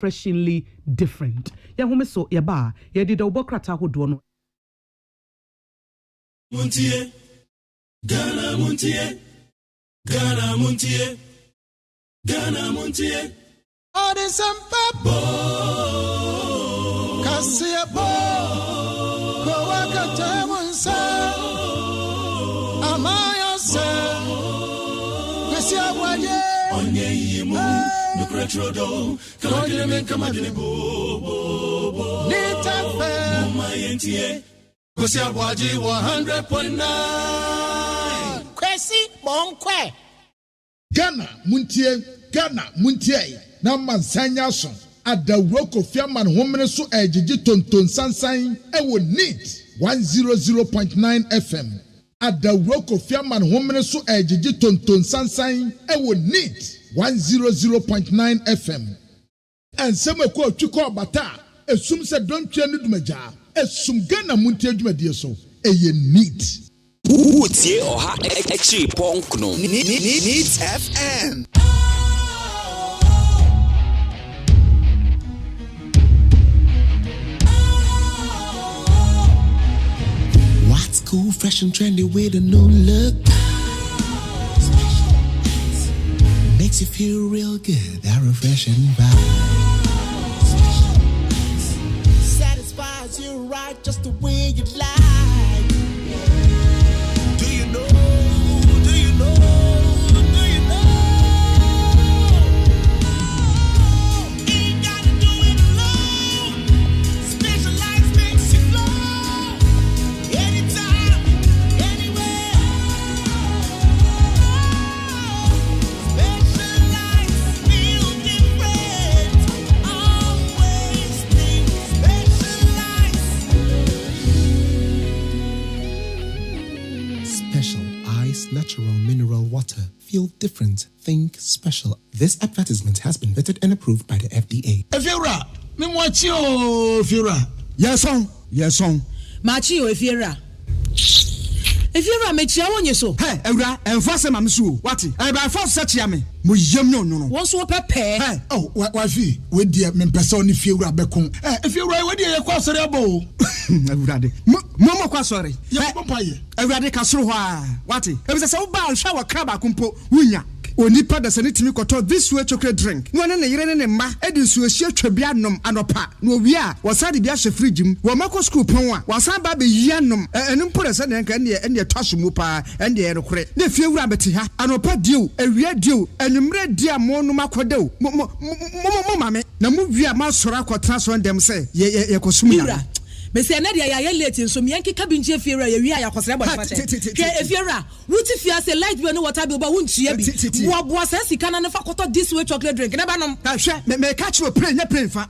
refreshingly different. Ya home so ya ba ya did obokrata hodo no. MONTIE Ghana MONTIE Ghana MONTIE Ghana MONTIE Odesempa Kasia bo Kowakata Munsa Amaya se Kwesi ABOAGYE Onye yimu Nukretrodo Kamadine Kamadine bo Nitafe Mumayentie Kwesi ABOAGYE 100.9 Kwesi Bonkwe Ghana MONTIE na mansanya so adawroko fiaman homene so ejiji tonton sansan ewo neat 100.9 FM adawroko fiaman homene so ejiji tonton sansan ewo neat 100.9 FM ensem ekọ otwiko obata esum se dontwe nudumaja esum Ghana MONTIE adwumadie so eye neat Utie oha extra punk no Neat FM. What's cool, fresh and trendy with a new look? Makes you feel real good, that refreshing vibe. Satisfies you right just the way you like. Do you know? Do you know? Do you know? Ain't gotta do it alone. Specialized makes you flow. Anytime, anywhere. Specialized feel different. Always think specialized. Special Ice Natural Mineral Water. Feel different. Think special. This advertisement has been vetted and approved by the FDA. Efiora, me mwachi o Efiora. yes on Machi o Efiora. Efiora mechi awonye so. hey ewra enfase mamsu wati e ba force search ya me mo yam no Won so pepe. hey oh wafi we die me pese oni fiewra bekon Efiora we dey yakwa sori abo. ewrade mo kwa sorry Ya papaye. ewrade ka soro ho a wati e be se wo ba hwa wa kraba kumpo wunya onipa da sane timi koto this way chocolate drink no ne yire ne mma edi nsuohie twabia nom anopa no wi a wasade bia hye fridge mu wo mako school pon a wasan ba be yia nom enu mpore se ne nka ne twaso mu pa ende ye rekore ne fie wura beti ha anopa dio awia dio enumre dia mo no makodew mo mame na mu wi a ma soro akotra so ndem se ye kosum ya Mesi na dia ya late nso me yanke kabinje Efiora ya wi a yakosere body fa. Ke Efiora, wuti fia se light bill no water bill ba wuntua bi. Wo boa se sika na ne fa koto this way chocolate drink na ba nom. Hwe me catch you play fa.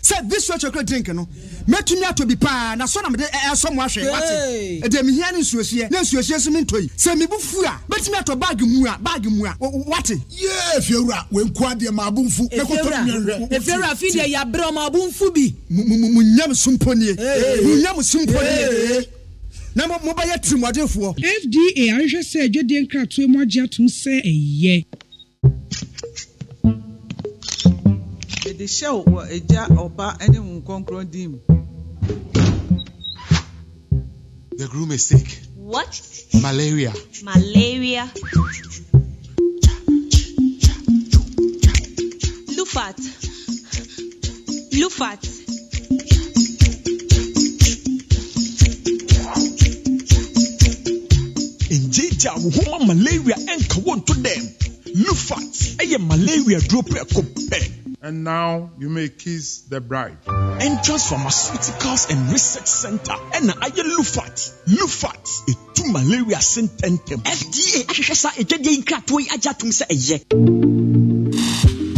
Say this way chocolate drink no. Metumi ato bi pa na so na me de so mo ahwe wate. E de me hia ne nsuohie. Na nsuohie so me ntoi. Se me bufu a, betumi ato bag mu a wate. Yeah, Efiora, we nko ade ma abunfu. Me koto nwe. Efiora fi de ya bre ma abunfu bi. Munyam sumponie. Munyam sumponie. Na mo ba ya trimodefo. FDA ahwe se adwede nkrato mu agye atum se eye. The show wa eja oba ene nkonkron dim. The groom is sick. What? Malaria. Malaria. Lufat. Injija woman malaria enka won to them. Lufat, a malaria drop a compare. And now you may kiss the bride. Entrance Pharmaceuticals and Research Center. And I Lufat. Lufat, a 2 malaria sententem. FDA ahwehwesa ejede nkratoi ajatum se eye.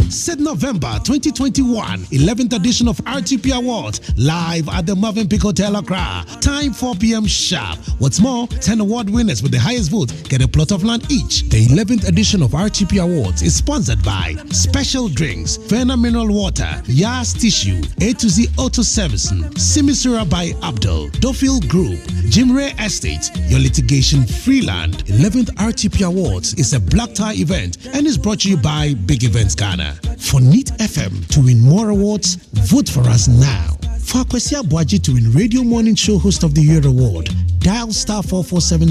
Said November 2021, 11th edition of RTP Awards, live at the Marvin Peak Hotel Accra. Time 4 p.m. sharp. What's more, 10 award winners with the highest vote get a plot of land each. The 11th edition of RTP Awards is sponsored by Special Drinks, Fena Mineral Water, Yas Tissue, A to Z Auto Servicing, Simisura by Abdul, Dofil Group, Jim Ray Estate, your litigation freeland. 11th RTP Awards is a black tie event and is brought to you by Big Events Ghana. For NEAT FM to win more awards, vote for us now. For KWASI ABOAGYE to win Radio Morning Show Host of the Year award, dial *447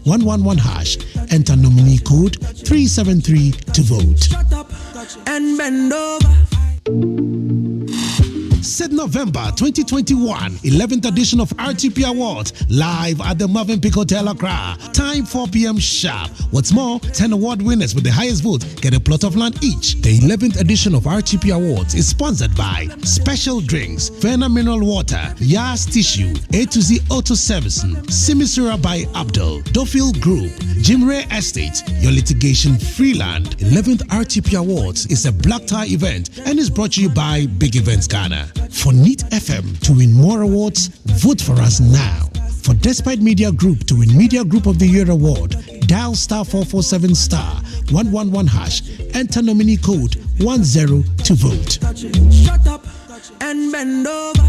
*111#. Enter nominee code 373 to vote. Shut up and bend over. Said November 2021, 11th edition of RTP Awards, live at the MONTIE Hotel Accra. Time 4 p.m. sharp. What's more, 10 award winners with the highest vote get a plot of land each. The 11th edition of RTP Awards is sponsored by Special Drinks, Verna Mineral Water, Yas Tissue, A to Z Auto Servicing, Simisura by Abdul, Dofil Group, Jim Ray Estate, your litigation free land. 11th RTP Awards is a black tie event and is brought to you by Big Events Ghana. For NEAT FM to win more awards, vote for us now. For Despite Media Group to win Media Group of the Year award, dial *447 *111#. Enter nominee code 10 to vote. Shut up and bend over.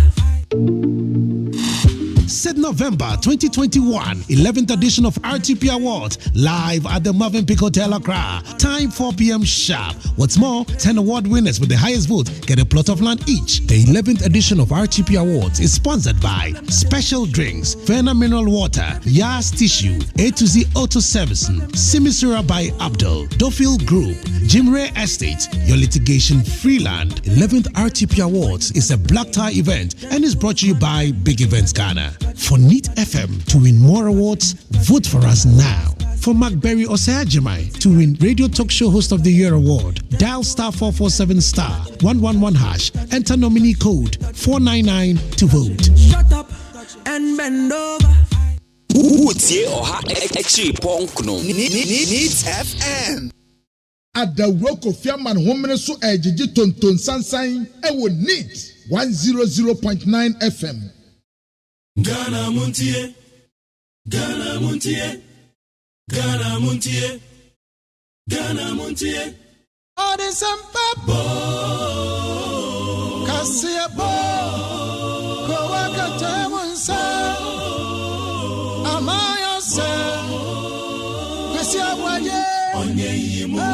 Said November 2021, 11th edition of RTP Awards, live at the MONTIE Hotel Accra. Time 4 p.m. sharp. What's more, 10 award winners with the highest vote get a plot of land each. The 11th edition of RTP Awards is sponsored by Special Drinks, Verna Mineral Water, Yas Tissue, A to Z Auto Servicing, Simisura by Abdul, Dofil Group, Jim Ray Estate, your litigation free land. 11th RTP Awards is a black tie event and is brought to you by Big Events Ghana. For NEAT FM to win more awards, vote for us now. For McBerry Osayajimai to win Radio Talk Show Host of the Year award, dial *447 *111#. Enter nominee code 499 to vote. Shut up and bend over. Utie oha echi ponkno. NEAT FM. Adawro Kofiaman homene so ejiji tonton sansan ewo NEAT 100.9 FM. Ghana Montie, Ghana Montie, Ghana Montie, Ghana Montie. All the sampa Kasia bo Kowaka Tamunsa Amaya se Kasia Waye Onye yimu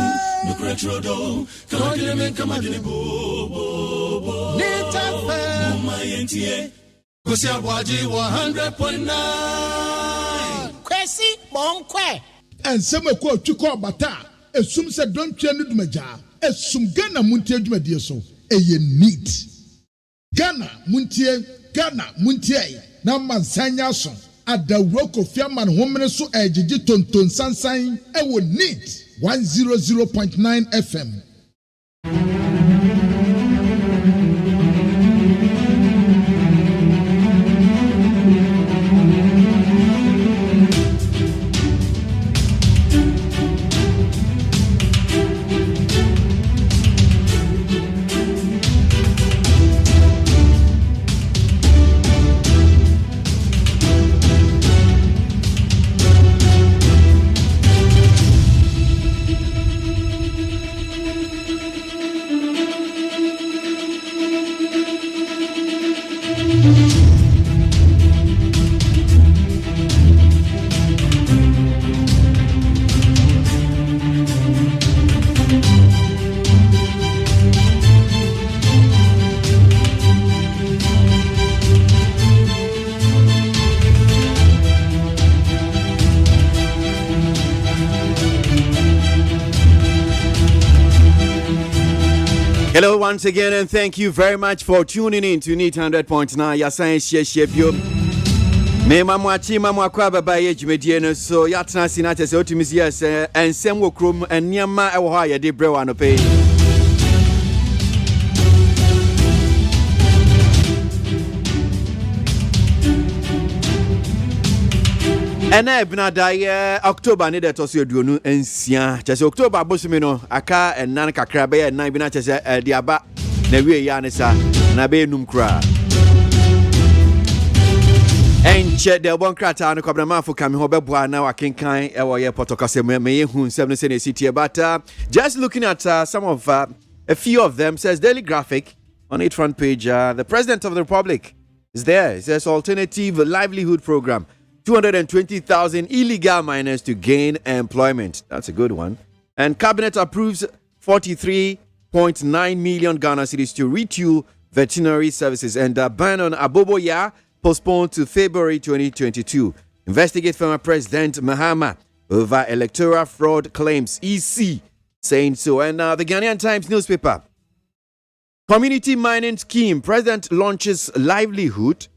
Nukretrodo Kamadime Kamadine bo Nita fe Mumayentie KWASI ABOAGYE 100.9 KWASI Bonkwe and some ko twiko bata esum se don twa no dumaja esum Ghana Montie adwumadie so eye NEAT Ghana Montie na mansanya so adawro Kofiaman homene so ejiji tonton sansan ewo NEAT 100.9 FM. Hello once again, and thank you very much for tuning in to NEAT 100.9. Yasan sheshebio. Me mamwachi mamwakwa baba ye dwumedie no so yatena sinate se otumisi yes ensem wo krom eniama ewo ha ye de brewa no pe. Ena ebinada ye October ne de to so aduonu ensia chese October bosumi no aka enan kakra be ye enan bi na chese de aba na wie ya ne sa na be enum kra enche de bon krata no kwabna mafo kame ho beboa na wakenkan ewo ye potokase me ye hu nsem no se na city but just looking at some of a few of them. Says Daily Graphic on its front page, the President of the Republic is there. It says alternative livelihood program, 220,000 illegal miners to gain employment. That's a good one. And Cabinet approves 43 1.9 million Ghana cedis to retool veterinary services, and ban on ABOAGYE postponed to February 2022. Investigate former President Mahama over electoral fraud claims, EC saying so. And the Ghanaian Times newspaper. Community mining scheme. President launches livelihood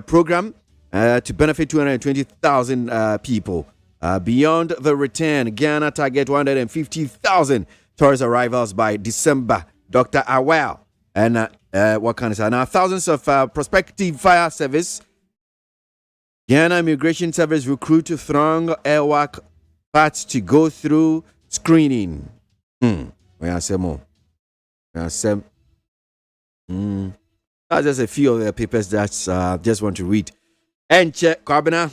program to benefit 220,000 people. Beyond the return, Ghana target 150,000 tourist arrivals by December. Dr. Awel. And what can I say? Now, thousands of prospective fire service. Ghana Immigration Service recruit throng airwork parts to go through screening. That's just a few of the papers that just want to read. And check Kwabena.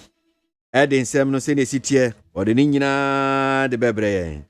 Adding some no say city here or the Nina de Bebre.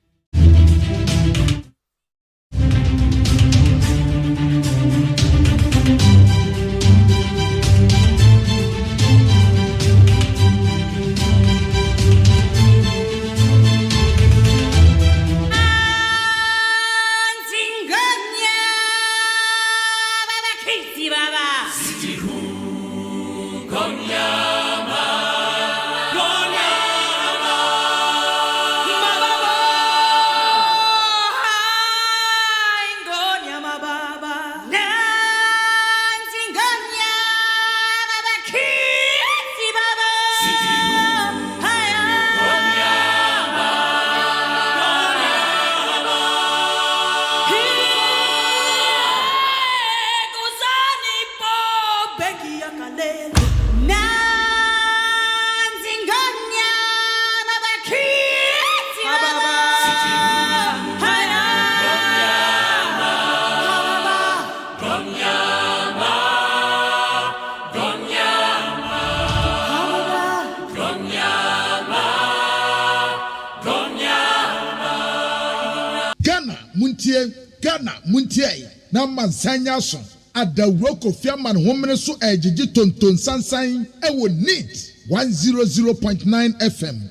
Ghana Montie na mansanya so adawro kofiaman homene so ejiji tonton sansan ewo NEAT 100.9 FM.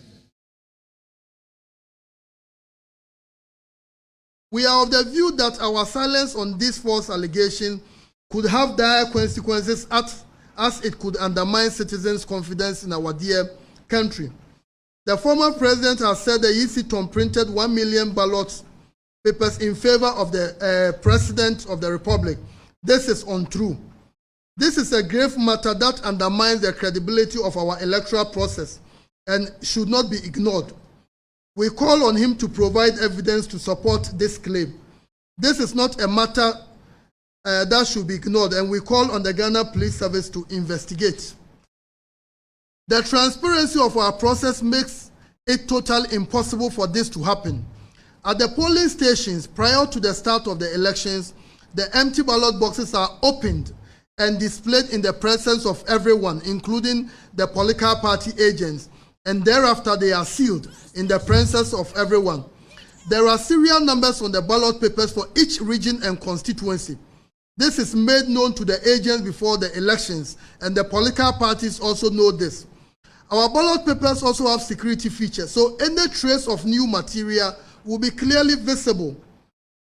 We are of the view that our silence on this false allegation could have dire consequences as it could undermine citizens' confidence in our dear country. The former president has said the EC printed 1 million ballot papers in favor of the President of the Republic. This is untrue. This is a grave matter that undermines the credibility of our electoral process and should not be ignored. We call on him to provide evidence to support this claim. This is not a matter that should be ignored, and we call on the Ghana Police Service to investigate. The transparency of our process makes it totally impossible for this to happen. At the polling stations, prior to the start of the elections, the empty ballot boxes are opened and displayed in the presence of everyone, including the political party agents, and thereafter they are sealed in the presence of everyone. There are serial numbers on the ballot papers for each region and constituency. This is made known to the agents before the elections, and the political parties also know this. Our ballot papers also have security features, so any trace of new material will be clearly visible.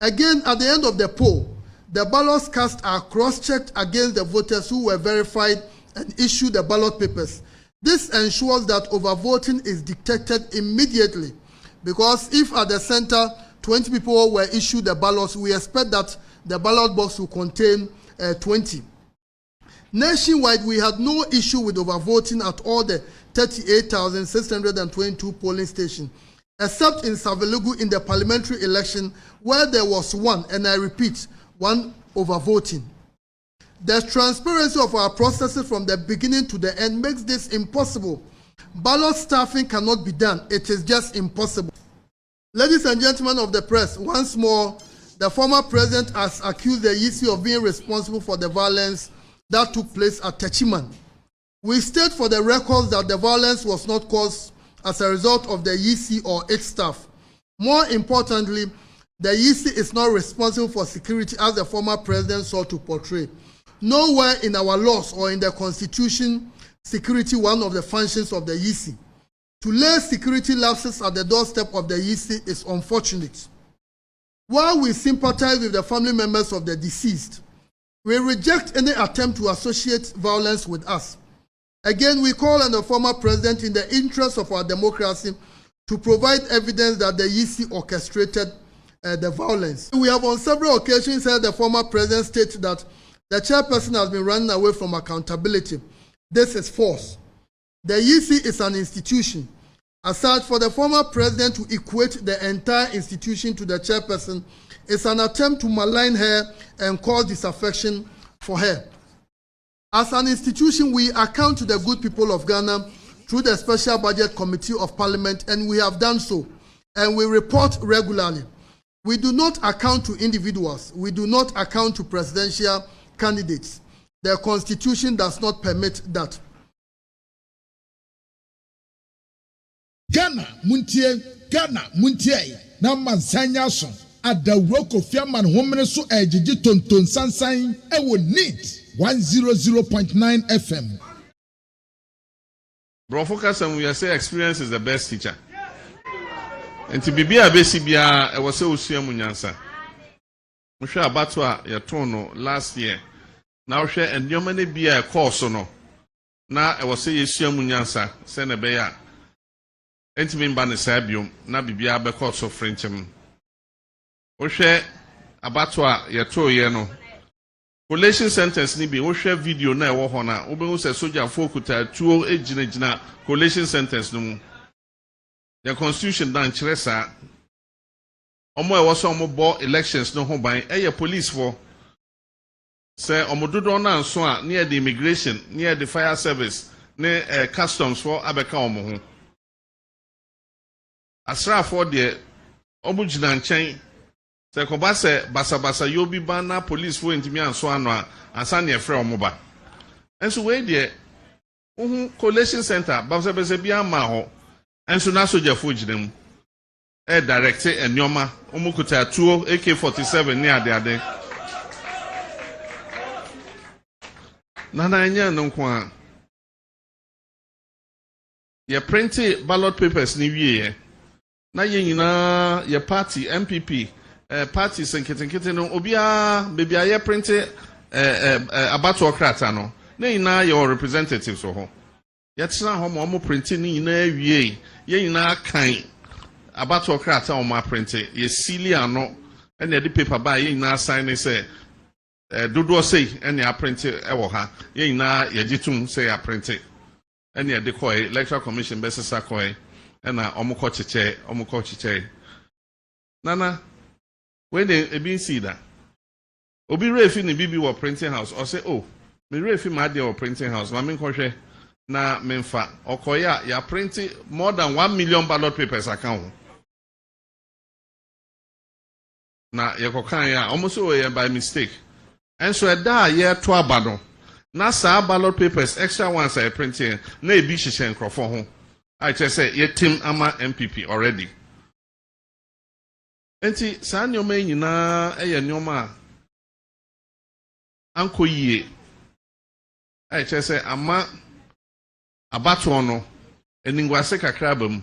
Again, at the end of the poll, the ballots cast are cross-checked against the voters who were verified and issued the ballot papers. This ensures that overvoting is detected immediately, because if at the center 20 people were issued the ballots, we expect that the ballot box will contain 20. Nationwide, we had no issue with overvoting at all the 38,622 polling stations, except in Savelugu in the parliamentary election, where there was one, and I repeat, one overvoting. The transparency of our processes from the beginning to the end makes this impossible. Ballot staffing cannot be done. It is just impossible. Ladies and gentlemen of the press, once more, the former president has accused the EC of being responsible for the violence that took place at Techiman. We state for the records that the violence was not caused as a result of the EC or its staff. More importantly, the EC is not responsible for security as the former president sought to portray. Nowhere in our laws or in the Constitution, security one of the functions of the EC. To lay security lapses at the doorstep of the EC is unfortunate. While we sympathize with the family members of the deceased, we reject any attempt to associate violence with us. Again, we call on the former president in the interest of our democracy to provide evidence that the YC orchestrated the violence. We have on several occasions heard the former president state that the chairperson has been running away from accountability. This is false. The YC is an institution. As such, for the former president to equate the entire institution to the chairperson is an attempt to malign her and cause disaffection for her. As an institution, we account to the good people of Ghana through the Special Budget Committee of Parliament, and we have done so, and we report regularly. We do not account to individuals. We do not account to presidential candidates. The Constitution does not permit that. Ghana Muntie, na mansanya so adawro Kofi Aman homene so ejiji tonton sansan ewo NEAT 100.9 FM. Bro, focus on we say experience is the best teacher. And to be a basic bia I was so usua munyansa. Mo hwe abato a ye ton no last year. Now hwe endioma ne bia course no. Na I was say usua munyansa se na be ya. Enti mba ne sabium na bibia be course of Frenchem. Wo hwe abato a ye to ye no. Collation sentence ni bi wo hwe video na e wo ho na wo be wo se soldier fokuta tuo ejina collation sentence no mu. The constitution dan kyerɛ saa ɔmo a wɔsɔ ɔmo bɔ elections no ho ban ɛyɛ police for sɛ ɔmo dodo na nso a near the immigration near the fire service ne customs for abɛka ɔmo ho asraafoɔ deɛ ɔmo gyina nkyɛn sɛ kɔba sɛ basabasa yobi ban na police for ntumi anso ano a ansa ne ɛfrɛ ɔmo ba ɛnso wei deɛ wohu collation center basabasa bi ama hɔ. And so now soldier fujinem direct and Yoma Omukuta 2 AK-47 near the other. Nana no kwa. Ye printed ballot papers new year. Na yina ye party MPP parties and kitten no obia baby ye printed abato krata no. Na your representatives so. Yetna homo omo printing ni na wie ye na kan abato krata o ma printing ye sili ano ene de paper ba ye na sign say dodo say ene a print e wo ha ye na ye gitum say a print ene de koi electoral commission be sesa koi ena omo ko chiche nana when they be see that obi refi ni bibi wo printing house or say oh me refi ma de wo printing house ma me ko hwe na memfa okoya ya print more than 1 million ballot papers account na yekokan ya almost we by mistake and so da ye to abado na sa ballot papers extra ones I printing na e bi hihye nkrofo ho I just say ye team ama MPP already enti sa nyoma nyina eye nyoma anko yie I just say ama abato no eningwase kakra bam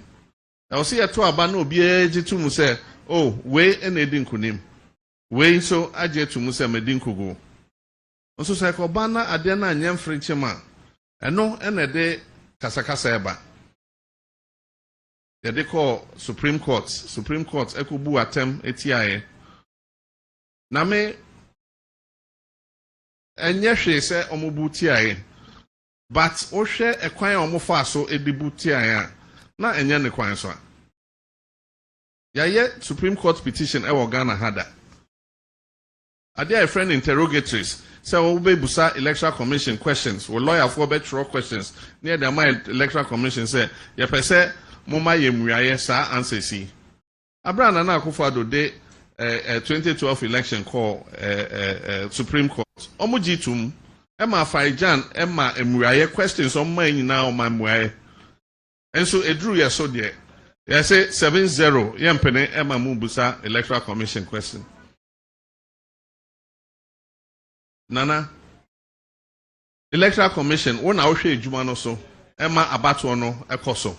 e wo se ye to aba na obi ejitu mu se oh we na edi nkunim we so aje tu mu se medi nkugo nso se ko ba na ade na anya mfrinche ma eno na de kasakasa eba de call Supreme Court ekobu atem etiaye na me enye hwe se omobu tiaye but ohwe ekwan omofa so edibu tiaye na enye ne kwan so ya Supreme Court petition ewo Ghana hada ade a friend interrogatories say we be busa electoral commission questions we lawyer for be throw questions near the my electoral commission say ye pese moma yemuaye sa answer si abrana na akufado de 2012 election call Supreme Court omujitum ema faijan ema emuaye questions on my nyina o mamuaye enso edru ye so de ye say 7-0 yempene ema mubusa electoral commission question nana electoral commission wona ohwe ejuma no so ema abato no ekoso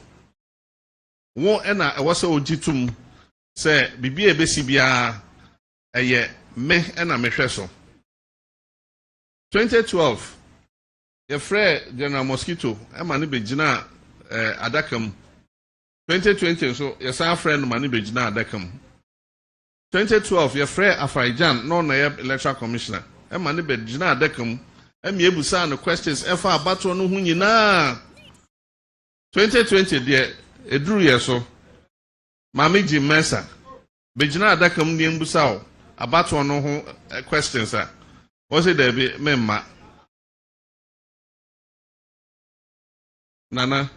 wo ena ewose ojitum se bibia ebesi bia me ena mehwe so 2012 your friend General Mosquito emani begina adakam 2020 so your son friend mani begina adakam 2012 your friend Afaijan no na electoral commissioner emani begina adakam emi ebusa no questions efa abato no hu nyina 2020 de eduru yeso Mami Jim Mesa begina adakam ni ebusa o abato no hu questions a was it there be memma Nana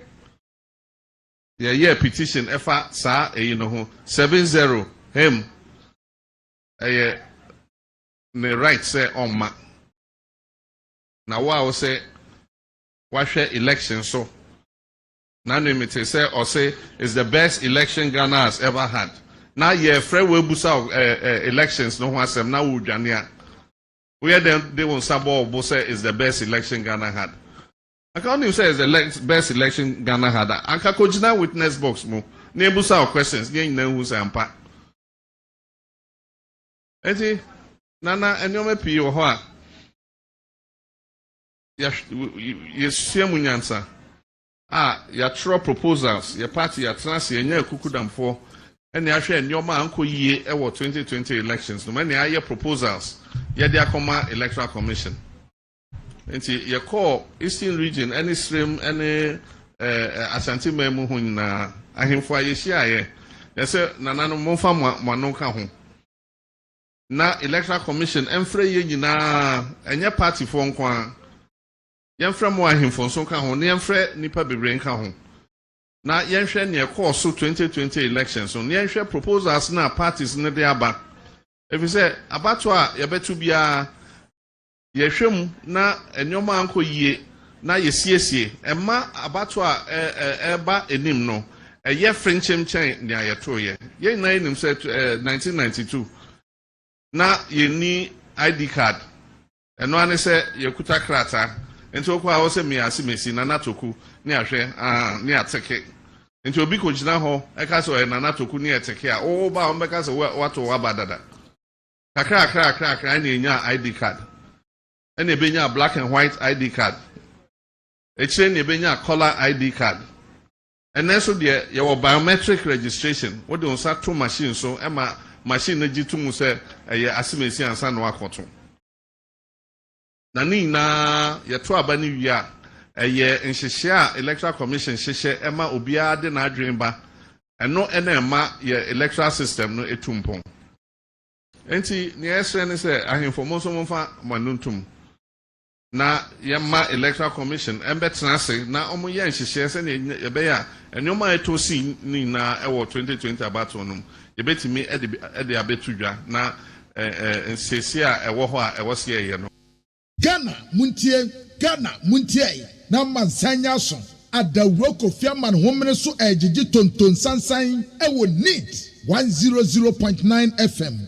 yeah petition efa sa no ho 70 him ne right say on ma na wa say wa hwe election so na no me say or say is the best election Ghana has ever had na ye free we busa elections no ho asem na wo dwane a where they won sabo bo say is the best election Ghana had I can't even say it's the best election Ghana had. I can continue witness box mo. Nebusa questions. Ni na who say ampa. Eti nana enyome pi wo ho a. Ya yesua munyansa. Ya throw proposals. Ya party ya trans ya nya kukudamfo. Ene ahwe enyoma anko yie e wo 2020 elections. No many aye proposals. Ya dia koma electoral commission. Nti ye call Eastern region any stream any Ashanti memu hu na ahemfo ayehia ye say nanano momfa mwano ka ho na electoral commission emfre ye nyina enye party fo nko yemfre mo ahemfo so ka ho ne yemfre nipa bebre nka ho na yenhwe ne call so 2020 elections so ne yenhwe proposals na parties ne de aba if you say abato a ye betu bia yehwem na enyoma anko yie na yesiesie emma abato a eba enim no eye frinchem chen ne ayeto ye na enim say 1992 na yeni ID card eno ane say yekuta krata enti okwa wo say me asimesi na natoku ne ahwe ne ateke enti obi ko gina ho e ka so na natoku ne ateke a o ba o mbeka so wato wabadada kakra ne nya ID card ene benya black and white ID card eche ne benya color ID card ene so de ye wo biometric registration wo de onsa to machine so ema machine na gitu mu se eye asimesi ansa no akoto na ni na ye to aba ni wi a eye nhihye a electoral commission hihye ema obia de na adwen ba eno ene ema ye electoral system no etumpon enti ne esre ne se ahemfo mo so mo fa manuntum na yemma electoral commission embetena se na omo ye nhihye se ne yebeya enyoma etosi ni na ewo 2020 abato no yebetimi ede abetudwa na nsesi a ewo ho a ewo se ye no Ghana muntie na mansanya so adawro kofiaman homene so ejiji tonton sansan ewo need 100.9 FM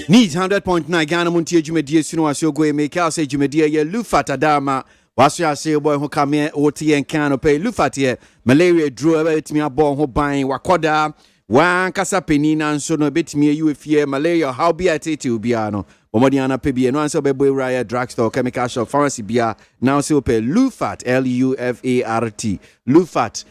Needs 100.9 Ghana Montie Jumedie Suno Asiogo make out say Jumedie ye Lufat Adama wasu ase boy ho kame oti en kan pay Lufat ye malaria draw betimi abon ho ban wakoda wan kasa penina nso no betimi yu efie malaria how be atete obia no Omodiana PB no answer bebo ura drugstore chemical shop pharmacy bia now say ope Lufat LUFART Lufat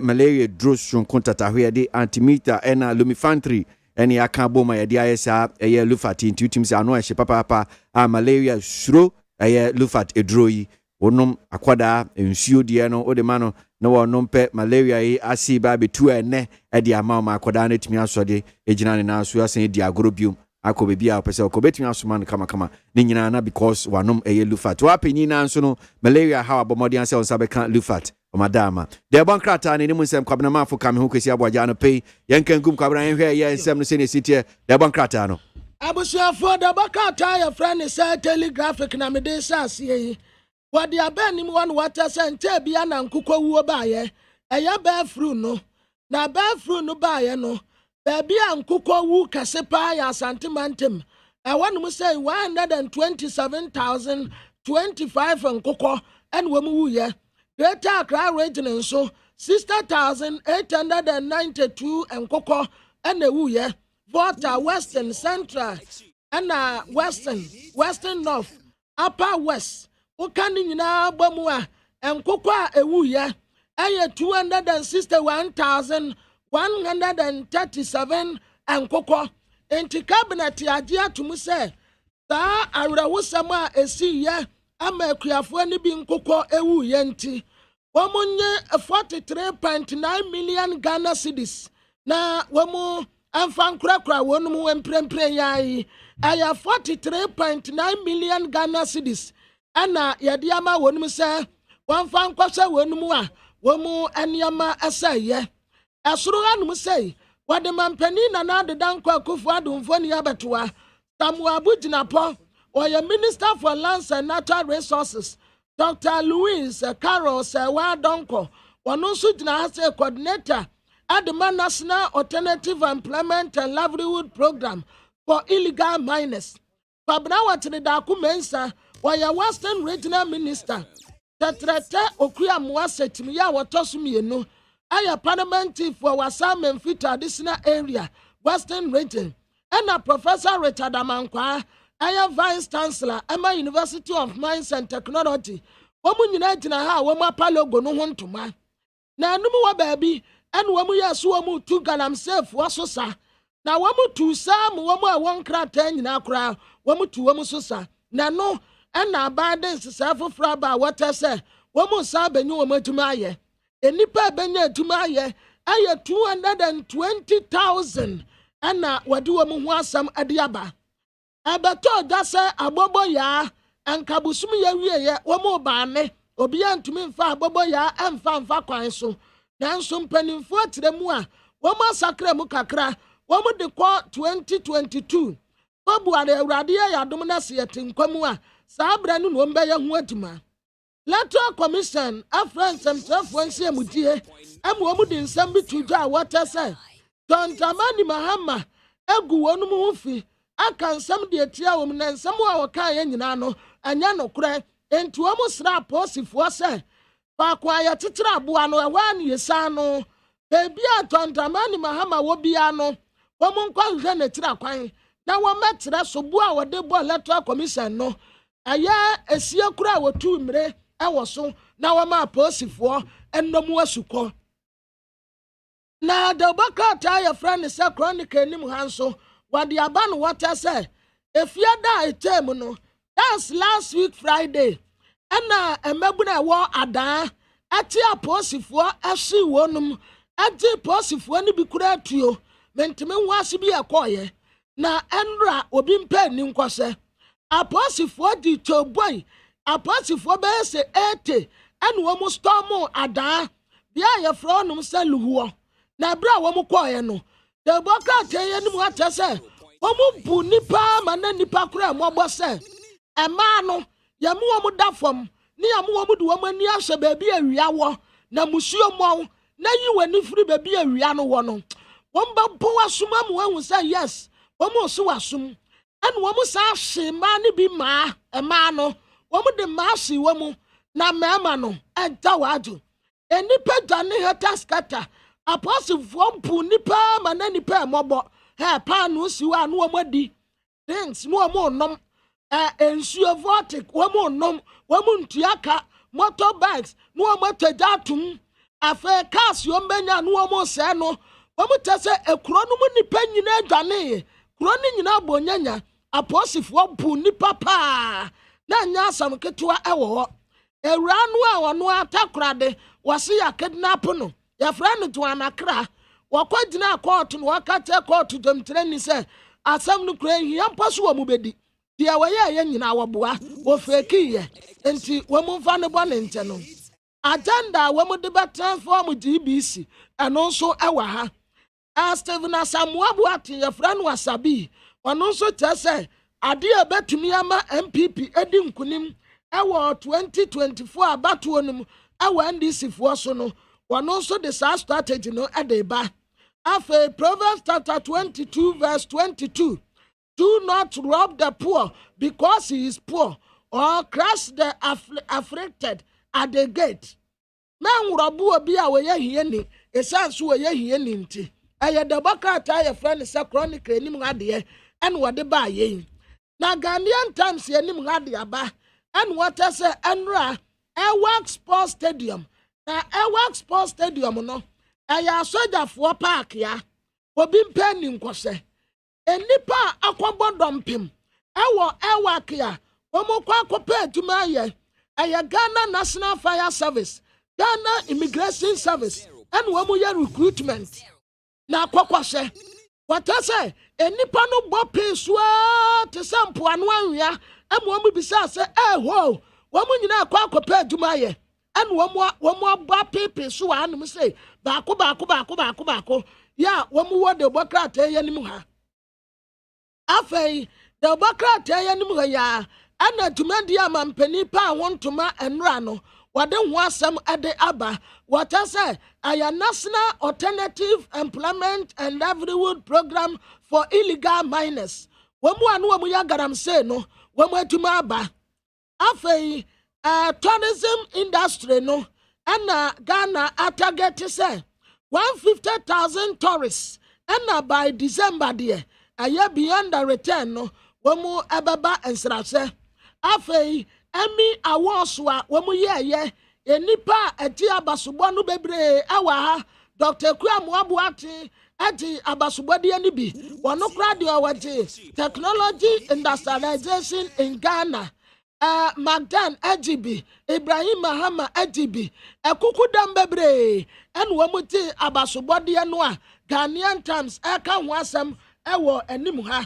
malaria drugs from contact where the antimeter and lumifantry any akabo my idea is Lufat into teams are no papa malaria shro Lufat edroyi wonom akwada nsuo die no ode ma no na wonom pe malaria yi asi ba betu ene e dia ma akwada na timi asode ejina ne na aso asen di agorobium akobe bia opese okobetimi asoma no kama ne nyina na because wanom Lufat wa penyi na nso no malaria how abomodian se onsa be kan Lufat o madama de bon krata ne mu nsem kwabena mafo kam ho kwesi aboagye no pe yenkangum kwabena hwe ye nsem no se ne sitie de bon krata no abusuafo de bakata ya friend say telegraphic na me de sase yi wadi abani mu wan wata sente bia na nkukwa wuo baaye eya ba fru no na ba fru no baaye no ba bia nkukwa wu kase pa ya santimantem e wonu mu say 127,025 nkukwa en wo mu wuye Greater Accra region nso 60,892 nkukwa en wuye Volta Western Central and Western North Upper West ukani nyina bamu a enkokwa ewuye eye 261,137 enkokwa enti cabinet age atum se ta awrawosam a esiye ama akuafo ni bi nkokwa ewuye nti womunye 43.9 million Ghana cedis na womu amfa nkrakra wonum wemprempren yayi aya 43.9 million Ghana cedis ana yadi ama wonum se wamfa nkwasa wonum a womu aniama asaye asuru anum sei wade mampani na na de dankwa kufu adumfo ni abetoa tamu abugina po oya Minister for Lands and Natural Resources Dr. Louis Carol Sewa Donko wono so gina hase coordinator at the National Alternative Employment and Livelihood Program for Illegal Miners. Pabna watine da kumensa waya Western Regional Minister Tetrete Okuya Muasetimi ya watosumienu aya parliament for Wasam Memphita additional area Western Region and Professor Richard Amankwa aya Vice Chancellor Emma University of Mines and Technology womu nyina gina ha womu palogo no hontoma na anumu wa baabi and womu yasu womu tu galam safe wasosa na womu tu sam womu a wonkrata nyina kra womu tu womu sosa na no na abundance safo fraba water say womu sa benyu womu atuma aye enipa benya atuma aye 220,000 na wadi womu ho asam adiaba abato da say abobo ya ankabusum ya wieye womu baane obi antumi mfa abobo ya emfa kwan so nanso mpanimfo atremu a womu sakra mu kakra womu de kwa 2022 February awrade ya dom na se yetinkwam a sabra nu no mbe ya ho aduma Electoral Commission afransem sefo nse amudie amu omu de nsam bi tuju a wata say Tontamani Mahama egu wonu mu fi aka nsam de atia wom na nsam a woka ya nyina no anya no kure enti omu sra posifo say pa kwa ya titira aboa no ewa ne yesa no bebi a Tontamani Mahama wo bia no womu nkwa hwe na tira kwan na wometre so bu a wode bo Electoral Commission no aya esie kura wotu mre ewoso na woma posifo ennom asuko na de bakata ya friend se chronicle nim hanso wade aba no water say efiada etem no that's last week Friday na emebuna wo adan ati aposifo ahyi wonum ati posifo ni bi kura tuo mentime nwase bi ekoye na enra obi mpa ni nkwose aposifo di toboy aposifo be se 80 ene wo mu storm adan bia ye fronum se luhuo na bra wo mu koye no de boka teye ni mu atese wo mu bu nipa ma na nipa kura mo bo se ema no ye mu wo mu dafom ni ya mu wo mu de wo mani ahye ba bi awia wo na musuo mo na yi wani firi ba bi awia no wo no wo mba bo wasuma mu hu se yes wo mu so wasum ene wo mu sa hye ma ni bi ma ema no wo mu de ma hye wo mu na mema no enta waju enipa dane heta skata apostle mpu nipa ma na nipa mobo he pa no si wa no mo di things no mo nom nsuo vortic wɔn nom wɔn ntuaka motorbikes no wɔn atagya atum afei cars wɔn bɛnya no wɔn sɛ no wɔn tɛ sɛ ekuro no mu nipa nyinaa adwane kuro no nyinaa bɔ nyanya aposifoɔ bu nipa paa na nya asam ketewa ɛwɔ hɔ ewura no a wɔn atakorade wɔsi yɛ kidnap no yɛfrɛ no to anakra wɔkɔ gyina court no wɔkata court dɔmtire ni sɛ asam no kura hia mpa so wɔ mu bɛdi deɛ wɔyɛ yɛ nyinaa wɔboa wɔfeki yɛ nti wɔn mfa ne bɔ ne nkyɛn no agenda a wɔn de bɛ transform gbc ɛno nso ɛwɔ ha Stephen Asamoah Boateng yɛfrɛ no Asabi ɔno nso kyerɛ sɛ adeɛ ɛbɛtumi ama MPP edi nkunim ɛwɔ 2024 abatoɔ no mu ɛwɔ NDC foɔ so no ɔno nso de saa strategy no ɛde ba afei Proverbs chapter 22 verse 22 do not rob the poor because he is poor or crush the afflicted at the gate men robu obi a wɔyɛ hieni esan so wɔyɛ hieni nti ɛyɛ the bakrata yɛ friend sɛ chronicle anim adeɛ ɛna wɔde ba yɛn na Ghanaian Times anim adeɛ aba ɛna wɔtɛ sɛ ɛnra Ewax Sports Stadium na Ewax Sports Stadium no ɛyɛ asogyafoɔ park ya obi mpɛ ni nkɔsɛ enipa akɔbɔ dɔmpem ɛwɔ Ewax ya wɔn kɔ akɔpɛ adwuma ayɛ ɛyɛ Ghana National Fire Service Ghana Immigration Service ɛna wɔn yɛ recruitment na akɔkɔsɛ wɔtɛ sɛ enipa no bɔ pin soa te sɛ mpoano anwea ɛma wɔn bisa sɛ ɛhɔ wɔn nyinaa akɔpɛ adwuma ayɛ ɛna wɔn abɔ pepe so wɔ anum sɛ baako ya wɔn wɔ de bɔ krataa yɛ nim ha afei de bɔ krataa yɛ nim ha ya ɛna dwumadi ama mpanin pa a wɔn ntoma nnora no wɔde ho asɛm ɛde aba wɔtɛ sɛ ɛyɛ National Alternative Employment and Livelihood Program for Illegal Miners wɔn mu a no wɔn yɛ galamsey no wɔn atuma aba afei tourism industry no ɛna Ghana atagete sɛ 150,000 tourists ɛna by December deɛ ɛyɛ beyond the return no wɔn ɛbɛba nsrasɛ afei Emmy awards wa wɔn yɛɛyɛ enipa ɛti abasobɔ no bebree ɛwɔ ha Dr. Asamoah Boateng ɛti abasobɔ deɛ ni bi wɔn kora deɛ wɔte technology industrialization in Ghana Magdan Ejibi Ibrahim Mahama Ejibi ekuku dam bebree ɛna wɔn ti abasobɔ deɛ no a Ghanaian Times ɛka ho asɛm ɛwɔ anim ha.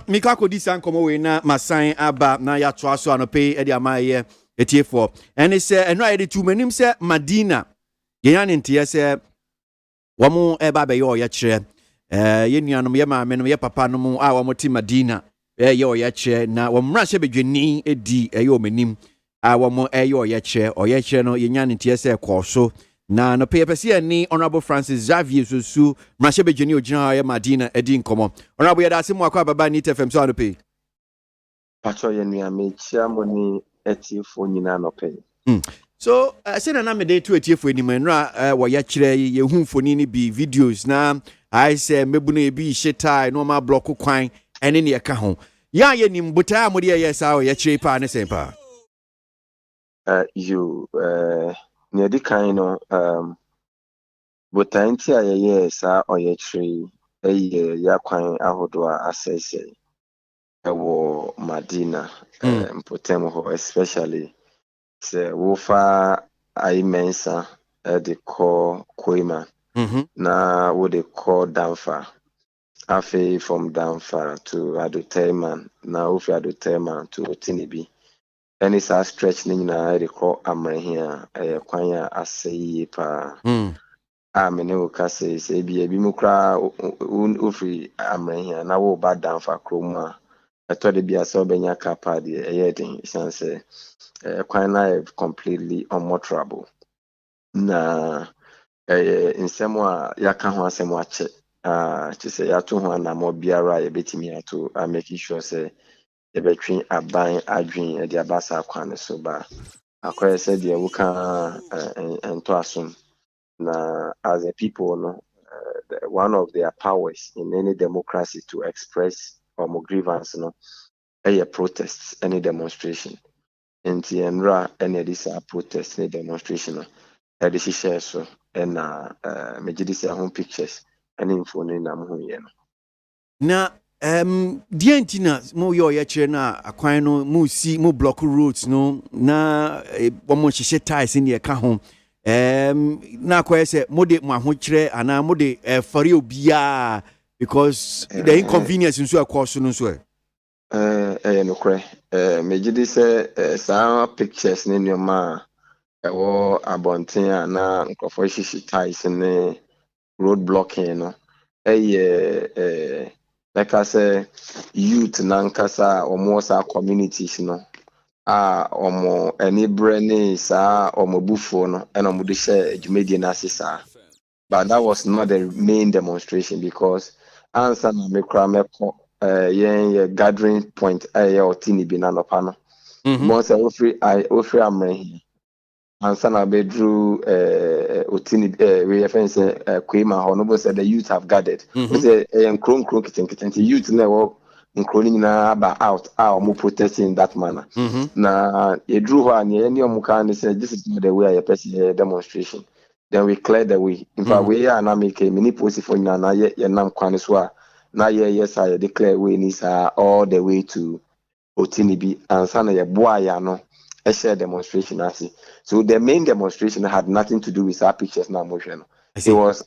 Mika kodi san komo we na masan aba na ya to aso anope e de amaye etiefo ene se eno aye de tu manim se Madina yenya ne ntie se womo e ba be yo ye kire ye nuanom ye maame no ye papa no mu a womo ti Madina ye ye kire na womra hye bedwani edi ye omanim a womo ye kire no yenya ne ntie se kɔso na no pay pese ni Honorable Francis Xavier Susu mrahye bedwani ogina ya Madina edi nkomo Honorable ya dase mu akwa baba ni TFM so no pay pacho ye nua me chia mo ni etiefo nyina no pay so say na me dey to etiefo ni manra wo ya kire ye hu foni ni bi videos na I say mebu na bi hyetai no ma block kwan ene ne ka ho ya ye ni mbuta amode ye sa wo ya kire pa ne sempa you near the kind of but I think yes, or ye tree a year yakwan ahodwa assess Madina Potemo, especially say Wofa I mensa the call Koima na what they call Danfa Afe from Danfa to Adutainment now if Adutainment to Tinibi. And it's a stretch na recall amre here kwanya aseye pa amene o kase se bi mu kra ofri amre here na wo ba down fa kroma etode bia so benya kapa de eyedin sense kwanya completely unmotorable na nsemo a yaka ho asemo ache to say ya to ho na mo biara ye betimi ato making sure say between aban adwin the abasa kwan so ba akoye said the wuka and to assume na as a people no one of their powers in any democracy to express grievance no a protests any demonstration. Nti enra any this protest any demonstration. This share so and megye this home pictures and info no na mo ye no. Na deɛ nti na mo yɛ ɔyɛ kyerɛ na akwan no mo si mo block roads no na wɔn hyehyɛ ties ne ɛka ho na akɔyɛ sɛ mo de mo ahokyerɛ anaa mo de fari obiara because the inconvenience nso ɛkɔ so no nso no korɛ megye di sɛ saa pictures ne nneɛma a ɛwɔ abɔnten a na nkurɔfoɔ hyehyɛ ties ne road blocking no like I say, youth nankasa omo sa communities no omo any brand sa omo bufo no and omo de share dwumadi na sisa. But that was not the main demonstration because answer na me kra me ko gathering point otini bi na no pa no. Mo say ofri amre answer na bedru otini we fence kwema ho no say the youth have gathered. We say nkron kitten youth na wo nkron nyina ba out mo protesting in that manner. Na edru ho an any omuka say this is not the way I person demonstration. Then we clear the way. In fact we are na make mini post for na ye nam kwan so a na yes I declare we ni all the way to otini bi answer na ye boa ya no a share demonstration. So the main demonstration had nothing to do with our pictures now motion. It was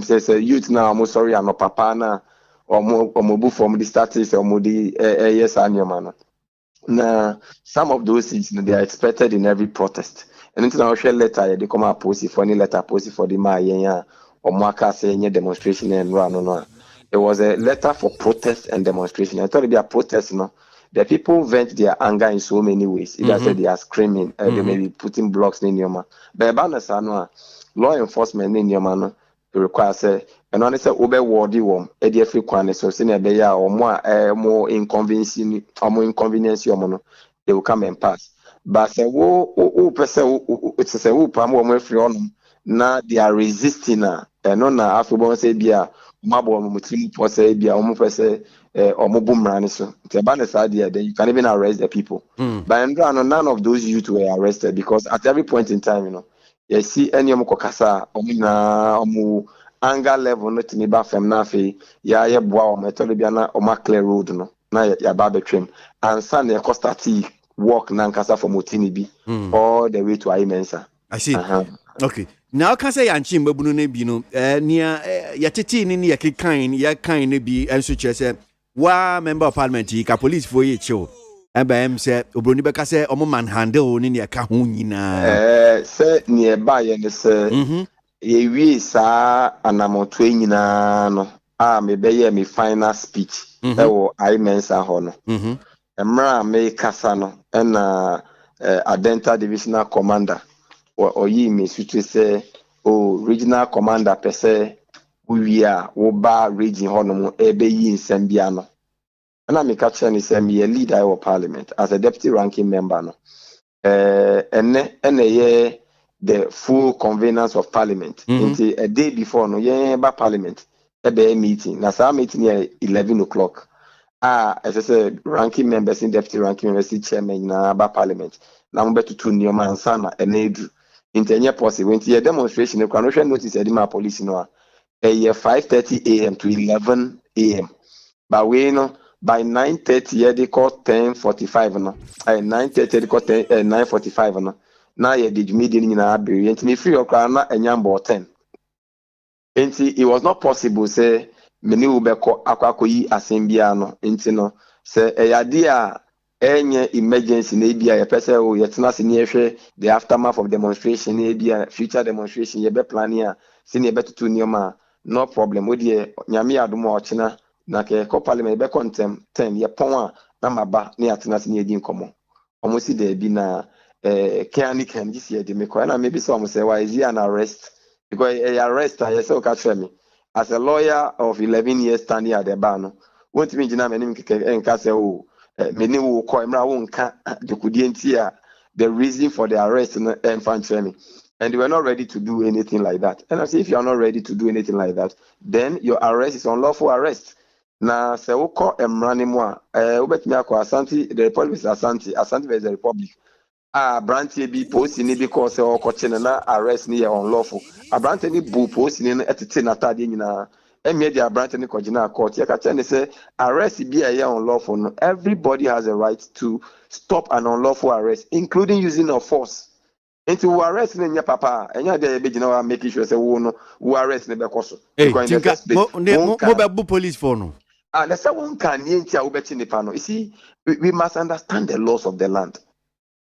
say youth now I'm sorry I'm no papa na or mo from the status or mo the yes man. Now some of those things they are expected in every protest. And until I share letter they come out post for any letter post for the ma or marker saying demonstration and run no. It was a letter for protest and demonstration. I thought it'd be a protest, no. The people vent their anger in so many ways. Either say they are screaming, they may be putting blocks in your man. But law enforcement in your man require say, and only say obey wardy worm, a free quan so senior beya or more inconveniencing or more inconvenience your mono, they will come and pass. But say person it's a pam free on now they are resisting and on after say be mabo mutim for say be person or mobile so then you can even arrest the people. But none of those youth were arrested because at every point in time, you see any kokasa anger level not in ba fem na fe ya boa o metolibiana o clear road no na ya ba betwem and san ya start walk na nkasa from otini bi all the way to Imensa. I see. Okay. Now can say anchi mbabunu ne bi no nia ya tete ni ya kikan ya kan ne bi enso chese wa member of parliament ka police for ye chill em say obroni beka say omo manhandle ni ya ka ho nyina say nearby ye ne say ye wi sa anamoto nyina no me be ye me final speech e wo Imensa ho no emra me kasa no na Adenta divisional commander or me sutu say regional commander per se we are ba region hono ebe yi nsambia no na me catch ni say me leader of parliament as a deputy ranking member no ene the full convenance of parliament until a day before no ye ba parliament ebe meeting na sa meeting here 11 o'clock as I say ranking members in deputy ranking members chairman na ba parliament na mo betutu nioma ansa na enedu intenye possible when the demonstration can no notice the police no 5:30 a.m. to 11 a.m. but we know by 9:30 they call 10:45 no 9:30 they call 9:45 no now ye did meeting na abiri enti me free okra na enyambo 10 enti it was not possible say many ubeko akwakoyi asembia no enti no say eyade a any emergency na bia ye pese o yetena se ne yehwe the aftermath of demonstration na bia future demonstration ye be plan ya se ne be tutu nioma no problem o de nyame adom o chena na ke ko parliament be contem 10 ye pon a na maba na yatena se ne edi nkomo omo si de bi na can this year de me ko na maybe some say why is he an arrest because arrest I say o catch me as a lawyer of 11 years standing at the bar no won't me gina me nim keke enka say o many will call him the reason for the arrest and they were not ready to do anything like that. And I say, if you are not ready to do anything like that, then your arrest is unlawful arrest. Na se wokɔ mmara no mu a wobɛtumi akɔ Asante, the Republic is Asante is the Republic. Brantie bi posi ni bi kɔ sɛ ɔkɔkye no na arrest ni yɛ unlawful. Brantie ni bu posi ni no ɛtete n'atadeɛ nyinaa. Ɛmɛ de brantie ni kɔgyina court. Yɛka kyerɛ ne sɛ arrest bi a ɛyɛ unlawful no, everybody has a right to stop an unlawful arrest, including using of force. Nti wo arrest ne nya papa enya de be gina wa make sure say wo arrest ne be koso because in the first place mo be police for no and say one can nti a wo be nipa no. You see, we must understand the laws of the land.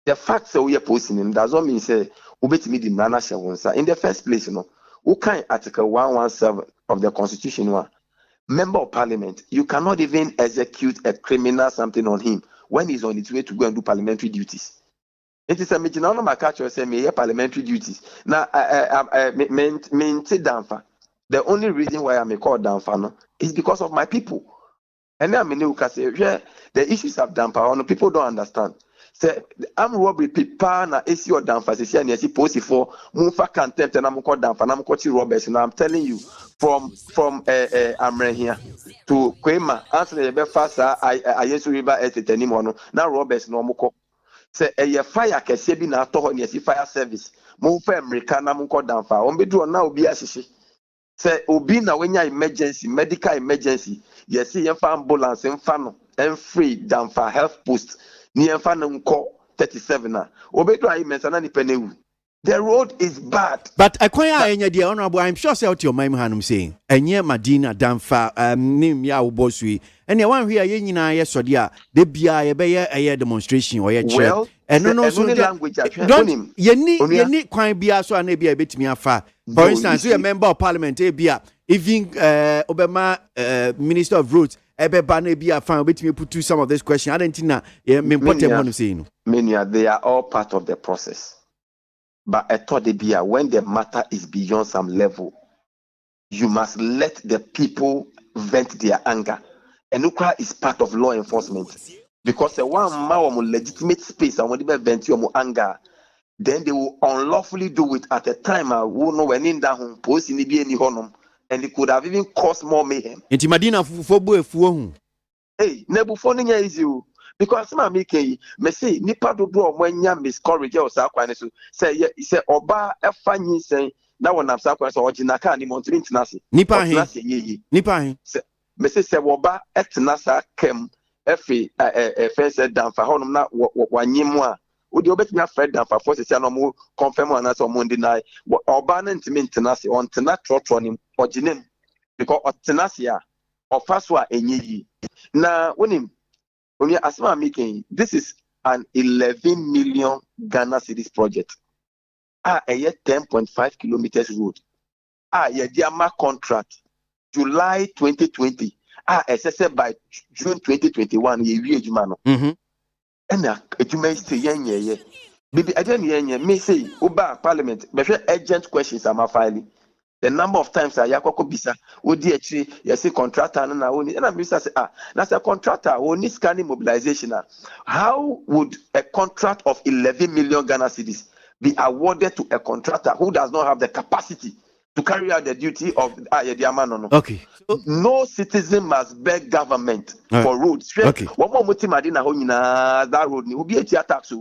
The fact say we are posting does not mean say wo betimi di nana hye wonsa. In the first place, you know, who can article 117 of the constitution one member of parliament, you cannot even execute a criminal something on him when he's on his way to go and do parliamentary duties. It is a major my catch or say me parliamentary duties. Now, the only reason why I'm called Danfa is because of my people. And then I say, yeah, the issues of Danfa, people don't understand. Say, I'm robbery people na AC or Danfa. Say, and yes, post for Mufa contempt and I'm called Danfa. I'm called Roberts. And I'm telling you, from Amre here to Kwema, answer the fast. I used to river at anymore. Now Roberts no more. Say a fire can say be na to ni fire service mo fa America na mo danfa on be do na obi asisi say obi na wenya emergency medical emergency yes ye fa ambulance mfa no en free danfa health post ni mfa no nko 37 na obi do ayi mensa na ni penewu. The road is bad. But enya dia honorable, I'm sure say out your mind hanum saying enye Madina Danfa nim ya ubosui and the one here ye nyina ye sode a de bia ye be ye demonstration or ye check and no so language don't ye ni kwan bia so na bia betimi afa. For instance, you a member of parliament bia even Obama minister of roads ebeba na bia fan betimi put to some of this question. I don't think na me important one saying no. They are all part of the process. But I thought when the matter is beyond some level, you must let the people vent their anger. And Ukra is part of law enforcement. Because one legitimate space and when they vent your anger, then they will unlawfully do it at a time who know when in that home post in the honum, and it could have even caused more mayhem. Hey, Nebufonia is you. Because some make me say nipa do when ya miscourage or sakwane so say oba efanyi say na wona sakwane so ojinaka ni montri ntinase nipa hin say me say oba etnasa kem efi first danfa honum na wanyim a odi obetimi afred danfa for say no mo confirm ana so mo deny oba na ntimi ntinase on tena trotro ni oginem because otenase a ofaso a enyeyi na wonim. This is an 11 million Ghana cedis project. A 10.5 kilometers road. A diama contract July 2020. Assessed by June 2021. Ye jumano. And you may say ye. Baby, I don't me say Uba Parliament. But urgent questions am filing. The number of times I yakoko bisa odi echi yesi contractor na oni and Mr. say that's a contractor only scanning mobilization. How would a contract of 11 million Ghana cedis be awarded to a contractor who does not have the capacity to carry out the duty of no? Okay. No citizen must beg government for roads. Okay. One more mutima ho nyina that road ni obi etia tax.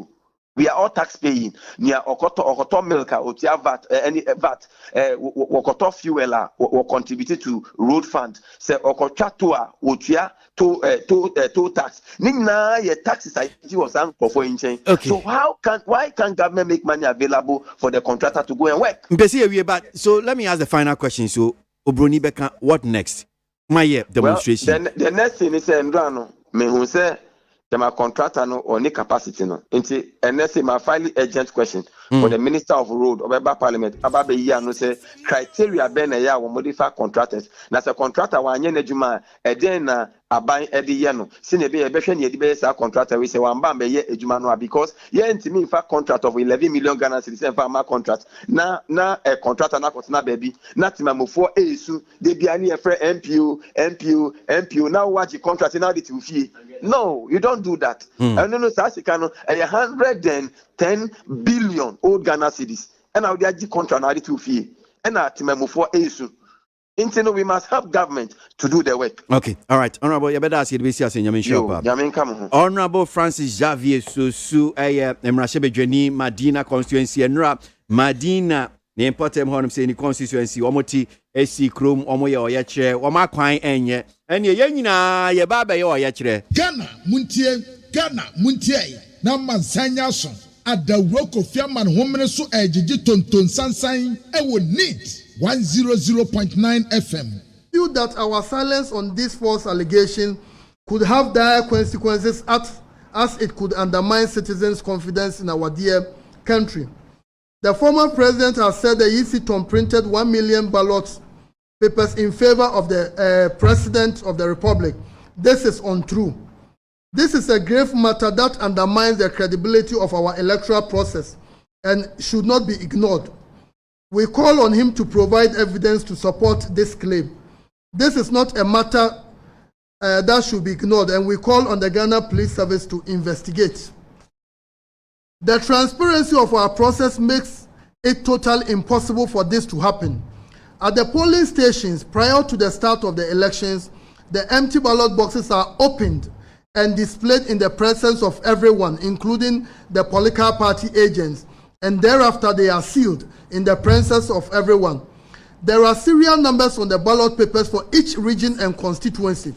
We are all tax paying. Near okoto milk, otia VAT, any VAT, okoto fuel, or contributed to road fund. Say okocha toa, otia to tax. Nina ye taxes I was for inching. So why can government make money available for the contractor to go and work? But so let me ask the final question. So Obroni Beka, what next? My demonstration. The next thing is Ndrano. Me who say my contractor no or any capacity no. Inti NSA my finally urgent question for the Minister of Road or Parliament about the year no say criteria ben a year will modify contractors. Na say contractor wa anye ejuma e den na aban e de ye no. Sine be e be hwe ne de be say contractor we say wan ba be ye ejuma no because ye ntimi in fact contract of 11 million Ghana cedis in fact my contract na a contractor na kotena baby na timamofo esu de bia ne e frɛ MPO now watch the contract now the to fee. No, you don't do that. And no, Sasikano, 110 billion old Ghana cedis. And now they are contract now to fee. And now Timemo for Asu. Intino, we must help government to do the work. Okay, all right. Honorable, you better ask you to be serious in your Honorable Francis Xavier Susu, Emrashebe Jeni, Madina constituency, and Madina, the important home say in constituency, Omoti, AC Chrome, Omoya or Yache, Oma Quine, and ye Yanina, ye Baba or Yache. Ghana, Muntie, Naman Sanyason, at the work of Yaman Woman so Ejiji Ton Sansan, I would need 100.9 FM. Feel that our silence on this false allegation could have dire consequences as it could undermine citizens' confidence in our dear country. The former president has said the EC printed 1 million ballot papers in favor of the president of the republic. This is untrue. This is a grave matter that undermines the credibility of our electoral process and should not be ignored. We call on him to provide evidence to support this claim. This is not a matter that should be ignored, and we call on the Ghana Police Service to investigate. The transparency of our process makes it totally impossible for this to happen. At the polling stations, prior to the start of the elections, the empty ballot boxes are opened and displayed in the presence of everyone, including the political party agents, and thereafter they are sealed in the presence of everyone. There are serial numbers on the ballot papers for each region and constituency.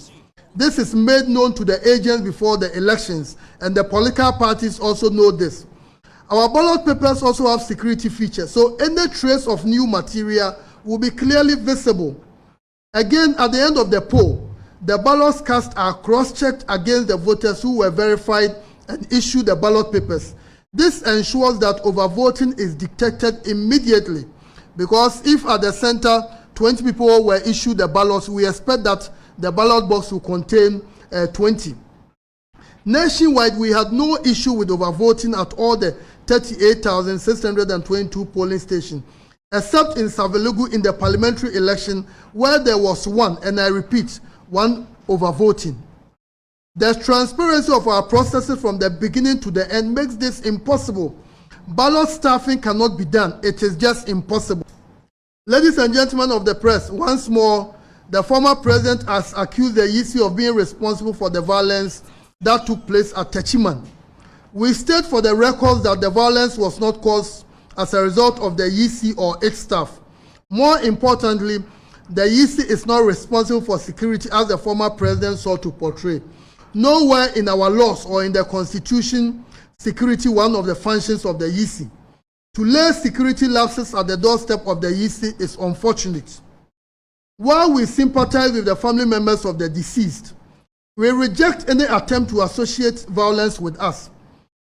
This is made known to the agents before the elections, and the political parties also know this. Our ballot papers also have security features, so any trace of new material will be clearly visible. Again, at the end of the poll, the ballots cast are cross-checked against the voters who were verified and issued the ballot papers. This ensures that overvoting is detected immediately, because if at the center 20 people were issued the ballots, we expect that the ballot box will contain 20. Nationwide, we had no issue with overvoting at all the 38,622 polling stations, except in Savelugu in the parliamentary election, where there was one, and I repeat, one overvoting. The transparency of our processes from the beginning to the end makes this impossible. Ballot staffing cannot be done. It is just impossible. Ladies and gentlemen of the press, once more, the former president has accused the EC of being responsible for the violence that took place at Techiman. We state for the records that the violence was not caused as a result of the EC or its staff. More importantly, the EC is not responsible for security as the former president sought to portray. Nowhere in our laws or in the Constitution, security one of the functions of the EC. To lay security lapses at the doorstep of the EC is unfortunate. While we sympathize with the family members of the deceased, we reject any attempt to associate violence with us.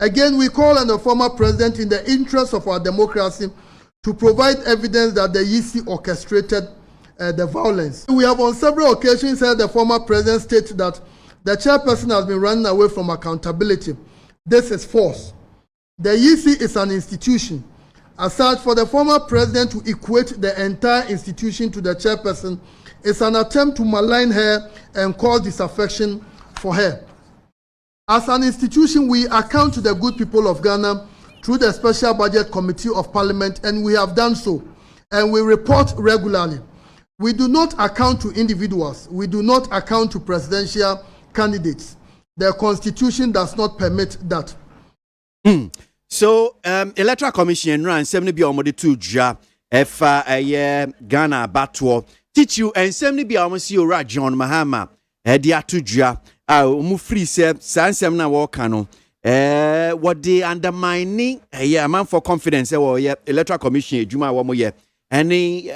Again, we call on the former president in the interest of our democracy to provide evidence that the EC orchestrated the violence. We have on several occasions heard the former president state that the chairperson has been running away from accountability. This is false. The EC is an institution. As such, for the former president to equate the entire institution to the chairperson is an attempt to malign her and cause disaffection for her. As an institution, we account to the good people of Ghana through the Special Budget Committee of Parliament, and we have done so, and we report regularly. We do not account to individuals. We do not account to presidential candidates. The Constitution does not permit that. So, Electoral Commission ran 70 almost 2 ja Ghana Batwo. Teach you and 70 almost you John Mahama. Dia 2 ja. Free se sansem na walkano. What they undermining man for confidence Electoral Commission Juma Wamoye. Any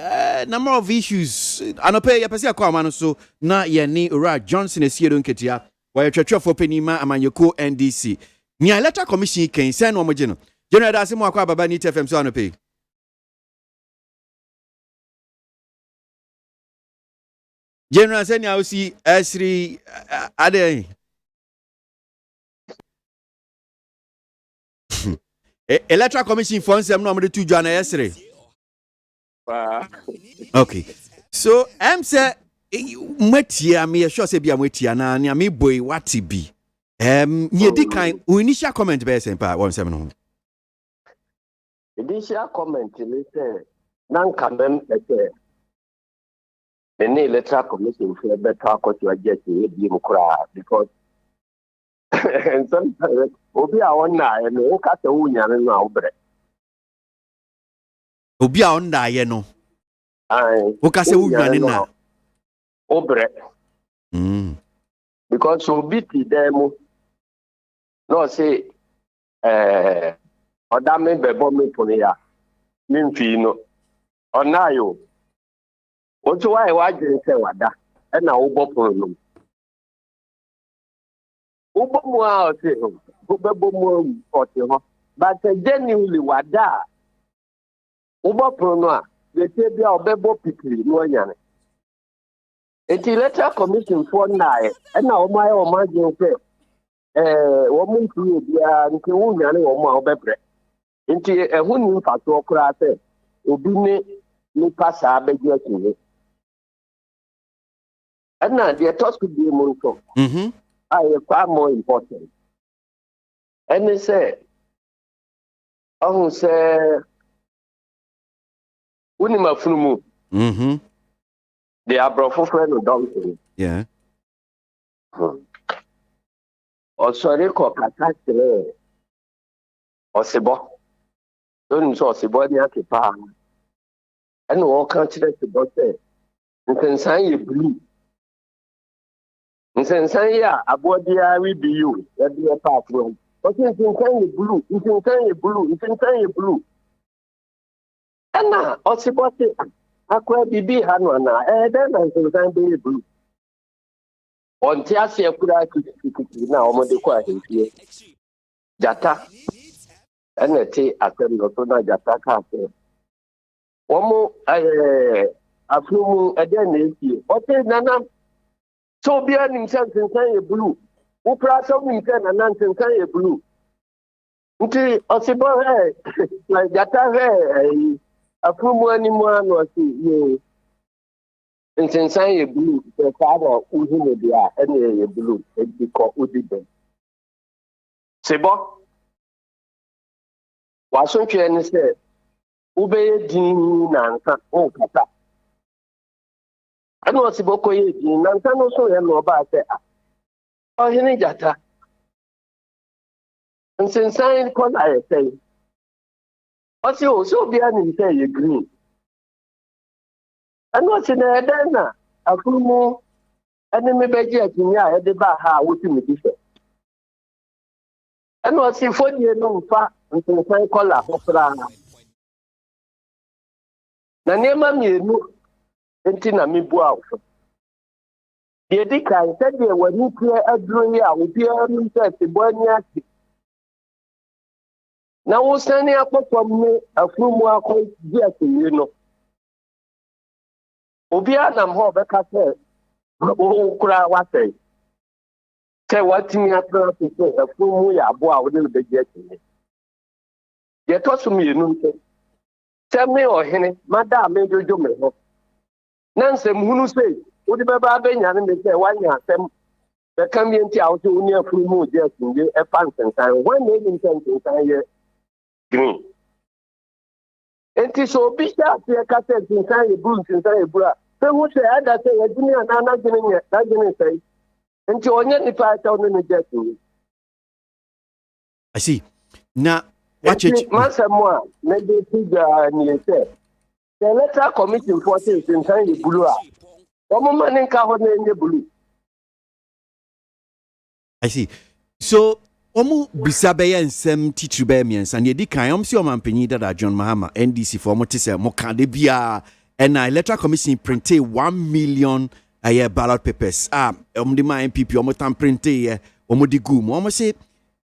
number of issues. Anope ya pesi akwa mano so na ye ni Ura Johnson is here don't ketia. Why church for penima amanyoko NDC. Ni Electoral Commission can send one more General Dasi mo akwa baba ni TFM so anope. General send ya osi S3 ade. Electoral Commission funds them no 2 Jana S3. Okay. So I'm say Mwetia me sure say bia Mwetia na nya me boy what be. Ye di kan initial comment be say pa 17 Initial comment ni say nan kamem ete any electoral commission for better court you get to be because and sometimes obi a on na and o ka se wunya na obre obi a on da ye no ai o ka se wunya na obre because obi ti dem no say oda me bebo me poni ya mi mfi no onayo otu wa e wa gye se wada e na wo bopon no ubomu a ose ho ubebomu ose ho but genuinely wada ubopon no a le te bia obebo pikiri no anyane enti electoral commission for na e na o mai o ma gye se wo mu ntu bia nke wo nyane wo ma obebre enti ehu ni mfaso okura se obi ni pasa abegye akire and the talk could be more so. I far more important. And they say, oh, say, Unima Fumu. They are brought friend of donkey. Yeah. Or sorry, Coca-Cola. Or Sebo. Don't so Sebo Yaki Pan. And all countries about it. You can sign your blue. Nsensan ya abodia we be you that be a part from but nsensan ye blue ana osibote akwa bibi ha no na den nsensan be blue onti ase akura kiki na omode kwa ahemfie jata ana te atem no so na jata ka se omo afumu eden na esi ote nana so be an intention say blue. Who press some intent and nonsense say blue. Until Osibo like that a few more anyone was you. Intent say blue, the father who they are any blue, and because who did them. Sebo was so and said, Ube Dean and oh, Kata. I know what's about it. Nantano so hello about that. Oh, he need that. And since I call I say, what's you also be an say you green? And what's in a dana? A fumo, enemy budget in ya at the Baha, what you may and what's in 4 years no fat and since I call a hopra. Nanema me no. Entina mi bua ofo de di kan se de wani tie aduro ya obi anu se se boni ati na wo sani akpọpọ mu afumu akọ di aseye no obi anam ho be ka se o kura wasai se watimi atra se afumu ya abo a wo de be gi aseye de to so mi enu se me ohene madam me jojo me ho Nansem hunu say, would the Baba and they say, why not them? The community out to near Fumu just in a function time, one name in time green. And it is so big that the cassette inside a blue inside a bra. So who say, I say, a junior and I'm not getting it, not going to say, and to only 5,000 jetting. I see. Now, watch it. Master more, maybe figure near say. The electoral commission forces in time the blue. One man in the blue. I see. So, Omu Bisabe and Sem teacher Bamians and Yedi Kayom see Oman that John Mahama, NDC for Motisa, Mokandebia, and electoral commission printed 1 million a year ballot papers. The MPP, Omotan printed, Omodigu, almost say,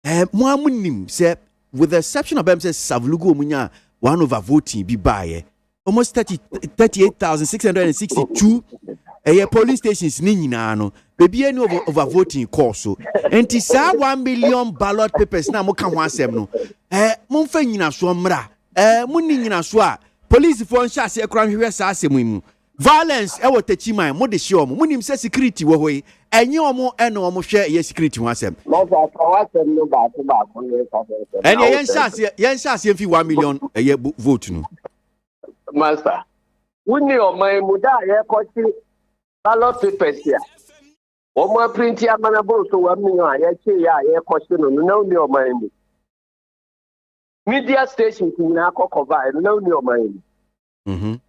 Moamunim said, with the exception of them, says Savlugo Munya, 1 over voting be by. Almost 38,662 polling stations no baby any over voting course so enti sa 1 million ballot papers na mo ka ho asem no mo mfa nyina so mra mo ni nyina so a police for ncha se ekran hwehwe sa asem mu violence e wotachi man mo de hye omo mo nim se security wo hoyi enye omo ene omo hwe ye security ho asem no fa asem no ba ko ene yen sha se mfi 1 million vote no Master, we need your my muda ye kochi ballot papers here. One more print here, manable to 1 million. I say, question no new mind. Media stations in Akokova, no new mind. And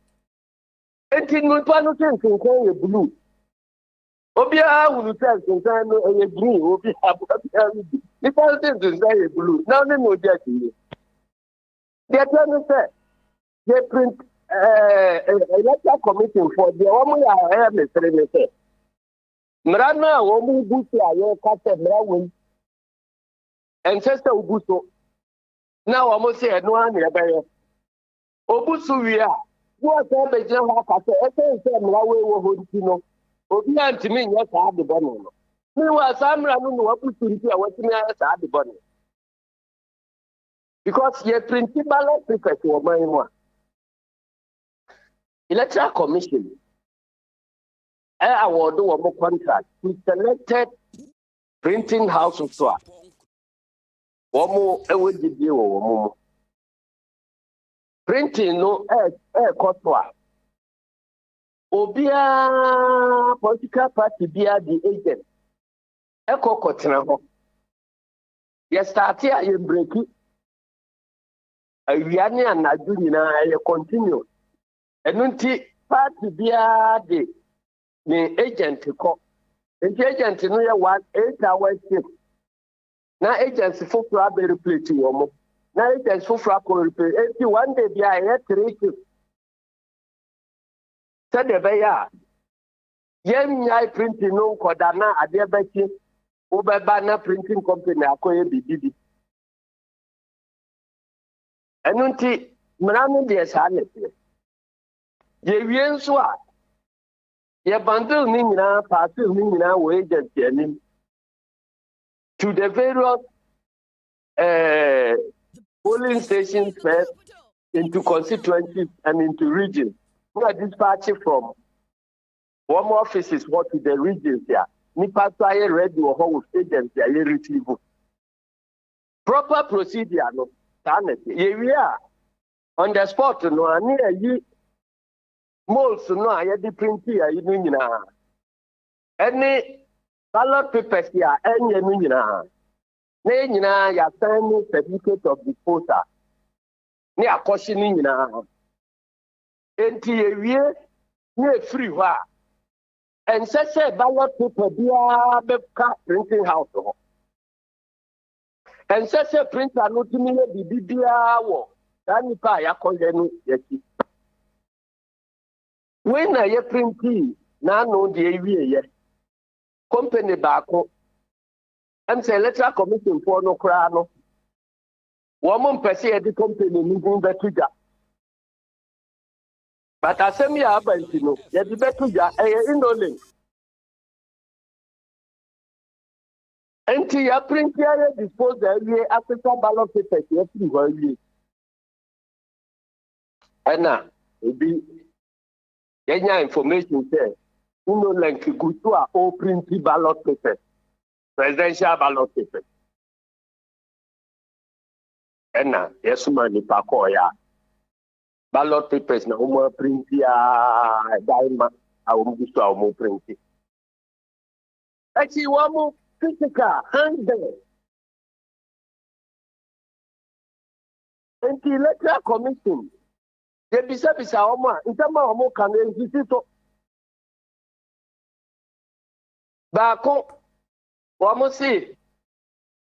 in Mulpano can call you blue. Obia will tell concern a green, Obia, if I think to say blue, now they know that you. They are trying to say, they print electoral commission for the woman I am a senator. Mrana, woman, Busia, your captain, Mrawin, and Sister Ubuso. Now I must say, no one nearby. Obusu, we are. What a general captain, I say, Mrawin, who you know. Obi anti me nyɛ saa de bɔ no. Me wa samra no no waputu nti a watimi ayɛ saa de bɔ no. Because ye principal prefect wɔ man mu a. Electoral commission award wɔ contract to selected printing house so a. Wɔn ɛwɔ didie wɔ wɔn mu. Printing no kɔ so a. Obia political party bia the agent. Eko kotena ho. Ye start here ye break it. Awiane anadu nyina ye continue. Enunti party bia de ni agent ko. Enti agent no ye 8 hours shift. Na agent foforo be replace wo. Na agent foforo ko replace. Enti one day bia ye 3 shift. Said the Baya, Yen Yai printing no Kodana, Adiabeki, Ubabana printing company, Akoye Bibi. Enunti, Mrami de Sanity. Ye Vienswa, Ye bundle Nina, Pasu Nina, wages, to the various polling stations first, into constituencies and into regions. We are dispatching from one offices what to the regions here. Nipa try ready or how agents they retrieve. Proper procedure no. Sanity. We are on the spot no ani yi molds no aye di print here yi nyina. Any ballot papers here enye nyina. Na nyina ya sign certificate of disposal. Ni akoshi nyina. Enti ewie na free wa and say ballot paper bia be ka printing house ho and say printer no timi e bibia wo dan pa ya koye no yaki when na ye printing na no de ewie ye company baako am say electoral commission for no kra no wo mo mpese e di company ni gun betuja. But I say me abantino, ye di betuja indolent. Enti ya print ya dispose the African ballot papers ye free one. Ena ebi yenya information say indolent go to a all print ballot papers, presidential ballot papers. Ena yesuma ni pakoya. Ballot papers na umo printi ya daima au mgusto au umo printi. Eki wamu physical handle. Enti electoral commission. Ye bisa oma. Intama umo kane njisito. Bako wamu si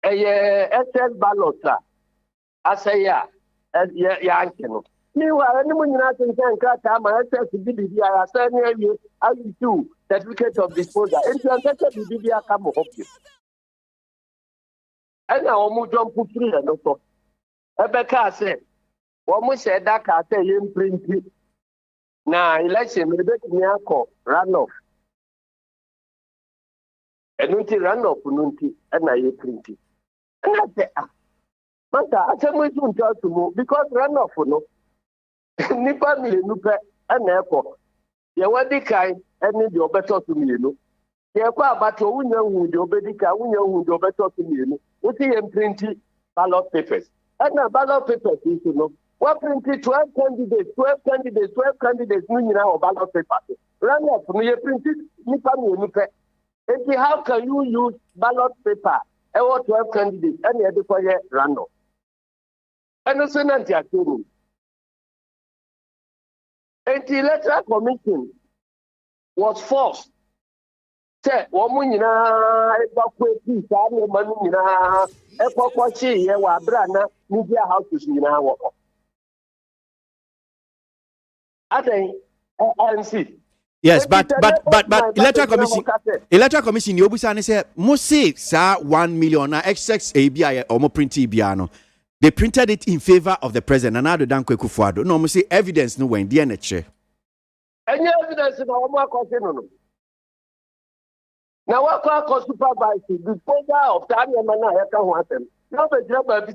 eye SS ballota. Asaya ya ankeno. Meanwhile, anyone in African Kata, my access to BBI, I send you as you do certificate of disposal. And you get to BBI come up you. And now, we jump to 3 and also. Rebecca said, what we said that I say in print. Now, election, maybe me run off. And until run off, and I print it. And I say, but I said, we don't tell to move because run off, no. Nipa mienu pe na ekọ ye wadi kai eni de obeto to mienu ye kwa abato wunya hu de obedi kai wunya hu de obeto to mienu uti ye printi ballot papers na ballot papers is no what printi 12 candidates nu nyina o ballot papers run up me printed nipa me and how can you use ballot paper? I want 12 candidates and you for random. And also not the and the electoral commission was forced. Say, woman, you know, evacuate peace, I mean, money, you know, evacuate, you know, brana, media houses, you know. I think, ANC. Yes, but electoral commission you obusa say must say 1 million na XX ABI or print biano. They printed it in favor of the president and now the Dan Kwekufuado. No, must say evidence no when the NH. Any evidence in our no. Now what call supervise the folder of time man I can want them. No be job be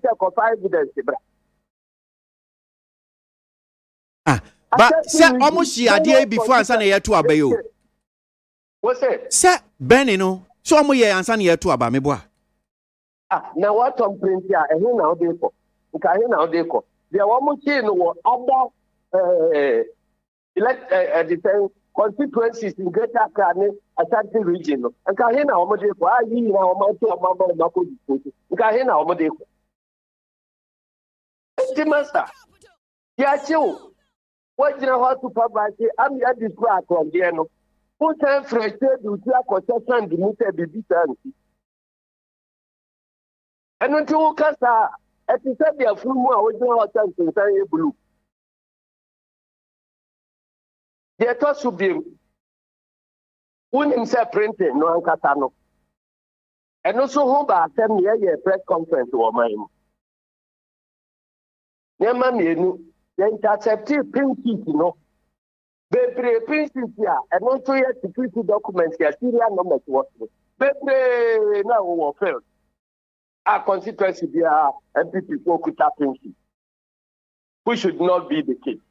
evidence. But say almost she idea before answer na year to abayo. What's it? Say Benny no. So almost year answer na year to aba me boa. Now what on print here and now dey for. Nka he now dey for. There one chain no other defense constituencies in Greater Accra Ashanti region no. Nka he now dey for. Ayi na o to amabo na ko di. Nka he now dey for. Enti master. Ya chiu. What you know how to supervise? I'm at this crack on the end. Who can frustrate you to a concession the meter be different? And until you can start, at the time, they are full more original attempts in Sanya Blue. The thought should be when himself printing, no Ancatano. And also, who by 10 years press conference or mine. Never the interceptive printed, you know. They printed here and also yet security documents here, serial numbers was. They now will fail. Our constituency be our MPP for Kuta printing, which should not be the case.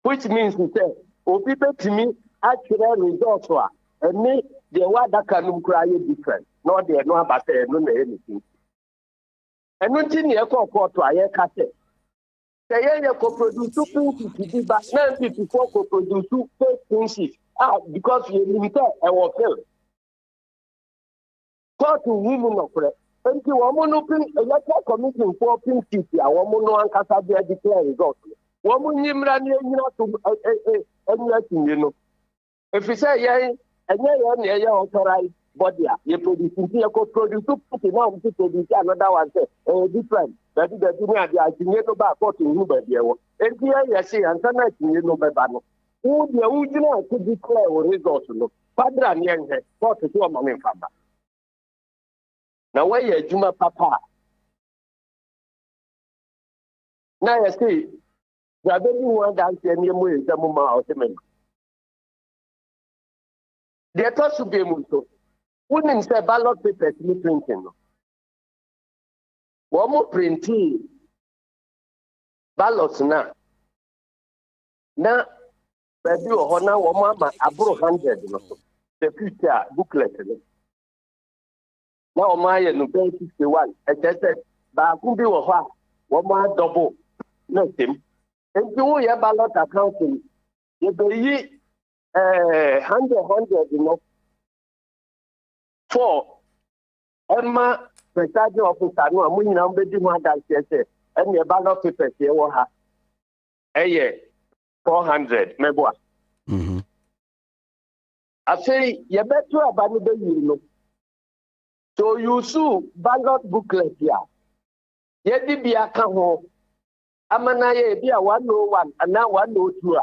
Which means to say, oh, people to me, actually results were, and me, the word that can cry different. Not they know about anything. And nothing you call to a cassette. The year co-produce 2 things, but 954 co-produce 2 things. Because you limit our fail. Court to women of it. And you are monopin electoral commission for Pink City, our mono and Casabia declare results. Woman, you know. If you say, yeah, and you're authorized. Body, you produce, you co-produce 2 things, now to produce another one, different. That is the thing I think no back to you, baby. And here you see, and tonight you know, baby. Who the original to declare results, no. Padra Yang, what is your money from that? Now, where you Juma Papa? Now you see, the baby one dance and you move the moment of the men. The thought should be moved. Wouldn't say ballot papers me printing. One more printing ballots now. Now, baby, or now, one more above 100. The future booklet. Now, my no pay 61. I just said, but I could be one more double. Nothing. And you your ballot accounting. You pay 100, you know. 4. Emma, presiding officer, no, I'm winning on the one that says, and your ballot papers here will have a year 400, maybe. I say, you better about the you know. So you sue ballot booklet here. Yet be a camo. Amanaye be a 101 and now 102.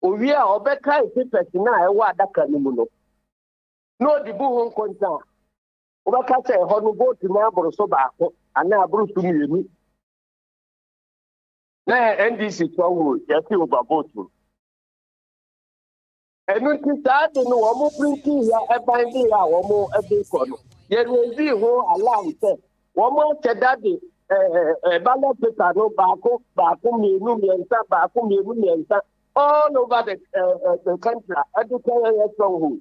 We are better papers now, what that can you no, the boo won't concern. Obaka say, Hono go to Nabro so back, and now Bruce to me. Now, NDC to yes, you over both. And when you start to know, I'm more printing here, a binding, or more a big corner. Yet will be who allow it. One more said that the ballot paper, no back, all over the country, educated stronghold.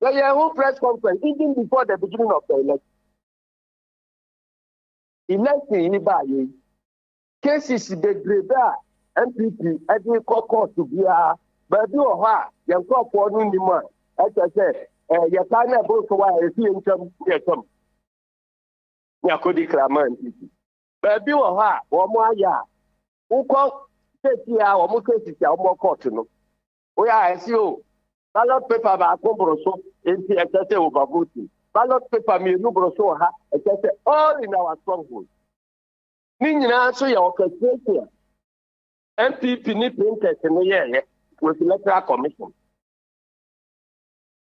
Your whole press conference, even before the beginning of the election. Election in Ibaye, cases the greater MPP ɛde kɔkɔ to bia baabi wɔ hɔ a yɛn nkɔfoɔ no nim a ɛkyɛ sɛ yɛka na ɛbɔ so wa ɛsi ntɛm yɛtɛm nyakodi krama MPP baabi wɔ hɔ a wɔn ayɛ a wokɔ sɛsi a wɔn kɛsi a wɔn kɔɔto no woyɛ a ɛsi o ballot paper baako boro so nti ɛkyɛ sɛ overvoting ballot paper mmienu boro so wɔ ha ɛkyɛ sɛ all in our stronghold ne nyinaa nso yɛ ɔkɛseɛseɛ MPP ni printers no yɛɛyɛ with electoral commission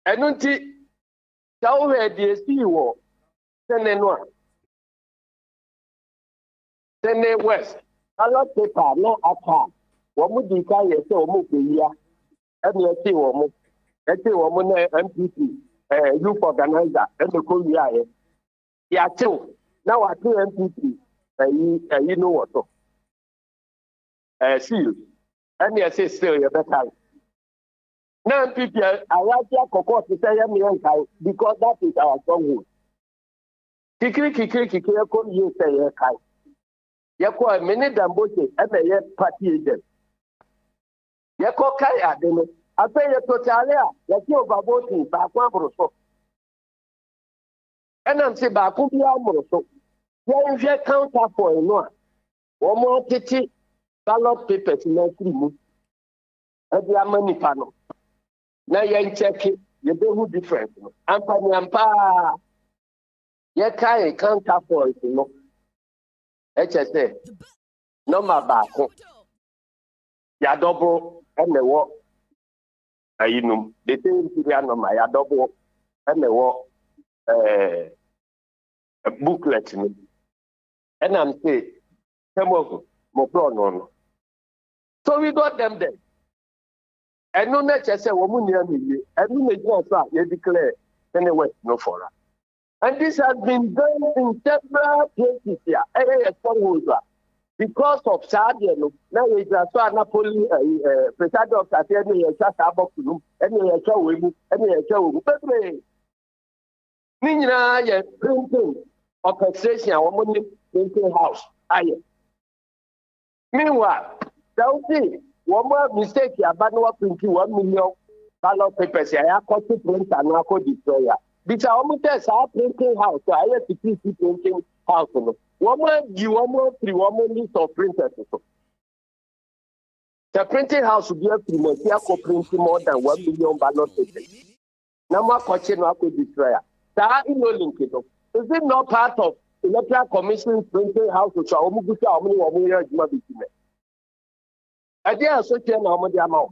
ɛno nti sɛ wohwɛ deɛ esii wɔ sɛne no a sɛne west ballot paper na aka wɔn di ka yɛ sɛ wɔn kɔyia ɛna ɛte wɔn na MPP youth organizer ɛna kɔyia yɛ yɛatew na wɔatew MPP ɛyi no wɔ so seal ɛna ɛsɛ still yɛbɛka na MPP awate akɔkɔ te sɛ yɛmeyɛ nkae because that is our stronghold kikiri ɛkɔ yie sɛ yɛkae yɛkɔ mene dambose ɛna yɛ party agent yɛkɔ kae ade no afei yɛtotale a yɛte overvoting baako aboro so ɛnam sɛ baako biara mmoro so yɛnhwɛ counterfoil no a wɔn atete ballot papers na afiri mu ɛde ama nipa no na yɛnkyɛke yɛbɛhu difference no ampaniampa yɛkae counterfoil no ɛkyɛ sɛ nɔma baako yɛadɔbo ɛna ɛwɔ ayinum the same serial nɔma yɛadɔbo ɛna ɛwɔ booklet no ɛnam sɛ sɛmɔho mɔprɔ no so we got them there ɛno na kyɛ sɛ wɔn mu nnia mmie ɛno na gyina so a yɛdeclare sɛne west no for us. And this has been done in several places here. Because of Sadia, now we just saw Napoli, President of Sadia, and just about to and you show him, and you show him. Nina, printing orchestration, or printing house. Meanwhile, Saudi, one more mistake, Abanoa printing 1 million ballot papers, I got to print and I could destroy. Because almost our printing house, so I have to keep printing house. One more list of printers. The printing house will be able to print more than 1 million ballot papers. Now, my question I could destroy. That is no link. Is it not part of the electoral commission's printing house? So I'm going to go I did associate now with the amount.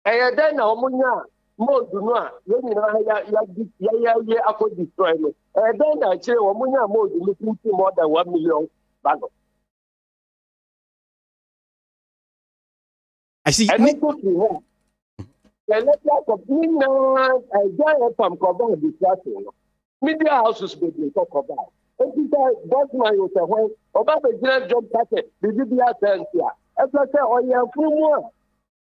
And then now, more do not, I could destroy it. And then I say, Omunya more looking to more than 1 million ballots. I see. And then go to home. The letter of Nina, I got from Coban distraction. Media houses be talk about. And because Bosman was a way, about the general job packet, the GBA sense here. As I say, oh, yeah, for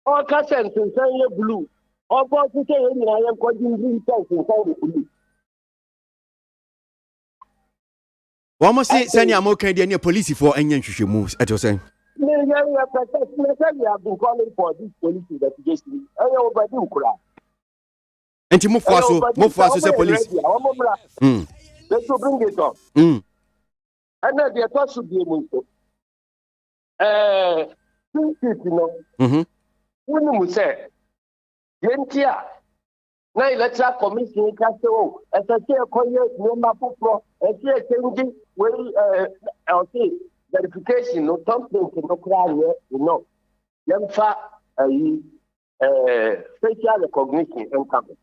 all cassets and say blue. Or what you say, I am calling green sense in the police. One must say, send your more Canadian police for any moves at your saying. We have been calling for this police investigation. And to move fast as a police. Let's bring it up. And then the thought should be able to. When we say, Yentia, now electoral commission can say, oh, as I say, a courier number for a changing okay, verification, no something to no crime, Yemfa, facial recognition and coming.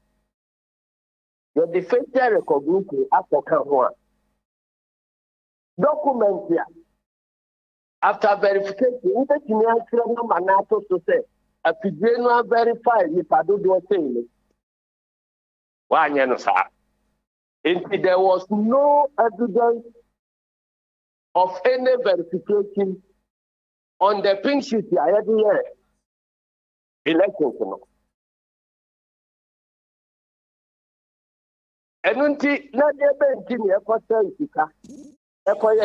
The facial recognition after Kamwa. Document here. After verification, the Kinyan Manato to say, a Pideno verified if I do the same. One year, sir. There was no evidence of any verification on the pink sheet every year. Elections. And until not the bench in your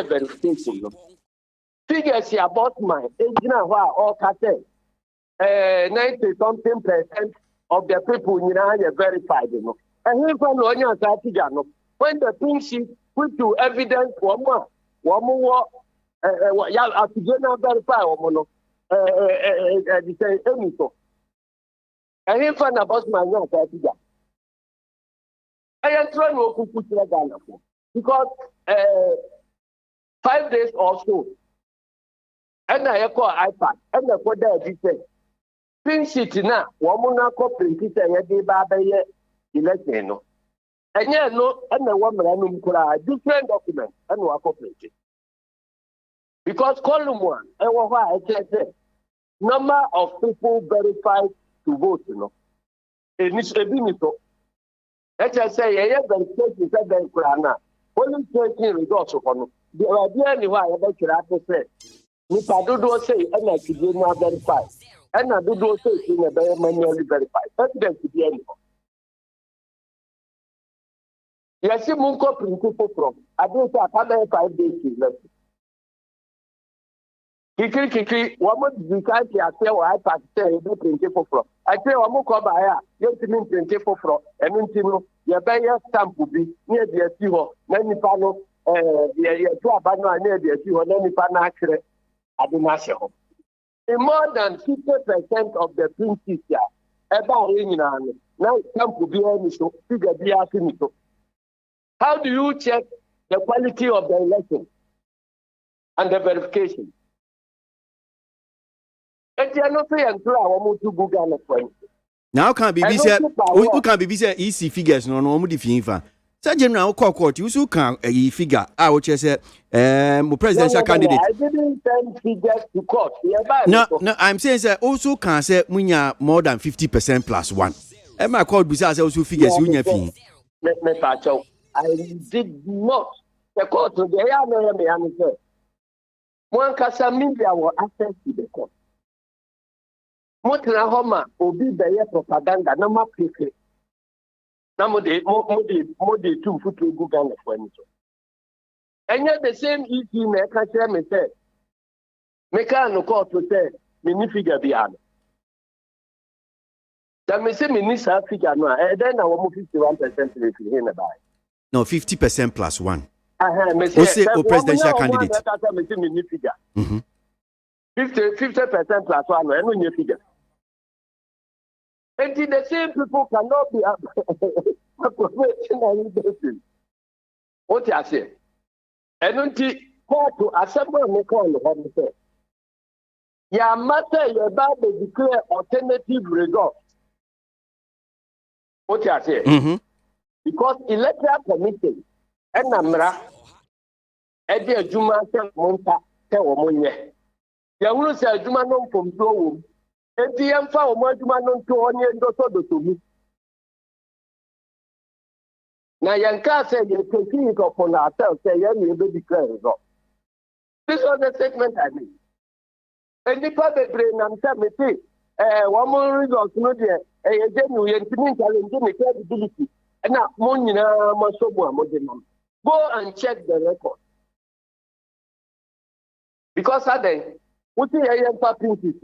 verification. figures about my all 90-something% of the people are verified. And when the thing sheet put to evidence one more, verify and if I'm about my I am trying to put Ghana because 5 days or so, and I call iPad, and I put there this thing sheet now, one print it and a day election. And yeah, no, and the woman different documents and work print it. Because column 1, and why I said number of people verified to vote, it's a binito. Let's just say, verification is a very crana. Only 13 results of one. The idea anyway about your say. If I do say, and I could not verify. And I do say, in a very manually verified. Evidence to be anyone. Yes, you Munko principle from. I don't say, I can't 5 days left. Kiki, what would you can't say iPad say you principle from? I say, I'm going to buy you mean principle from, and you your buyer stamp will be near the Siho, many panel, to Abana near the Siho, many panel actually at the national. In more than 50% of the princes here, about now stamp will be any so figure be asking so. How do you check the quality of the election and the verification? Now can be said, who can be said easy figures no more different. Such general court, you so can a figure. I would just say, presidential candidate. I didn't send figures to court. No, I'm saying that also can say we are more than 50% plus one. And my court besides also figures you fee. I did not. The court, they are no one can media will access to the court. Motina Homa will be the propaganda, no more quickly. Modi 2 foot to Google for anything. And yet the same issue may catch them and say, make no court to say, mini figure beyond. That may say, minister figure no, and then I will move 51% if you hear about it. No, 50% plus one. Say presidential candidate. 50% plus one, and when you figure. And the same people cannot be appropriating. What I say? And until court to assemble and make on the home say, ya matter your Bible declare alternative results. What I say? Because electoral committee and Namra Eddie Juma Monta Tewomunye. Ya will say Juma non from Flow. And the Emfa or Juma non to Onion Doso to me. Now Yanka said you continue upon ourselves, say you will declare results. This was the statement I made. And the public brain and say, one more results, no dear, a genuine challenge credibility. And now, go and check the record. Because then, what is a printing?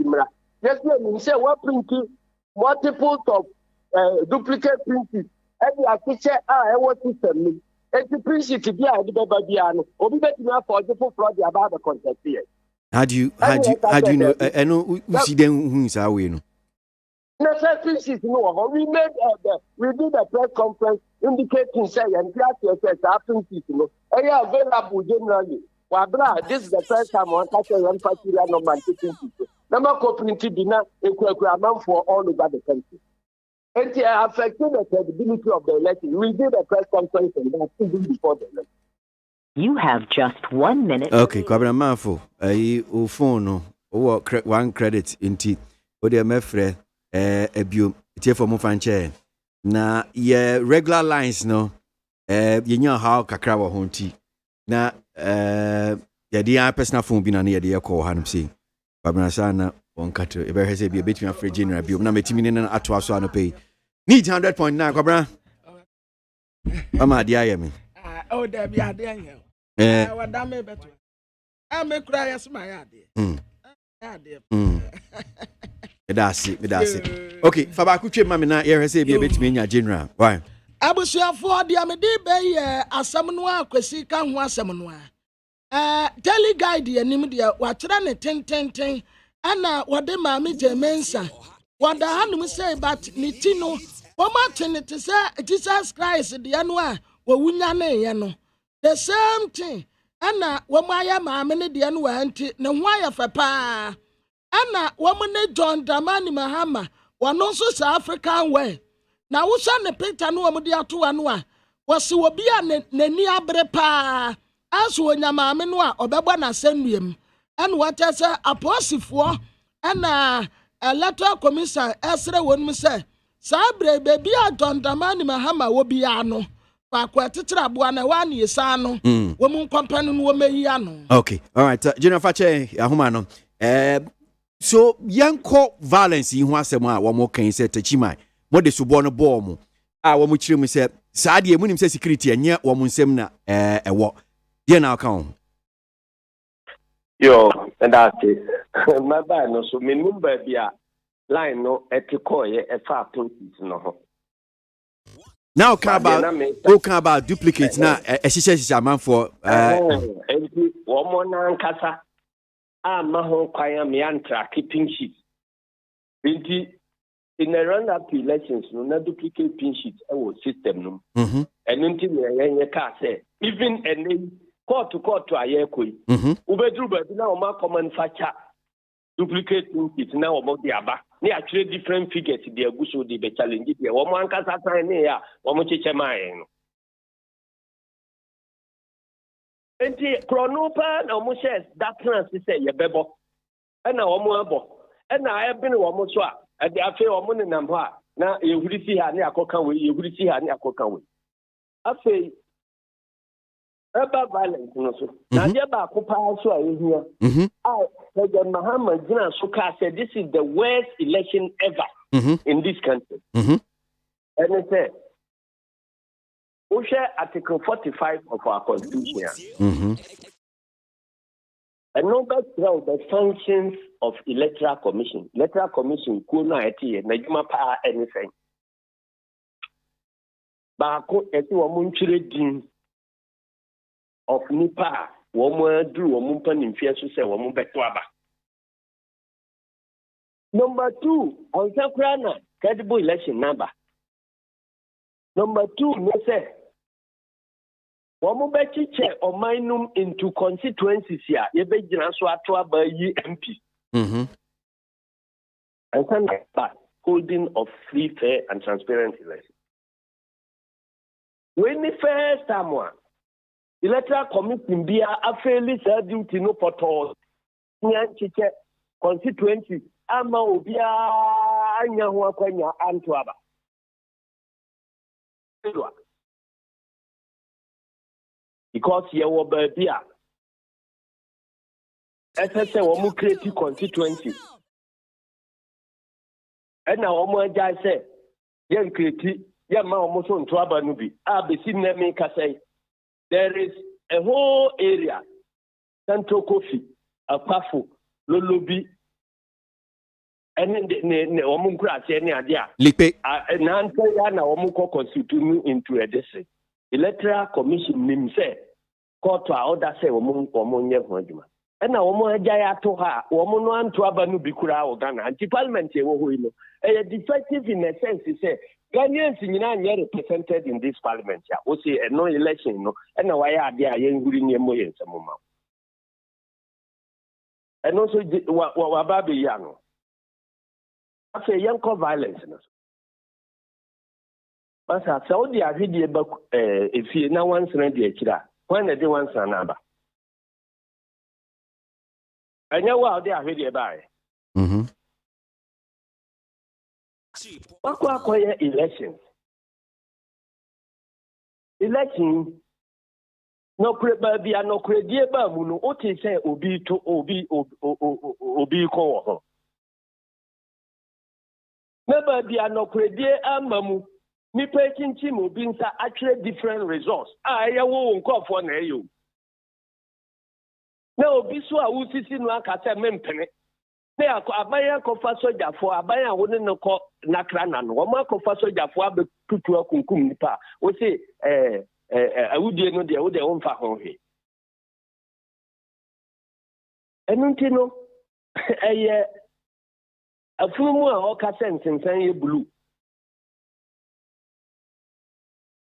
Yes, we say what printing, multiples of duplicate printing. Every picture, what system. And the printing to be a Babiano, or be better for the fraud about the concept here. How do you know? I know we see them who is our way. No, we made we did a press conference indicating say and available generally. This is the first time on one particular number people. Number co-printed dinner amount for all over the country. And it affected the credibility of the election. We did a press conference and that even before the election. You have just 1 minute. Okay, Kwabena Mafo, phone one credit into Odia Mefre. Ebio tie for mo fanche na ye regular lines no ye nya how kakra wo honti na ye dia personal phone bi na ye de call hanum say babna sana on kato e be hese bi betumi afre general bi na metimi ne na ato aso ano pay need 100.9 kwabra mama dia ye me oh there be ade yan wa da me beto I'm a cry as my idea. That's it. Okay, Fabakuche Mamina, here say be a bit me general. Why? Abusuafo de amede be ye asam no akwasi ka ho asam no daily guide ye nim de wakyerɛ ne tententen ana wode maame jemensa wada hanum say but ne ti no woma ne te say Jesus Christ de no a wawunya ne ye no the same thing ana woma ya maame ne de no anti ne ho ayefa pa ana woma ne John Dramani Mahama wono so South African way na wusha ne picture no omudi ato ano a wose obi a nani abre pa aso onyamaame no a obegba na senuem ene wata se aposifo na electoral commission esre wonum se sabre bebi a John Dramani Mahama wo bia no fa kwa tetere aboa na wa ne yesa no wo mun kompani no wo meyi ano. Okay, all right, General Fache ahoma no so yanko violence yi ho asem a wo mo kan se tachimai mo de subo no ball mu a wo mo kire mu se saa de mu nim se security anya wo mo nsem na ewo de na aka ho yo and that my bad no so me number bia line no etiko ye efa police no ho now can about duplicates na ehihye man for wo mo na nkasa a ma ho kwan me antra keeping sheet in a round-up elections, no na duplicate pin sheet our system no. And until we can say even a court to aye koi. Ubedru but now ma common facha duplicate pin sheet now about the aba. Ni actually different figures the aguso the challenge there. One man can sign here, one much chema. And the chronopa no mo says that trans say ye bebo. And now one more and I have been one more swap. At the affair of money number, now you would see her near Cocan way, you would see her near Cocan way. I say about violence, no, so now the about Copa is here. I said, Muhammad Jina Suka said, this is the worst election ever in this country. And it said, we share Article 45 of our Constitution. And number 12, the functions of electoral commission. Electoral commission could not pa anything. Bako eti womun din of nipa womun dru womun panim fiesu se womun beto aba. Number 2, on Sakrana, credible election number. Number 2, no say Wamubeti che or minum into constituencies here, ye be jina so ato aba yi MP. And like that, holding of free, fair, and transparent elections. When the first time one, electoral commission be a fairly duty no portal, nyanchiche constituencies, ama ubia anya huwa kwenya antuaba. Because you were baby. SSA womu create constituency. And now womu jai say, yen create, yen ma womu so ntuaba nubi. Besi neme ka say, there is a whole area, Central Kofi, Akwafu, Lolobi, and ne womu kura say ne adia. Lipe. Na ante ya na womu ko constitute into a district. Electoral Commission nim say court order say womo nye ho adwuma e na womo agya ya to ha womo no anto aba no bikura o Ghana anti parliament e wo ho no e defective in a sense say Ghanaians nyina anye represented in this parliament ya o say no election no e na wa ya ade a ye nguri ne mo ye nsemo ma e no so wa ba be ya no after yanko violence no Masa Saudi Arabia ba efie na wansana de akira when na de wansana ba anya wa de ahwede ba Wakwa koye election no preba bia no kredie ba mu no o te say obi ko ho na ba bia no kredie amamu mi pekinchi mo bi nsa actually different results. Aye wo nkofo na eyo. na obi so a wusisi no aka sɛ mempene na aban akɔfa sogyafo aban a wo ne no kɔ nakra na no wɔn akɔfa sogyafo abetutu akunkum nipa wo se awudie no deɛ wo deɛ wo mfa ho hwe ɛno nti no ɛyɛ afunumu a ɔka sɛ nsensan yɛ blue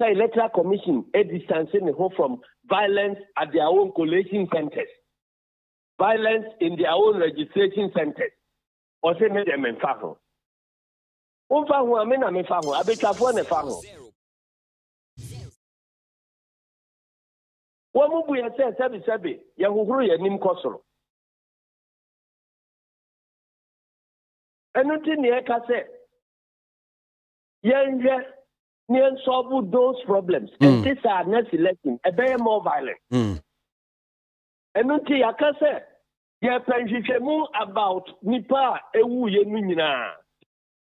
sɛ electoral commission distancing the whole from violence at their own collation centers, violence in their own registration centers. Or say me dem mfa ho. Umfa ho amena me fa ho, abetwafo ne fa ho. Wo mu bu ye se sebi ye huhuru ye nim kosoro. Enu ti ne e ka se ye near solve those problems. And this are next election, a very more violent. And until I can say, yeah, pension about Nipa, Ewu Yemina.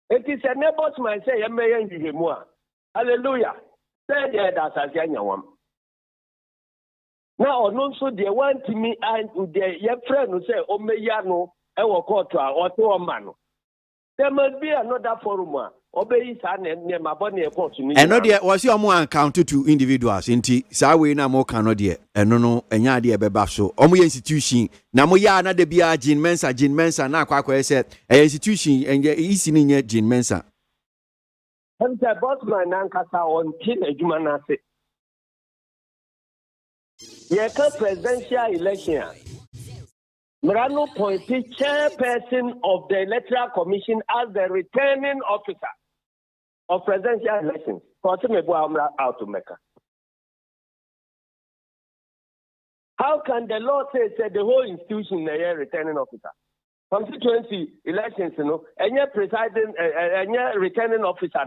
It is a neighbor's man say, I'm a more. Hallelujah. Say, yeah, that's a young one. Now, also, they want me and your friend who say, oh, me yano, ewo kotra, or to a man. There must be another forum. ɛno deɛ wɔsi ɔmo account to individuals nti saa wei na mo ka no deɛ ɛno no ɛnya deɛ bɛba so ɔmo yɛ institution na mo yɛ na de bia Jean Mensa na akwa sɛ ɛyɛ institution ɛnyɛ isi ne nyɛ Jean Mensa ɛnta bossman na nkasa on tin adwuma na se yɛ ka presidential election Mirano appointed chairperson of the Electoral Commission as the returning officer of presidential elections. How can the law say the whole institution is a returning officer? Constituency elections, any presiding, any returning officer,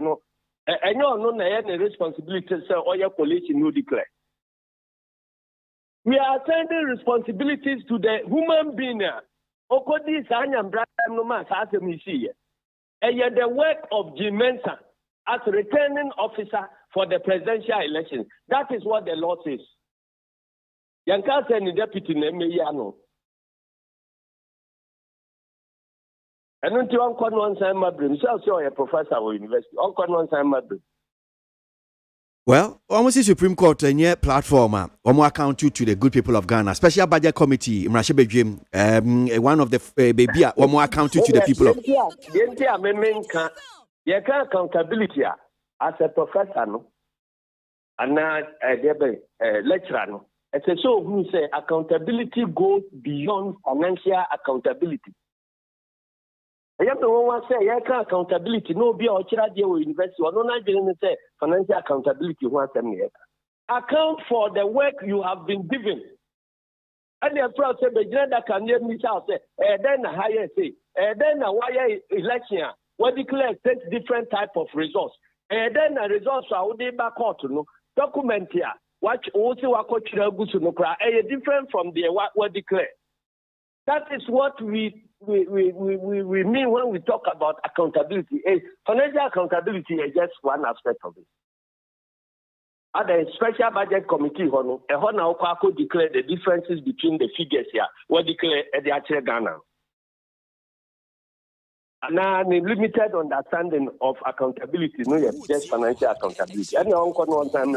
any no responsibility or your coalition no declare. We are sending responsibilities to the human being. Okodi Sanyam Braham Noma Sasemisi. And yet the work of Jim Mensa as returning officer for the presidential election. That is what the law says. Yanka send the deputy Nemeyano. And until one time my brain, so a professor or university, one time my brain. Well, almost the Supreme Court and platform, account to the good people of Ghana, Special Budget Committee, one of the baby, account to the people of accountability as a professor, no, and lecturer, no. It's a show who say accountability goes beyond financial accountability. I have to one say, accountability, no be or university, or no, say financial accountability. Account for the work you have been given. And the process, the can hear me say, then a higher say, then a wire election, what declare 6 different type of results. And then the results are all back out to know, document here, what also what coach different from the what declare. That is what we mean when we talk about accountability. Financial accountability is just one aspect of it. At the Special Budget Committee, declare the differences between the figures here. What declare the actual Ghana. And now the limited understanding of accountability, no, yes, just financial accountability. And one time,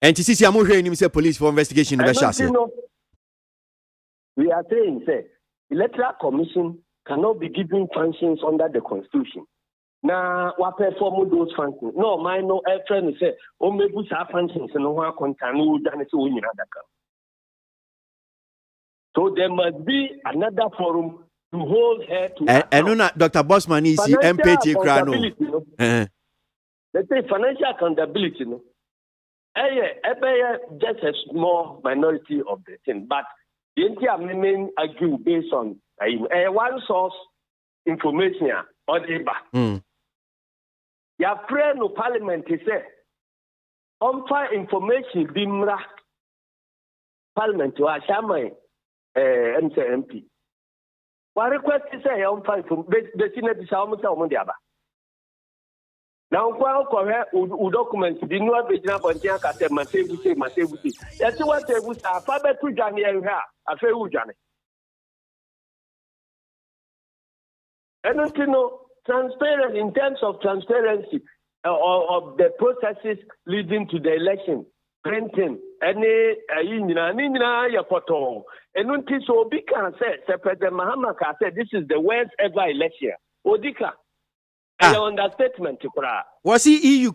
and to see I'm police for investigation. We are saying, say, electoral commission cannot be given functions under the constitution. Now, what perform those functions? No, my no friend say, oh, maybe some functions and no one continue than it's winning other. So there must be another forum to hold her to. And no, Dr. Bossman is MPT Crano. Let's say financial accountability, no. Just a small minority of the thing, but the entire amendment argue based on one source information or the your prayer no parliament is information bimra parliament to ashama MP. What request is say the Senate is almost a Now, who documents the new original Pontiac at the Matebuti. That's what they would have father to Johnny and her, a fair Johnny. And you know, transparent in terms of transparency of the processes leading to the election, printing, any yapoto. And until so big can say, President Mahama said, this is the worst ever election. Odika. Understatement. Was he EU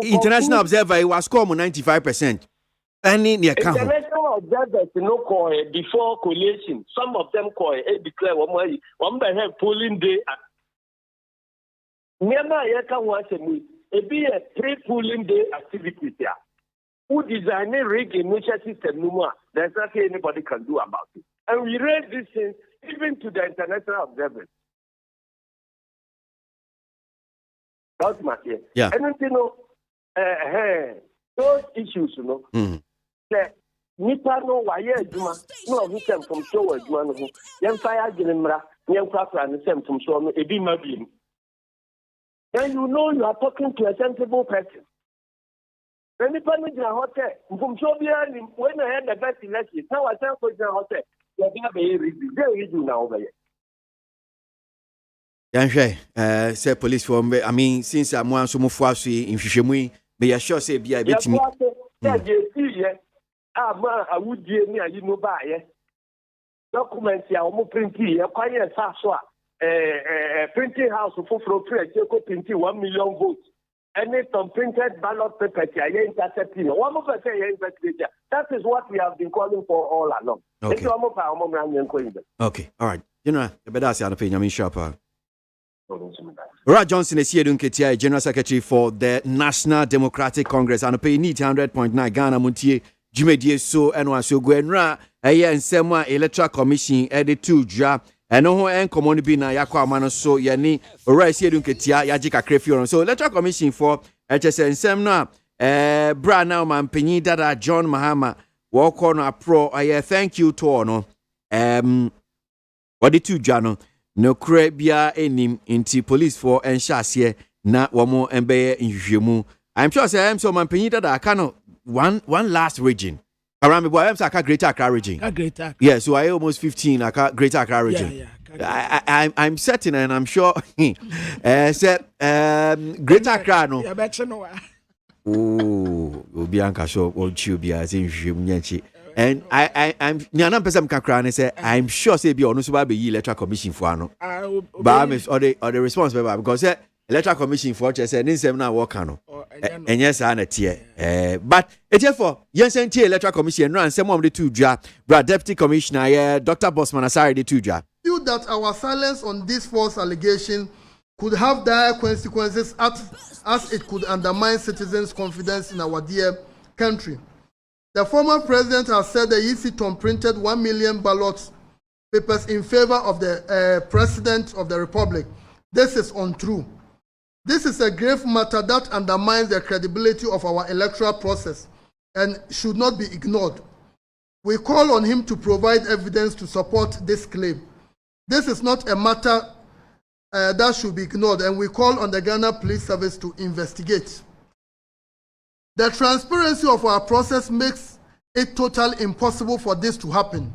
international observer? He was scored 95%. Any near international observers no call before collation. Some of them call declare one by have polling day. Nearby, I can watch it be a pre-polling day activities here. Who designed a rig initial system? No more. There's nothing anybody can do about it. And we raise this thing even to the international observers. Yeah. And you know, those issues, you know, the Nipa no wire Juma, no, we come from show as one who, young fire Gilimra, young cracker, and the same from show, a beam of him. Then you know you are talking to a sensible person. When the family in a hotel, from show behind him, when I had the best election, now I tell for the hotel, you're going to be very easy now over here. Say police form. I mean, since I'm one so much in Fishemui, may I sure say be a bit me. I would give me a you buy documents. I almost print here, quiet Saswa, printing house for printing 1 million votes. And it's some printed ballot papers. Intercepting. One more say that is what we have been calling for all along. Okay, all right. You know, the better say I mean sharper. Rod Johnson is here, General Secretary for the National Democratic Congress, and pay need 100.9 Ghana Montie, Jimmy so and was so Gwenra, and Sema Electoral Commission edit 2 dra, and no and common be na Yakwa Mano so Yani, or here Dunketia, Yajika Crefion. So Electoral Commission for HSN Semna, Bra now man Penny Dada John Mahama, walk on a pro. I thank you to honor. What the 2 Jano. No bia enim inti police for enshase na womo embeye nhwehwemu. I'm sure say I'm so man penyi that kind one last region around me boy I'm say Greater Accra region. Greater Accra. Yeah, so I almost 15 Greater Accra region. I'm certain and I'm sure say Greater Accra no. Yeah, bet no. Oh, obi anka so ochi obi a say nhwehwemu nyanchi. And I'm Nana Pesam Kakran say I'm sure say be on so be electoral commission for ano. But or the response because electoral commission for say nin sem na work ano. And yes na tie. But therefore yensen tie electoral commission no and some of the 2 dra deputy commissioner Dr. Bosman Asari the 2 dra. Feel that our silence on this false allegation could have dire consequences as it could undermine citizens' confidence in our dear country. The former president has said the EC printed 1 million ballot papers in favor of the president of the republic. This is untrue. This is a grave matter that undermines the credibility of our electoral process and should not be ignored. We call on him to provide evidence to support this claim. This is not a matter that should be ignored, and we call on the Ghana Police Service to investigate. The transparency of our process makes it totally impossible for this to happen.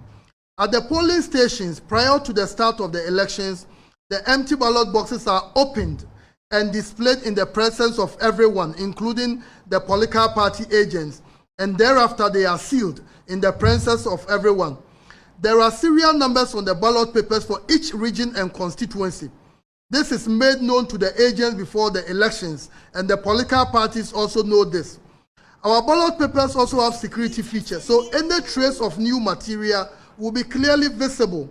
At the polling stations, prior to the start of the elections, the empty ballot boxes are opened and displayed in the presence of everyone, including the political party agents, and thereafter they are sealed in the presence of everyone. There are serial numbers on the ballot papers for each region and constituency. This is made known to the agents before the elections, and the political parties also know this. Our ballot papers also have security features, so any trace of new material will be clearly visible.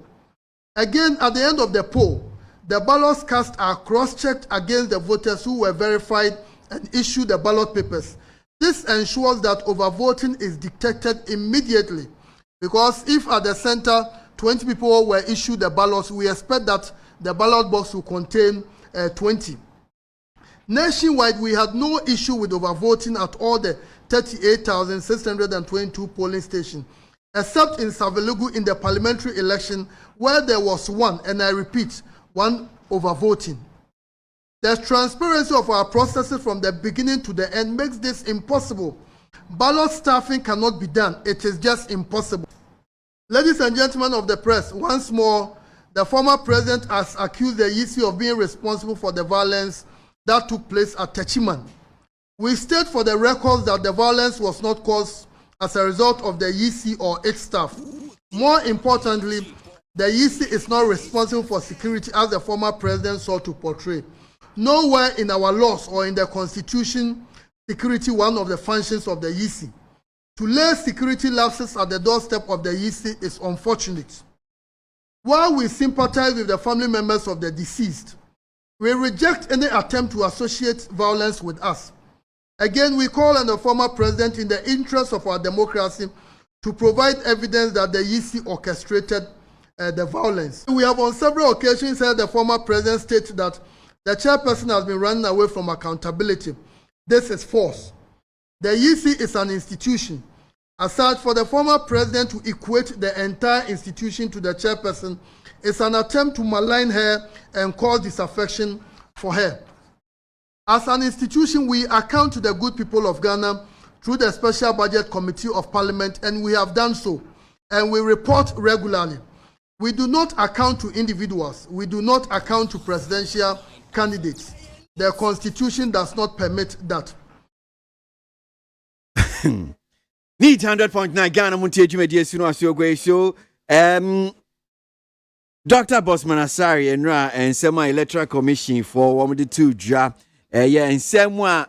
Again, at the end of the poll, the ballots cast are cross-checked against the voters who were verified and issued the ballot papers. This ensures that overvoting is detected immediately, because if at the center 20 people were issued the ballots, we expect that the ballot box will contain 20. Nationwide, we had no issue with overvoting at all the 38,622 polling stations, except in Savelugu in the parliamentary election, where there was one, and I repeat, one overvoting. The transparency of our processes from the beginning to the end makes this impossible. Ballot staffing cannot be done. It is just impossible. Ladies and gentlemen of the press, once more, the former president has accused the EC of being responsible for the violence that took place at Techiman. We state for the records that the violence was not caused as a result of the EC or its staff. More importantly, the EC is not responsible for security as the former president sought to portray. Nowhere in our laws or in the Constitution, security one of the functions of the EC. To lay security lapses at the doorstep of the EC is unfortunate. While we sympathize with the family members of the deceased, we reject any attempt to associate violence with us. Again, we call on the former president in the interest of our democracy to provide evidence that the EC orchestrated the violence. We have on several occasions heard the former president state that the chairperson has been running away from accountability. This is false. The EC is an institution. As such, for the former president to equate the entire institution to the chairperson is an attempt to malign her and cause disaffection for her. As an institution, we account to the good people of Ghana through the Special Budget Committee of Parliament, and we have done so, and we report regularly. We do not account to individuals. We do not account to presidential candidates. The Constitution does not permit that. Need 100.9 Ghana Montie Jumedi Suno Asiogwe show. Dr. Bosman Asari and Sema Electoral Commission for 102 dra. And Semwa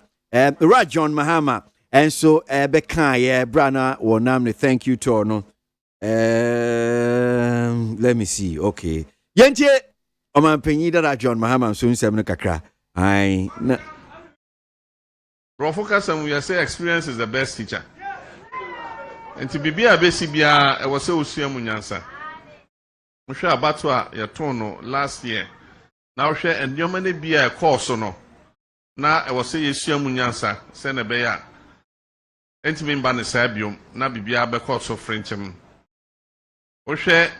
John Mahama and so Beka Brana or Namne. Thank you, Torno. Let me see. Okay. Yente Oma Penida John Mahama soon Semna Kakra. I Profocus and we say experience is the best teacher. And to be a BCBA, I was so Munyansa. Musha Batwa, Yatono, last year. Now, share and your money be a course or no. Now, I was saying, Munyansa, send a bear. And to mean Banny Sabium, now be a course of Frenchem. Oshe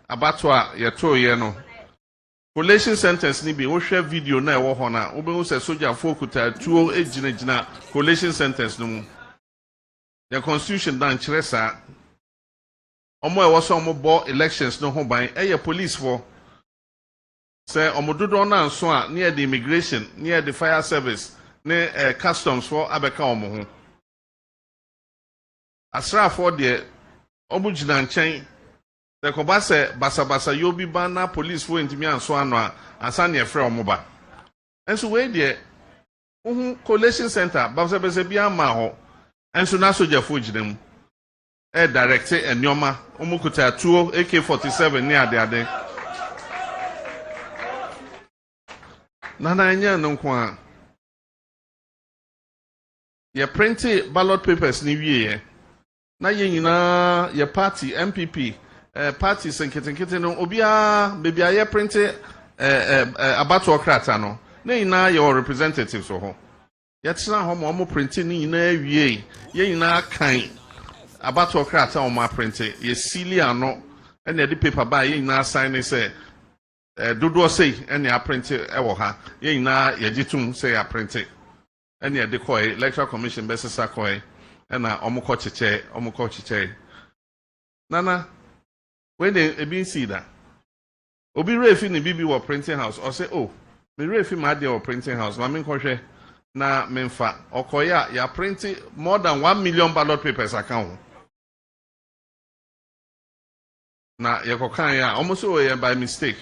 Abatwa, Yato Yeno. Collation sentence ni be Oshe video na Wahona, Oben se soldier fokuta 208 Jina collation sentence no. The Constitution dan Chresa. Omo e was omo bo elections no ho ban police for. Say omo dodo na nso a near the immigration, near the fire service, near customs for abeka omo ho. Asra for the omo jina nchen. The kobase basa yobi bana police for intimi anso ano a ansa ne frɛ omo ba. Enso we de collation center basa bia ma ho. And so now soldier footage them. Direct and Yoma, Omukuta 2 AK-47 near the other. Nana no kwa. Ye printed ballot papers new year. Na yina ye party MPP parties and kitten no obia baby aye printed aboutokrata no. Na your representatives so. Yatsna homo printing ni na wie ye na kan abato krata o ma print ye sili ano ene de paper ba ye na sign say dodo say ene a print e wo ha ye na ye gitum say a print ene de koi electoral commission besesa koi ena omko chiche nana when they been see that obi refi ni bibi wo printing house or say oh me refi ma de wo printing house ma me kohwe na menfa okoya ya print more than 1 million ballot papers account na yekokan ya almost by mistake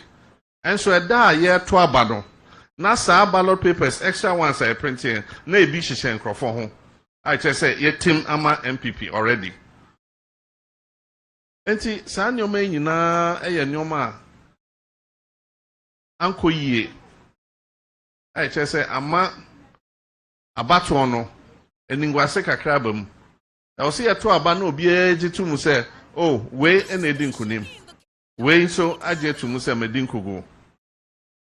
and so da ye to abado na sa ballot papers extra ones I printing na ebi hihye nkrofo ho I just say ye team ama MPP already enti sa nyoma nyina eye nyoma anko yie I just say ama abato no eningwase kakra bam e o se yeto aba na obi ejitu mu se oh we na edi nkunim we so ajetu mu se medi nkugo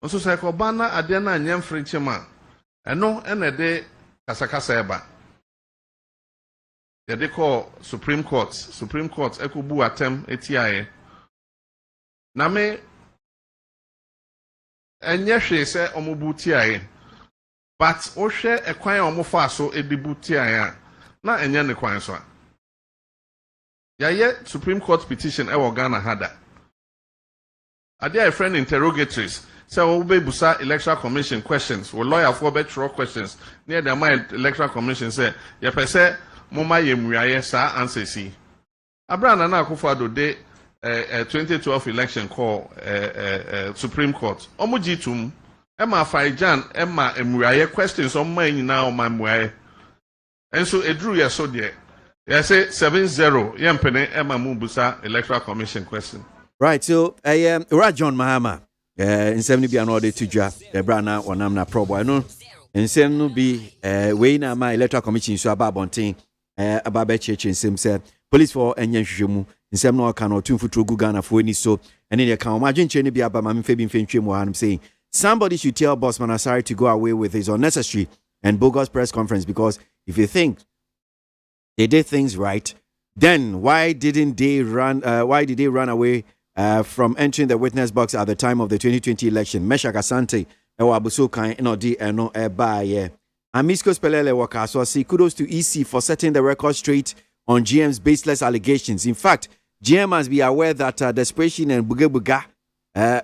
nso se ko ba na ade na anyam frinchema eno na de kasakasa eba ye de call Supreme Court ekobu atem etiaye na me enye hwe se omobu tiaye but ohwe ekwan omo fa so edibuti aya na enye ne kwan so ya Supreme Court petition e wo Ghana hada ade a friend interrogatories so we be busa electoral commission questions we lawyer for bet questions near the my electoral commission say ya pese moma yemuaye sa answer si Abraham na Akufo-Addo de 2012 election call Supreme Court omo gitum Emma Faijan Emma emuaye questions on my nyina o ma muaye enso edru ye so de ya say 7-0 yempene Emma mubusa electoral commission question. Right, so John Mahama in 70 be an order to ja Brana or Namna Probo. I know and send no be way na my electoral commission so about bonting about church and sim said police for enyen hwehwemu nsem no ka no tumfu trogu Ghana for any so and in the account imagine cheni be aba mame febin fentwem wa I'm saying somebody should tell Bossman Asari to go away with his unnecessary and bogus press conference, because if you think they did things right, then why did they run away from entering the witness box at the time of the 2020 election? Meshak Asante abuso kan no di no baye. Amisco Spelele wakaso say kudos to EC for setting the record straight on GM's baseless allegations. In fact, GM must be aware that desperation and buga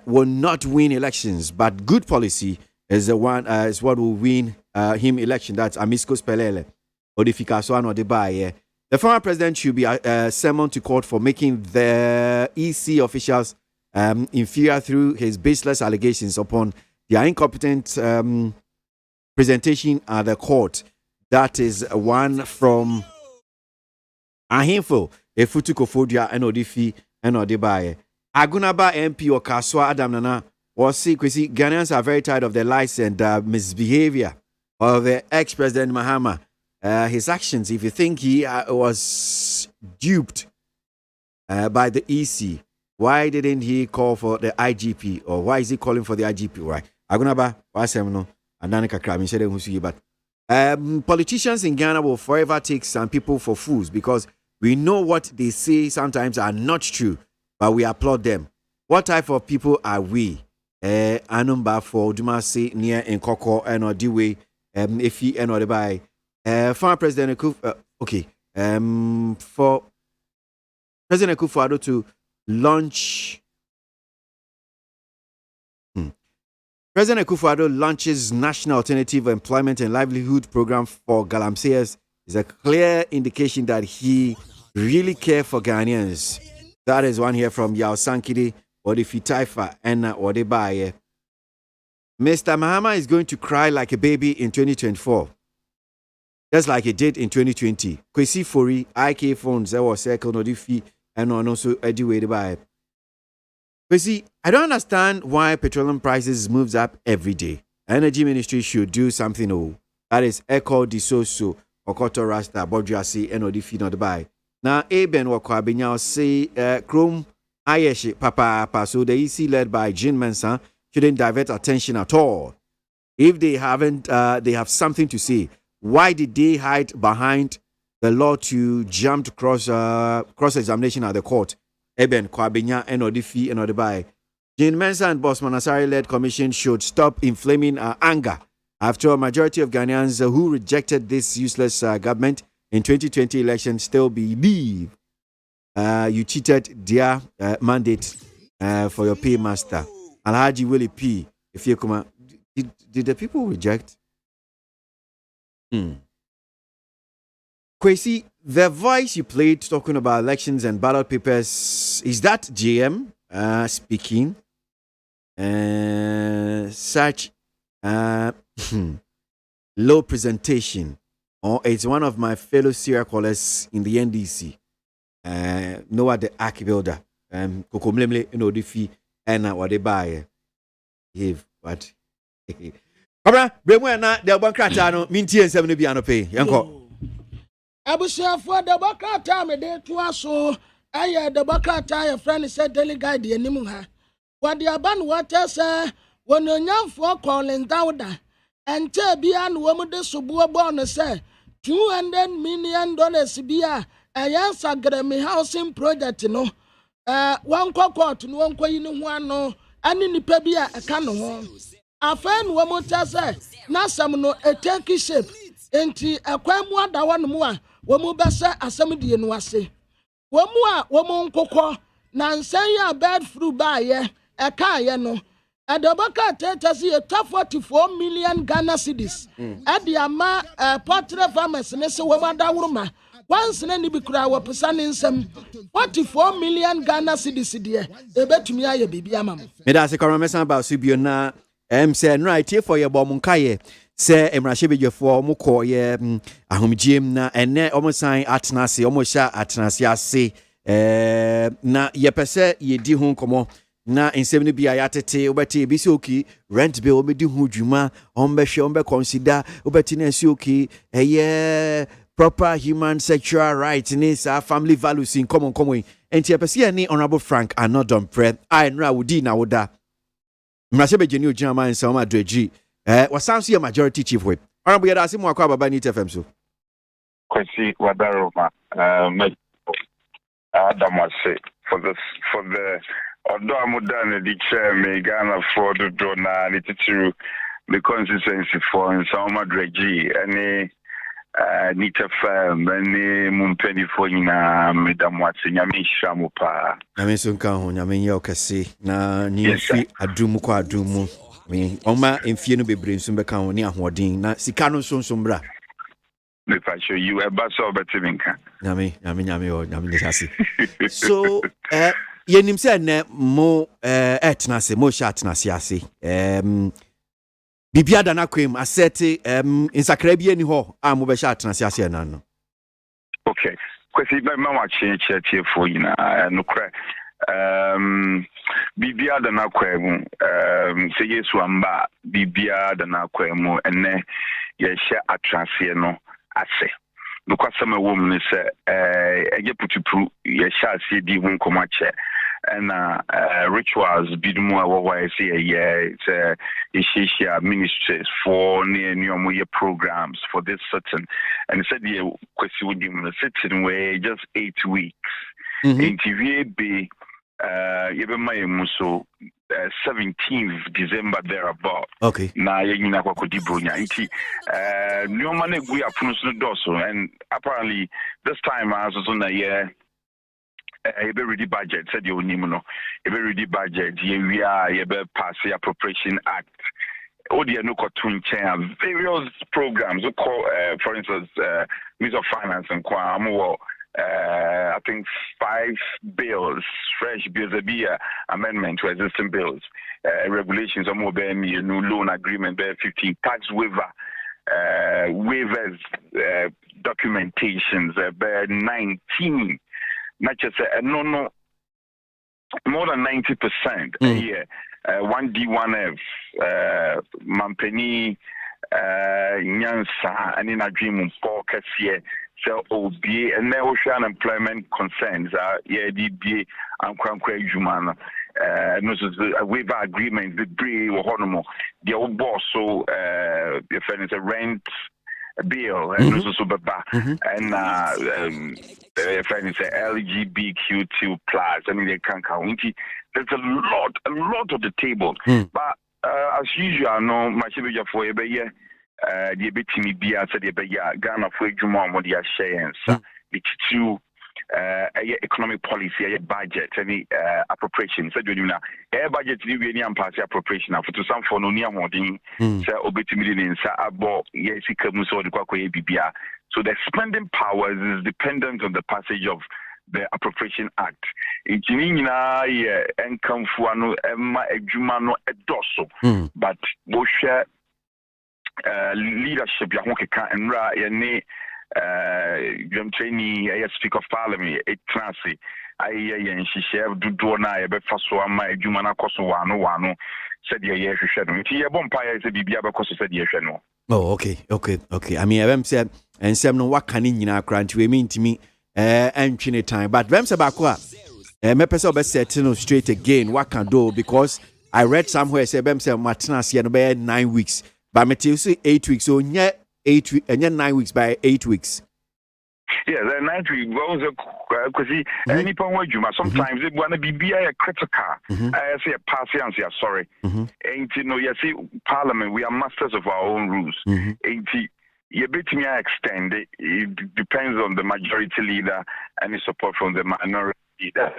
will not win elections, but good policy is the one is what will win him election. That's Amisco Spelele. The former president should be summoned to court for making the EC officials inferior through his baseless allegations upon their incompetent presentation at the court. That is one from a handful. Efutukofodia and Odifi and Odibaye. Agunaba MP or Kaswa Adam Nana was secrecy. Ghanaians are very tired of the lies and misbehavior of the ex-president Mahama. His actions, if you think he was duped by the EC, why didn't he call for the IGP, or why is he calling for the IGP? Right? Agunaba, but politicians in Ghana will forever take some people for fools, because we know what they say sometimes are not true, but we applaud them. What type of people are we? Anumba for Dumasi near Nkoko and Odiwe, if he and Odibai. Former President for President Akufo-Addo to launch President Akufo-Addo launches National Alternative Employment and Livelihood Program for Galamseyers is a clear indication that he really cares for Ghanaians. That is one here from Yao Sankide, Odifi Taifa, and Odebaye. Mr. Mahama is going to cry like a baby in 2024. Just like it did in 2020. KWASI Fori, IK phones, there was second Odifi, and also Ediway by. KWASI, I don't understand why petroleum prices moves up every day. Energy Ministry should do something. Oh, that is Echo Disoso, Okoto Rasta, Bodriasi, and Odifi not by. Now, Eben Wakwabinyao say, Chrome Ayeshi, Papa, so the EC led by Jean Mensah shouldn't divert attention at all. If they haven't, they have something to say. Why did they hide behind the law to jump cross-examination at the court? Eben, Kwabinya, and Odifi, and Odibai. Jean Mensah and Bossman Asari-led commission should stop inflaming our anger. After a majority of Ghanaians who rejected this useless government in 2020 election still believe you cheated their mandate for your paymaster. Alhaji Willie P. If you come, did the people reject? KWASI, the voice you played talking about elections and ballot papers, is that GM speaking? Such low presentation, or it's one of my fellow serial callers in the NDC, Noah the Ark Builder, Kokomlemle, Odifi, and what they buy. What? Abra, na the bankrata no mintie nsem no bia no pay. Yanko. Abusiafo the bankrata me dey to aso. Aye the bankrata your friend said daily guide the anim ha. What the aban water say when onyamfo calling dawda. Ente bia no wo de sobuo born say $200 million bia ayansa gremi housing project no. One court no one koyi no ho ano ani nipa bia eka no ho. afɛn wɔ mo ta sɛ n'asɛm no eteki shape enti ɛkwan mu ada hɔ nom a wɔn mu bɛsɛ asɛm die no ase wɔn mu a wɔn mu nkokɔ na nsɛn yɛ bird flu baayɛ ɛkaayɛ no ɛdɔbɔka tɛtɛ si yɛ 44 million Ghana cedis ɛde ama poultry farmers ne se wɔn adaworo once na ni bi kura wɔ pesa ne nsɛm 44 million Ghana cedis deɛ ebetumi ayɛ biribi ama mo. Meda se kɔrɔ mɛsan ba so bio na sɛ no right tie for yɛ bɔ mo nkaeɛ sɛ mmarahyɛ bedwafoɔ ɔmo kɔ yɛ ahomgyem na ɛnɛ ɔmo san atena ase ɔmo hyɛ atena ase na yɛpɛ sɛ yɛdi ho nkɔmmɔ na nsɛm no bi a yɛatete wobɛte ebi sɛ oki rent bill wobɛdi ho dwuma ɔmbɛhwɛ ɔmbɛconsider wobɛte no ɛsɛ oki ɛyɛ proper human sexual rights ne saa family values in common yi enti yɛpɛ sɛ yɛne honorable Frank Anodɔmprɛ a ɛnora wodi na woda mmarahyɛ bɛgyeni ogyina ma nsɛm adrɛgyi wasan so yɛ majority chief whip honorable yɛda ase mu akɔ ababa ne TFM so Kwasi Wadaroma Adamase for the although I'm done the chair me Ghana for the dona ni titiru the consistency for in some adrɛgyi any Nita firm any mumpeni for ina Madam Watson Yami Shamupa. Namisunka ho nyame ye okase na ni fi adumu kwa adumu me oma emfie no bebre nso beka ho ne ahoden na sika no nso bra me fa show you e ba so betiminka nyame nishasi so yenim se na mo etna se mo sha atna se ase Bibia da na kwem asete insakra bi ani ho a mo be sha atena se ase na no. Okay. Kwesi ba ma wa che fo yina no kra bibia da na kwem se Yesu amba bibia da na kwem ene ye hye atrase no ase. No kwasama wo mu ne se ege putupru ye hye ase di hu nkoma che and rituals bidumu awa say it's Ishishia ministries for near new programs for this certain and said the question would be sitting way just 8 weeks in TV be even my muso 17th December thereabout. Okay. Na yina kwa kodibunya inti new money we are doso and apparently this time I was on a year ebe ready budget said you nim no ebe ready budget we are ebe pass the appropriation act odi no kotun chen various programs we call for instance Minister of Finance and kwa I think 5 bills fresh bills be amendment to existing bills regulations on mobile new loan agreement be 15 tax waiver waivers documentations be 19 not just no more than 90% a year 1D1F Mampeni Nyansa and in a dream for Cassia so OB and now unemployment concerns DBA and Crankwe Jumana no a waiver agreement with Bri or Honomo the old boss so if it's a rent bill and also baba and friend is LGBTQ+. I mean they can count. There's a lot of the table. But as usual, no much of it for the betimi bia said the Ghana for Juma what they are sharing. It's true. Economic policy, budget, any appropriation. So you know, budget you any party appropriation for to some for no near modding. Say obetimi sa abo yes ikamuso the kwakwe bibia. So the spending powers is dependent on the passage of the Appropriation Act. Injinina ye enkamfuano emma ejumano edoso. But we share leadership ya honkeka enra ye Training Speaker of Parliament, Transi, I share do na ebe faso ama ejuma na koso wano said ye hwehwe no. Ye bompire is bibia be koso said ye hwe no. Oh, okay. I mean, I'm saying and some no what can in our grant we mean to me and time. But Vem Sabakwa me person be setting straight again what can do because I read somewhere say Vem say Martinez here no be 9 weeks. But me tell you 8 weeks so 8 weeks and 9 weeks by 8 weeks. Yeah, the night we go because any point where you sometimes it wanna be critical. I say a passiance, yeah, sorry. Ain't you know, you see, Parliament, we are masters of our own rules. Ain't you bet me I extend it. It depends on the majority leader and the support from the minority leader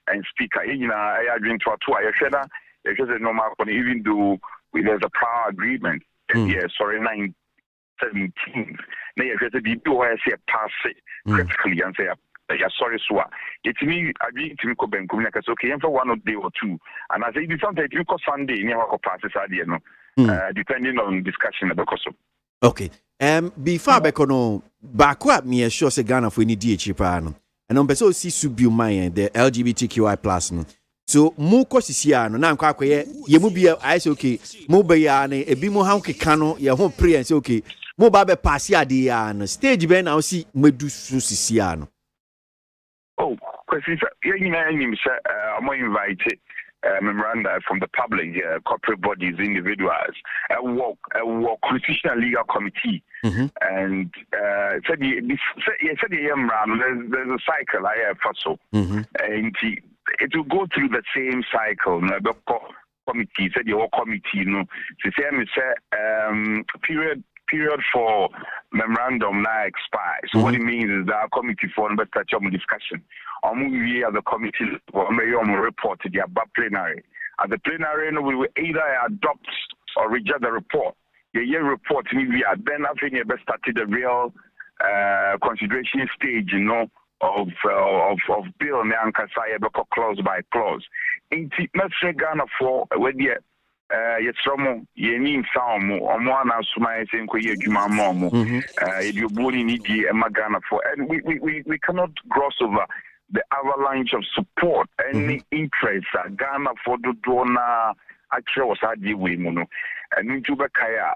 and speaker. You know, I agree to a two. I said that it's just a normal, even though there's a prior agreement. Yeah, sorry, 9/17. Now you just be do I say pass it critically and say yeah, sorry, so it me agree to me ko ben communicate okay for 1 day or two, and I say if sometimes you go Sunday near how pass it idea no depending on discussion about so. Okay. Before Bekono, back me sure say Ghana for any DH pan. And on person see subu mind the LGBTQI plus no. So mo kosisia no na nkwa akoye ye mu bia I say okay mo be ya na ebi mo ha nkeka no ye ho pray and say okay mo ba be pass ade ya no stage be na see medu su sisia no. Oh, because you know, I'm invited memoranda from the public, corporate bodies, individuals, a constitutional legal committee, and there's a cycle I have so, and it will go through the same cycle. The committee said your committee, the same period for memorandum now expires. So what it means is that our committee for better discussion. We as the committee will report to the above plenary. At the plenary, we will either adopt or reject the report. The year report we are then after we started the real consideration stage, of bill and clause by clause. In Ghana for where the Yesromo, Yenin Salmo, or Moana Sumai Senko Yumamo, you born in Magana for, and we cannot gloss over the avalanche of support and interest Ghana for the donor actually was hardly women. And in Tubakaya,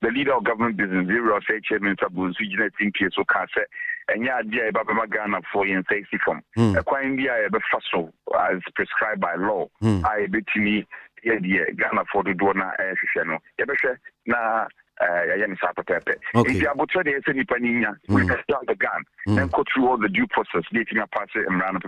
the leader of government business, zero say chairman Sabu, Vigilant in case of Kase, and Yadia Baba Ghana for in safety from a quine the fossil as prescribed by law. I bet me. Ghana for the donor channel. Na if you are about to say any panina, we can start the gun, then go through all the due process, dating a pass and run up.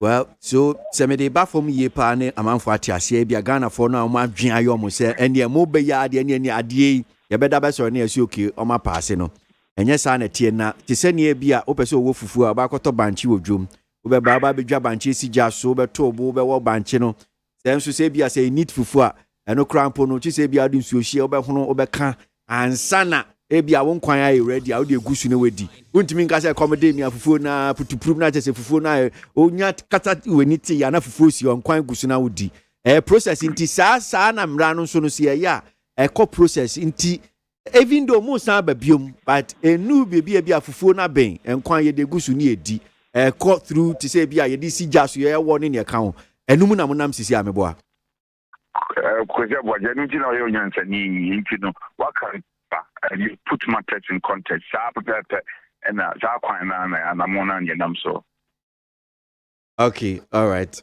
Well, so Semede Bafom ye pane among for Tia Ghana for now, my Giayomo say, and your mobile yard and any idea, your better best or near Suki or my passino. And yes, I Tiena, Tisenia be a opeso wofu about Banchi of Jum, over Baba Jabanchi, si just sober tobo, over Banchino. Then so say be as a need for and no crampo no say be adin so she obehono obeka ansana e bia won kwan ayi ready a wo gusu na wedi untimi nka say accommodate me afufuo na putupurum na chese fufuo na onya kata weni ti ya na fufuo si on kwan gusu na wodi process inti sa na mra no so no se ya process inti even though mo san ba biom but enu bia afufuo na ben enkwan ye de gusu ni edi cut through to say bia ye di si jaso ye warning ne account enum na monam sisi ameboa kwese boje nti na yo nyansa ni nti no waka you put matters in context sa papa and za kwan na mona nyenam so. Okay, all right.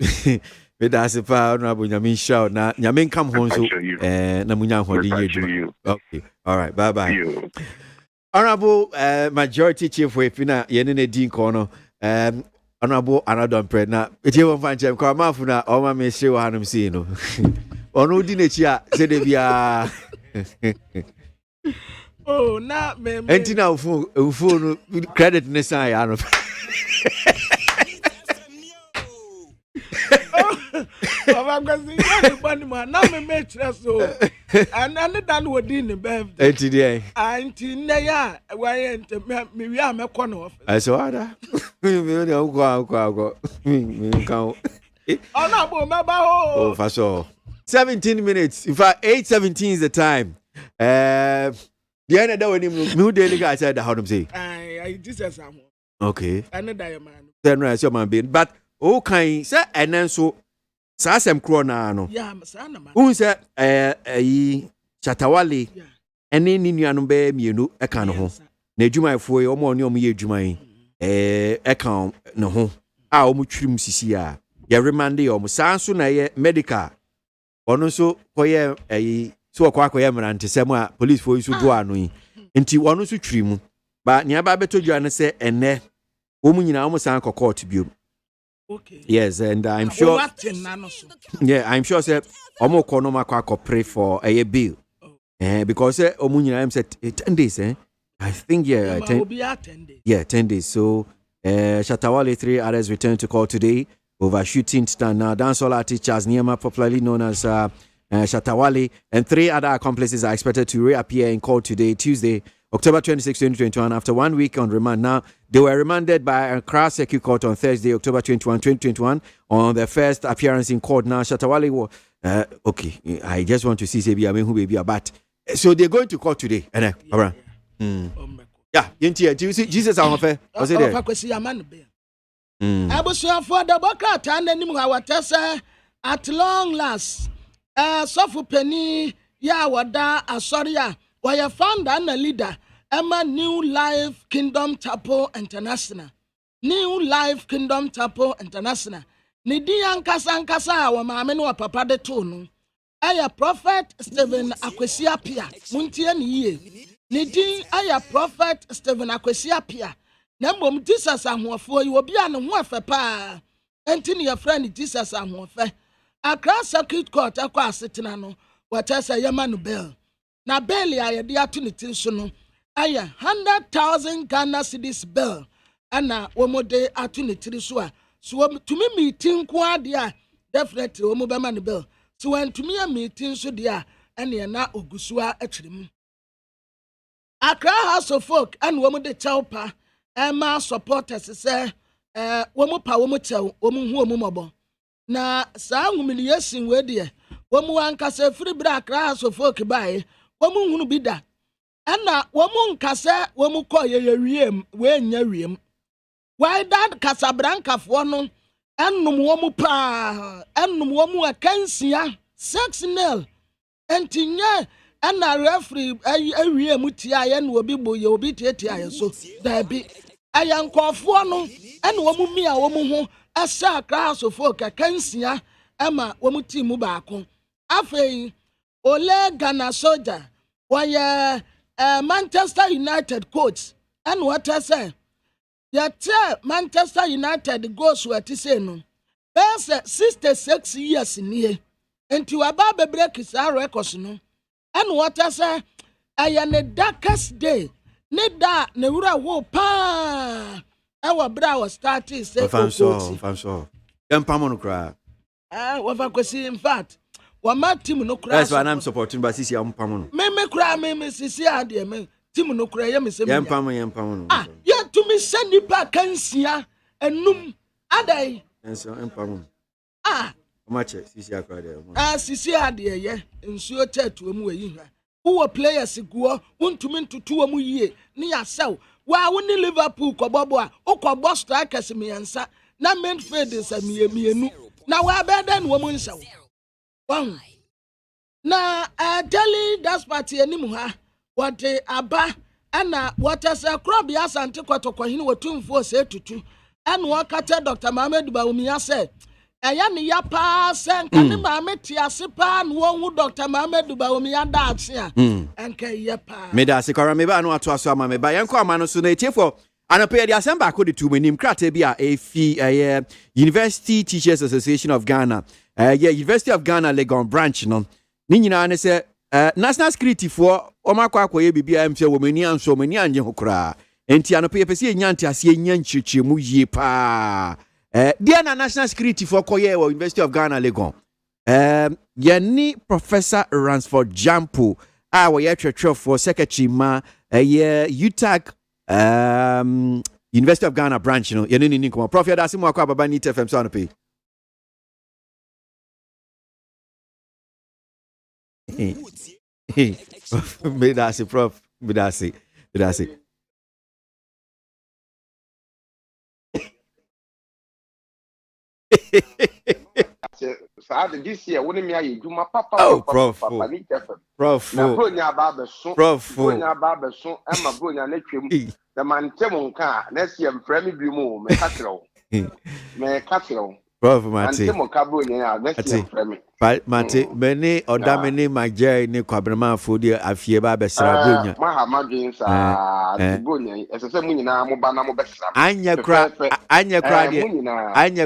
Me da se pa na bo nyame show na nyame nkam ho so na munya ho de yeju. Okay, all right, bye bye. Honorable majority chief we fina ye ne din ko no Honorable another prena. It's you one time. Come afuna. All my message wa hanum see no. Ono di nechi a se de bia. Oh, na me. Enti na phone credit ne san ya no. Baba gazi ya bani ma na me metre so. Anani dan wodi ni birthday. Enti dey. Anti ne ya wa ye ente me wi a me kɔ no office. I so ada. Me dey go. Me kan. Ona bo me ba ho. Oh, for sure. 17 minutes. In fact, 8:17 is the time. The end of the day, me daily guy said how them say. I Jesus am. Okay. Another man. Then right, your man being, but okay, say and then so. Sasem krona no. Yeah, masana man. Who say Chatawale ene ni nuanu be mienu eka no ho. Na adwumayefo e omo ne omo ye adwuman eka no ho. A omo twirim sisi a ye remande omo sanso na ye medical. Ono so koye so akwa akoye mrante sem a police fo isu do anu yi. Nti wonu so twiri mu. Ba nia ba beto dwa ne se ene omu nyina omu san court bio. Okay. Yes, and I'm sure. Yeah, I'm sure say omu ko no makwa pray for a bill. Because omu nyina am said 10 days I think 10 days. Yeah, 10 days. So Shatawale 3 others returned to court today over shooting stand. Now dancehall artist Charles Niema, popularly known as Shatawale, and 3 other accomplices are expected to reappear in court today, Tuesday, October 26, 2021, after 1 week on remand. Now, they were remanded by Accra Circuit Court on Thursday, October 21, 2021, on their first appearance in court. Now, Shatawale, okay, I just want to see Sebi Amen who baby but so they're going to court today. Yeah, Jesus are fair. Was it there? For the Bokrat and the at long last, Sofu Penny, Wada, Asoria, where you found a leader, Emma New Life Kingdom Chapel International. New Life Kingdom Chapel International. Nidian Kasankasa, wa mamenu wa papa de tonu. Aya Prophet Stephen Akwesia Pia, Muntie niye. Nidin aya Prophet Stephen Akwesia Pia. Nembom Jesus ahofo yi obi an ho afa pa. Enti ne friend Jesus ahofe. Accra Circuit Court akwa asetena no, watasa yema no bell. Na bell ya ye de ato ne tin so no, aya 100,000 Ghana cedis bell. Ana womode ato ne tiri so a, so tumi meeting ko ade a definitely womo be man bell. So when tumi a meeting so de a, ene na ogusua atwirem. Accra House of Folk and womode chawpa, Emma supporters say womo pa womo chew, womo hu womo mobo. Na saa humiliation we de womu ankasa free bra Accra so folk bae womu hunu bi da ana womu nkasa womu kɔ yeyewiem we nya wiem why that Casablanca fo no enum womu pa enum womu akansia 6-0 entinye ana referee awiem tia ye na obi boye obi tietia ye so da bi ayankɔfo no ene womu mia womu ho asa Accra folk akansia ama womu timu baako afei ole Ghana soldier why Manchester United coach and what I say yet Manchester United goes where to say no there's 66 years in here into a baby break is our records no and what I say I am the darkest day need that neura wo pa our brow started say I'm sure Yampamon cry what in fact wama team no cry that's why I'm supporting but sisi Yampamon me cry me sisi ade me team no cry me say Yampamon ya to me send nipa kansia enum adai enso Yampamon much sisi akra there sisi ade ye nsuo tatu mu yi hwa wo players guo wontumi ntutu mu yie ne ya sew wa woni Liverpool kobobo a okobo strikers miensa na midfield is mienu na wa beden wo mu nsew na daily das party animu ha what aba ana what as a crop ya sante kwatokwa hini wotumfo se tutu ana wakata Dr. Mohammed Bawumia say eya ne ya pa se nka ne Mohammed ase pa no hu Dr. Mohammed Bawumia da ase a enka ya pa me da se kwara me ba no ato aso ama me ba yenko ama no so na etiefo anapɛ de asɛmba akɔ de tu manim krata bi a efi University Teachers Association of Ghana University of Ghana Legon branch no ni nyina ne sɛ national security for omakɔ akɔyɛ bibia am sɛ womani anso mani anye ho kra enti anapɛ yɛpɛ nya ntiase nya nkyerɛkyerɛmu yie pa dia na national security for kɔyɛ wɔ University of Ghana Legon yɛni Professor Ransford Jampo a wɔyɛ twɛtwɛfoɔ secretary ma UTAG University of Ghana branch no yene ni nkoma Prof yada simu akwa baba ni TFM so anope me da si Prof me da si this year woni me aye djuma papa Prof na bronya baba so bronya baba so ema bronya na twem the man tem nka na sie mfra me bi mu me ka kiro Prof Mate. Ante mo kabo nya agasi frame. Mate, many or damini my jay ni kwabrama fodi afie ba besra bronya. Ma madwin sa tibonya esese mu nyina mo ba na mo besra. Anya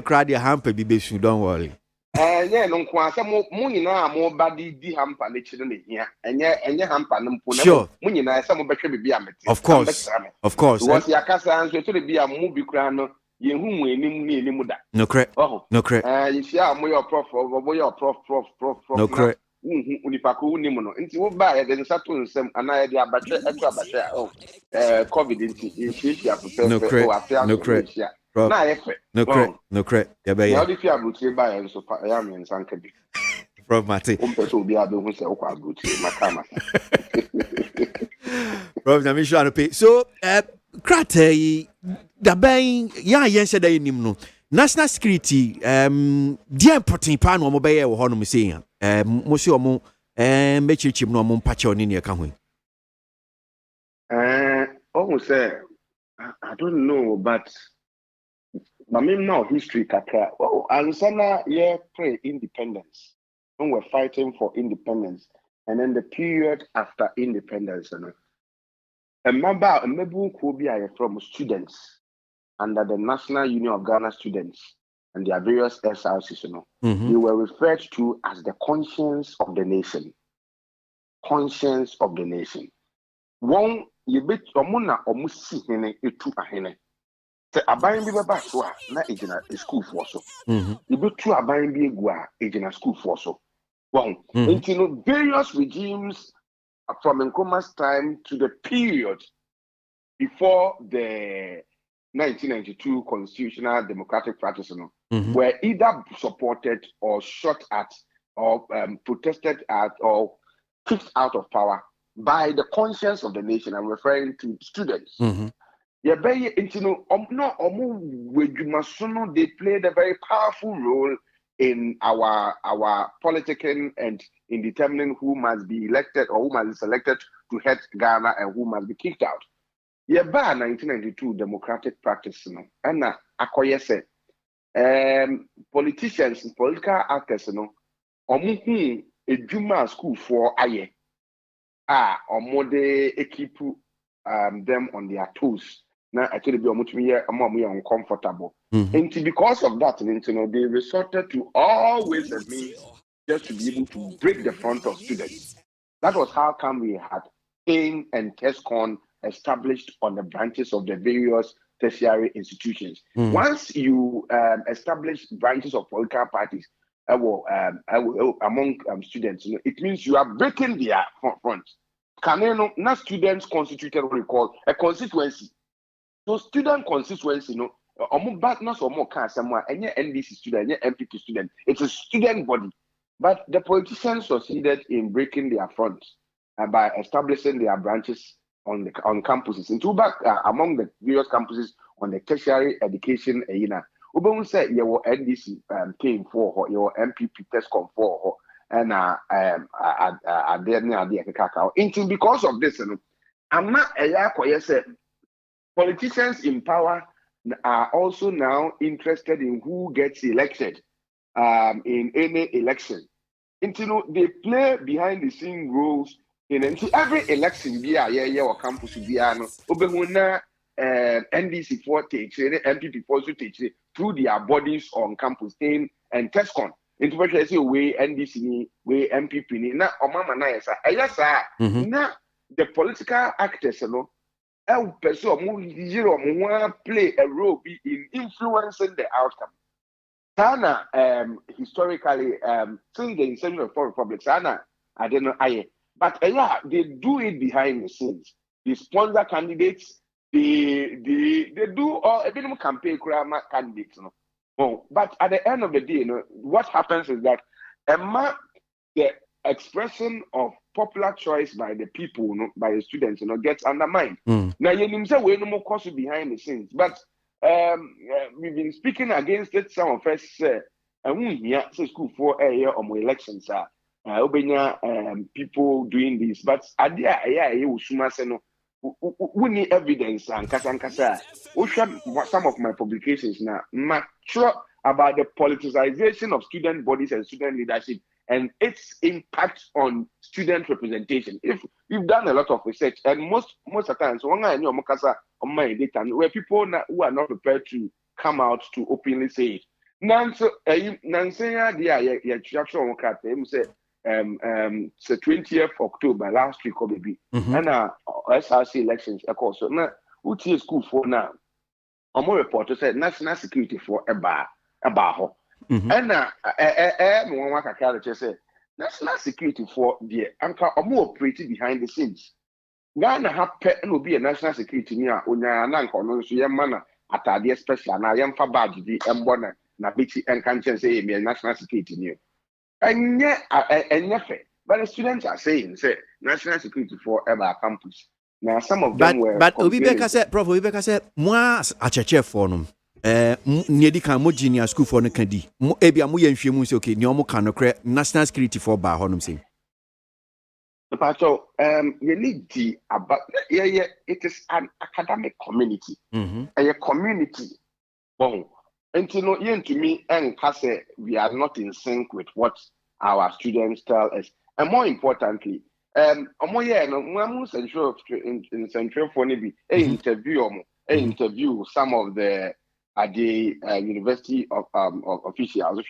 crowd hamper bi besu, don't worry. Yeah, no kwa se mo nyina mo ba di hamper ne chire ne hia. Enye hamper no mpo na mo nyina se mo behwe bibi amete. Of course. What yakasa anso to bi am mu bi kra no yehu mu enim ni enim da. No correct. No correct. You see am your prof prof. No correct. Unipako unim no. Nti wo ba ye de nsato nsem ana ye de abatwe eto abatwe covid nti issue afufe no correct. Na yefe. No correct. Ya be ya. Ya di fi abuti ba ya nso pa ya me nsanka bi. Prof Mate. Umpeso obi abe hu se okwa abuti makama. Prof na mi shano pe. So krate da ben ya yen se da nim no. National security dia important pa no mo be ye wo ho no mo se ya. Mo se o mo mechichim no mo mpache oni ne ka ho. Say I don't know, but I mean now history kaka. Oh, ansana yeah pre-independence. When we're fighting for independence, and then the period after independence, you know. A member could be from students under the National Union of Ghana Students and their various SRCs, you know. They were referred to as the conscience of the nation. Conscience of the nation. One you bet omuna omusi hene etu ahene. Te aban bi baba so a na ejina school for so. You bet tu aban bi egu a ejina school for so. One. And you know various regimes from Nkrumah's time to the period before the 1992 constitutional democratic practice, you know, were either supported or shot at or protested at or kicked out of power by the conscience of the nation. I'm referring to students. They played a very powerful role in our politicking and in determining who must be elected or who must be selected to head Ghana and who must be kicked out. By 1992 democratic practice, and akoyese politicians, political actors, omuhu ejuma school for aye. Omode equipu them on their toes. Now actually be uncomfortable. And because of that, they resorted to all ways and means just to be able to break the front of students. That was how come we had AIM and TESCON established on the branches of the various tertiary institutions. Once you establish branches of political parties among students, it means you are breaking their front. Not students constituted what we call a constituency. So student constituency, not so more any NDC student, any MPP student. It's a student body. But the politicians succeeded in breaking their front by establishing their branches on campuses. In among the various campuses on the tertiary education, Ubun said you were NDC came for your MPP TESCOM for and because of this, I'm not a politicians in power are also now interested in who gets elected in any election. They play behind the scene roles into every election or campus NDC for teach, MPP for teach through their bodies on campus and TESCON. Into what I say, way NDC, way MPP, na Omama Nayasa. Now the political actors, play a role in influencing the outcome. Sana, historically, since the inception of the Republic, Sana, I don't know, but they do it behind the scenes. They sponsor candidates. They do all a bit of campaign candidates, but at the end of the day, what happens is that the expression of popular choice by the people, by the students, gets undermined. Now, you say we no more cause behind the scenes, but we've been speaking against it. Some of us say, school for a year or more elections are people doing this, but we need evidence and kasa. Some of my publications now, sure about the politicization of student bodies and student leadership and its impact on student representation. If you've done a lot of research, and most of the times, where people who are not prepared to come out to openly say it. Nanso, it's the 20th October last week, or maybe, and SRC elections, of course. So now, UT school for now. More reporter said national security for a bar. And say national security for the anchor or more operating behind the scenes. Ghana have pet and will be a national security near Unya no so yamana at a special na yam for badge the embona na bichi and can't say me national security new. And yet but the students are saying say national security for ever campus. Now some of them were but Obibeka said Prof Obibeka said moi a cheche for them. Needi kan mo junior school for no kadi mo ebia mo yanhwe mu say okay ne omo kan no kre national security for ba honum say you need the about it is an academic community a community bon and you know to me and say we are not in sync with what our students tell us, and more importantly in central for interview some of the at the University of officials,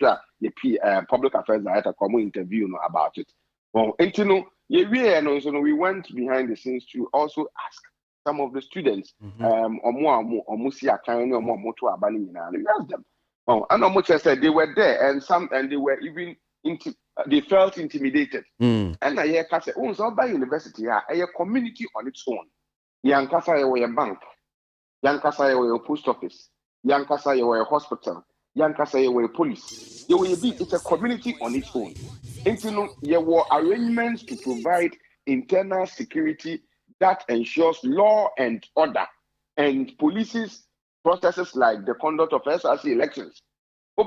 public affairs director, come interview about it. Well, and you know, we went behind the scenes to also ask some of the students, we asked them. Oh, and almost said they were there, and they were even they felt intimidated. And I hear say, oh, so by university, a community on its own. Yankasa a bank, Yankasa a post office. Yankasa, you were a hospital. Yankasa, you were a police. You will be, it's a community on its own. And you know, there were arrangements to provide internal security that ensures law and order and polices processes like the conduct of SRC elections. We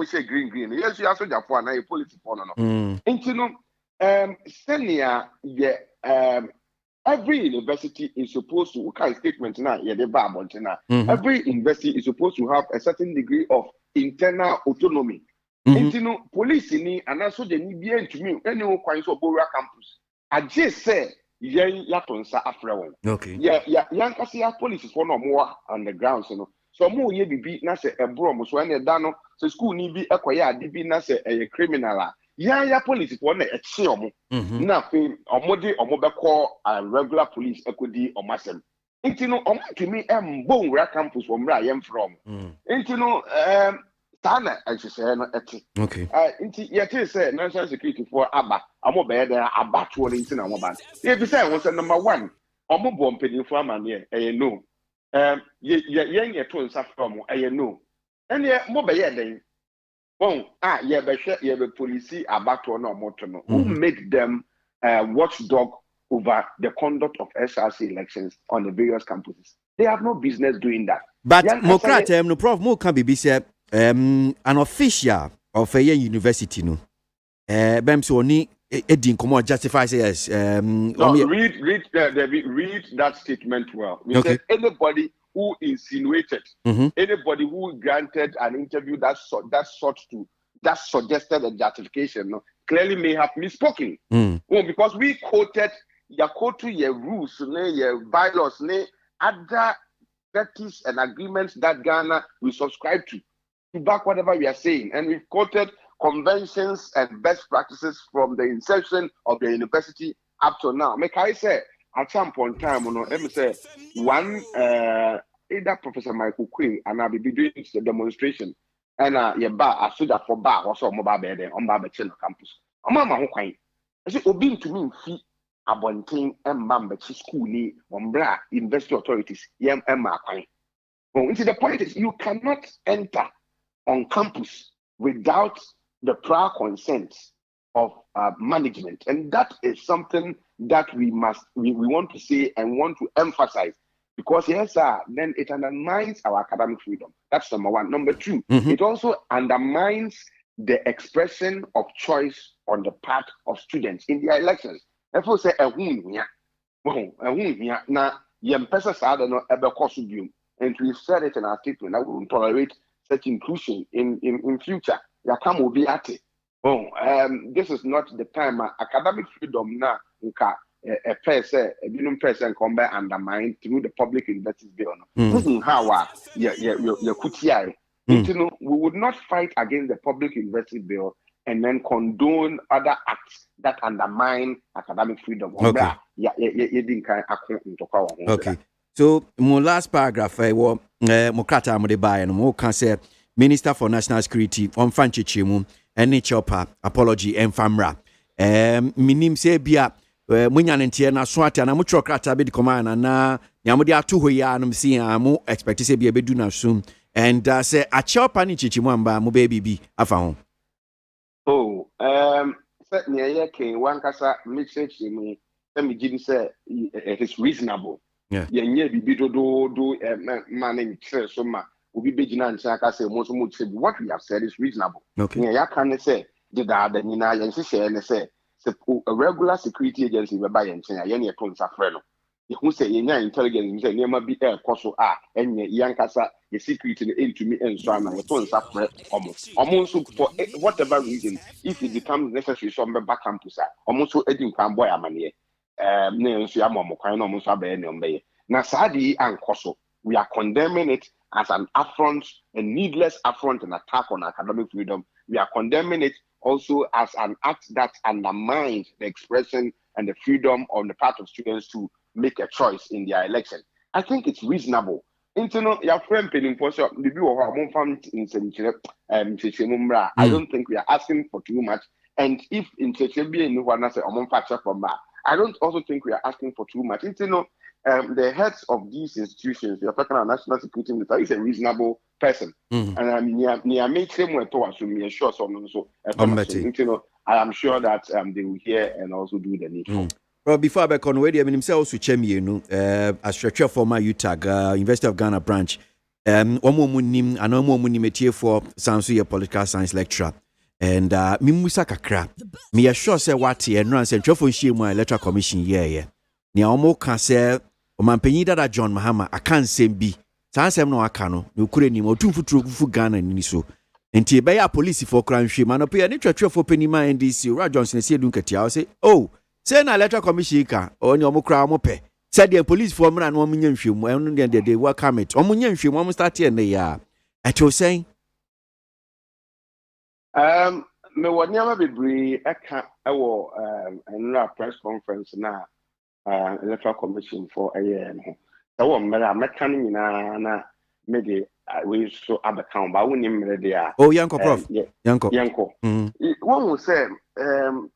say green. Yes, you also just for a police for no. And you know, senior, every university is supposed to statement now. Every university is supposed to have a certain degree of internal autonomy. And you know, police in and also the need to me anyone quite so Bora campus. I just say yatonsa afrawan. Okay. Yankasi police is one or more on the ground, you know. So more ye be na say a brom so any dano so school need be acquire be na say a criminal. Ya police is one a chiom. Na fe omode omobeko regular police ekodi omasem. Inti no to me bon where campus from where I am from. Inti no Tana I should say no eti. Okay. Inti yet say national security for aba amobe there abatuo inti na moban. If you say was number 1 omobo mpedi for man here no. Ye to nsa from no. And ye mobe ye den. Bon, ye be police abato no moto no. Who made them watchdog over the conduct of SRC elections on the various campuses? They have no business doing that. But Mokrat, no Prof Mo can be said an official of a university no. Bem so ni Edin come justify says read that statement well. We said anybody who insinuated, anybody who granted an interview that suggested a justification, no, clearly may have misspoken. Well, because we quoted your rules, your bylaws, other practice and agreements that Ghana will subscribe to back whatever we are saying, and we've quoted conventions and best practices from the inception of the university up to now. Make I say at some point in time, let me say one either Professor Michael Quinn and I'll be doing the demonstration and I stood up for bar or so mobile bed on Barbecue campus. Mama Hokwain. I said, Obin to me fee abonting and Mambechi school ni Mombra university authorities, Yam and Marquine. Well, the point is you cannot enter on campus without the prior consent of management, and that is something that we want to say and want to emphasize, because yes, sir, then it undermines our academic freedom. That's number 1. Number 2, it also undermines the expression of choice on the part of students in their elections. If we say now and we said it in our statement that we will tolerate such inclusion in future. Yakam will be at it. Oh, this is not the time. Academic freedom now. A person, a minimum person come back undermined through the public university bill. How your kutia. We would not fight against the public university bill and then condone other acts that undermine academic freedom. Okay. Okay. So my last paragraph mo krata mo de buy no mo can say Minister for National Security on Fanchichimu and Chopper apology and famra. Minim say bia munya ntie na so ata na mo krata be the command na nyamode ato ho ya no see am expect say bia be do na soon and say a Chopper ni chichimu amba mo baby bi afa ho. Oh, set near king one kasa message me give say it is reasonable. Yeah. Manning so ma ubi bejina nchaka say most what we have said is reasonable. Okay. Yeah, can say the dada nina yensi say a regular security agency we buy and say yenye ton safreno. Who say yenya intelligence say never be koso enye yankasa the security into me and so na ton safre almost for whatever reason if it becomes necessary some back campus almost so edin kan boy amane now, Sadi and Koso, we are condemning it as an affront, a needless affront and attack on academic freedom. We are condemning it also as an act that undermines the expression and the freedom on the part of students to make a choice in their election. I think it's reasonable. I don't think we are asking for too much. And if in I don't also think we are asking for too much. The heads of these institutions, you're talking about national security minister, is a reasonable person. And I am sure that they will hear and also do the needful. Well, before I back on way, I mean, himself also as structure former UTAG, University of Ghana branch. Omo munim for Sansu political science lecturer. And Mimusa kakra. Me assure say what and run central for Shima Electoral Commission yeah. Ni omo can say Omanpenyi dada John Mahama I can't say be. Sansem no akano no kure ni mo tumfutru fu Ghana ni so. Enti be ya police for crime shame man ope ni twatwa for penima NDC Ra Johnson say dun katia say oh say na Electoral Commission ka oni omo kra omo pe. Say the police for mra no omo nya nhwem enu de welcome it. Omo nya nhwem omo start here na ya. Eto saying me what never be brave. I can't. Another press conference now. Electoral Commission for a year. So one mechanic na maybe we so abacount, but we name there. Oh, Yanko Prof. Yanko. One will say,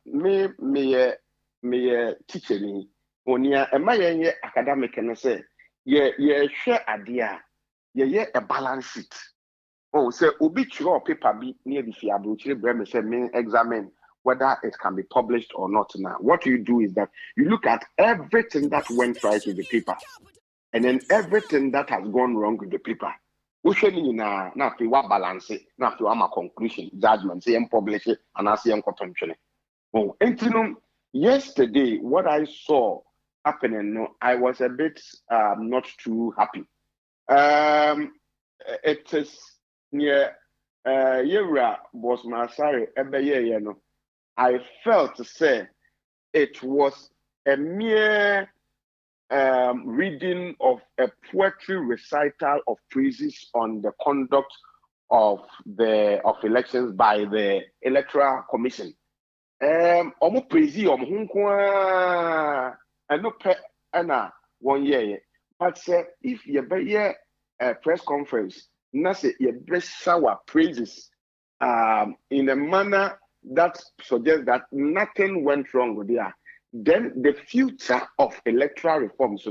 me teacher me. Onia, am I academic and say, share idea. A balance sheet. Oh, say obituary paper be near the fiable examine whether it can be published or not now. What you do is that you look at everything that went right with the paper and then everything that has gone wrong with the paper. Which na fi wa balance it, na fi wa conclusion, judgment, say publish it and I see contention. Oh, and yesterday what I saw happening, I was a bit not too happy. It is near Yera was Masari Ebeye, I felt to say it was a mere reading of a poetry recital of praises on the conduct of elections by the Electoral Commission. Omo praise omo hunkwa eno pe na 1 year. But say if you be a press conference, na say you be shower praises in a manner that suggests that nothing went wrong with there, then the future of electoral reforms,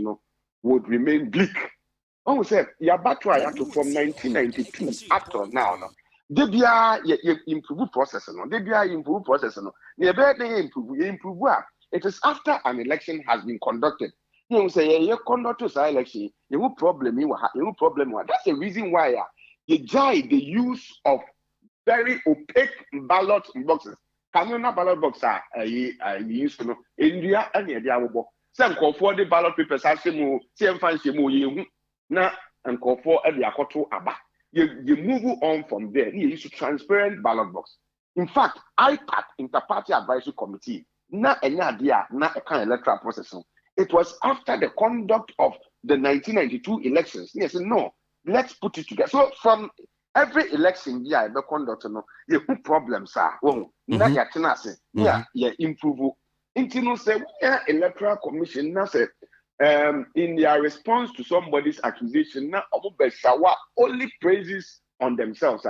would remain bleak. Oh, say Yabatwa from 1992 up to now, they be improve process, they be improve process, improve. It is after an election has been conducted. You say you conduct this election, you have problem. That's the reason why you judge the use of very opaque ballot boxes. Can you not ballot box use to know India and the Diabo? Some call for the ballot papers as you same fancy mo you na and call for the Akoto Aba. you move on from there. You use transparent ballot box. In fact, IPAC, Inter-Party Advisory Committee, na any idea, na a kind of electoral process. It was after the conduct of the 1992 elections. Yes, no, let's put it together. So from every election, yeah, the conduct, no, you put problems are. Oh, na ya tenase, yeah, improve. Intino say, yeah, electoral commission, na say, in their response to somebody's accusation, na only praises on themselves.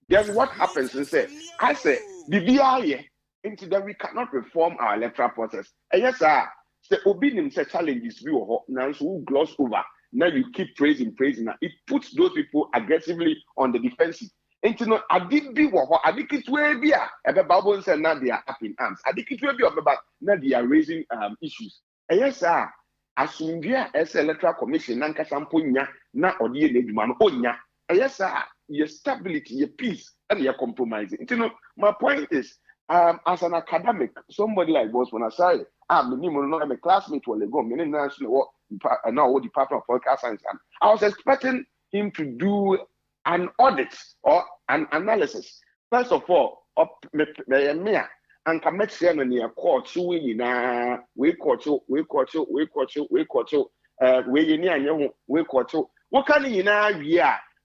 Then what happens is I say, the VIA, into that we cannot reform our electoral process. And yes, sir, the obedience challenges we now so gloss over. Now you keep praising. Now it puts those people aggressively on the defensive. And you know, I did be what I think it will be a Bible said now they are up in arms. I think it will be about now they are raising issues. And yes, sir, as soon as electoral commission, Nanka Sampunya, na Odi Nedman, Onya, and yes, sir, your stability, your peace, and your compromising. You know, my point is, as an academic, somebody like Boss when I say, I'm a classmate will go, meaning national now Department of Political Science. I was expecting him to do an audit or an analysis. First of all, and can make sure when you court we court you, what can you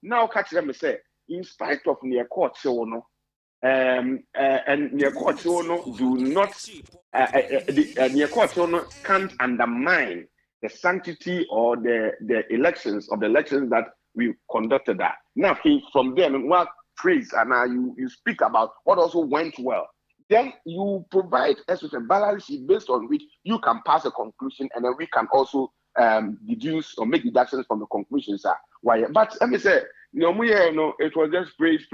now catch them say, in spite of near court no. And near court do not near court can't undermine the sanctity or the elections that we conducted that. Now from there what praise and you speak about what also went well. Then you provide us with a balance sheet based on which you can pass a conclusion, and then we can also deduce or make deductions from the conclusions. Why? But let me say, it was just praise.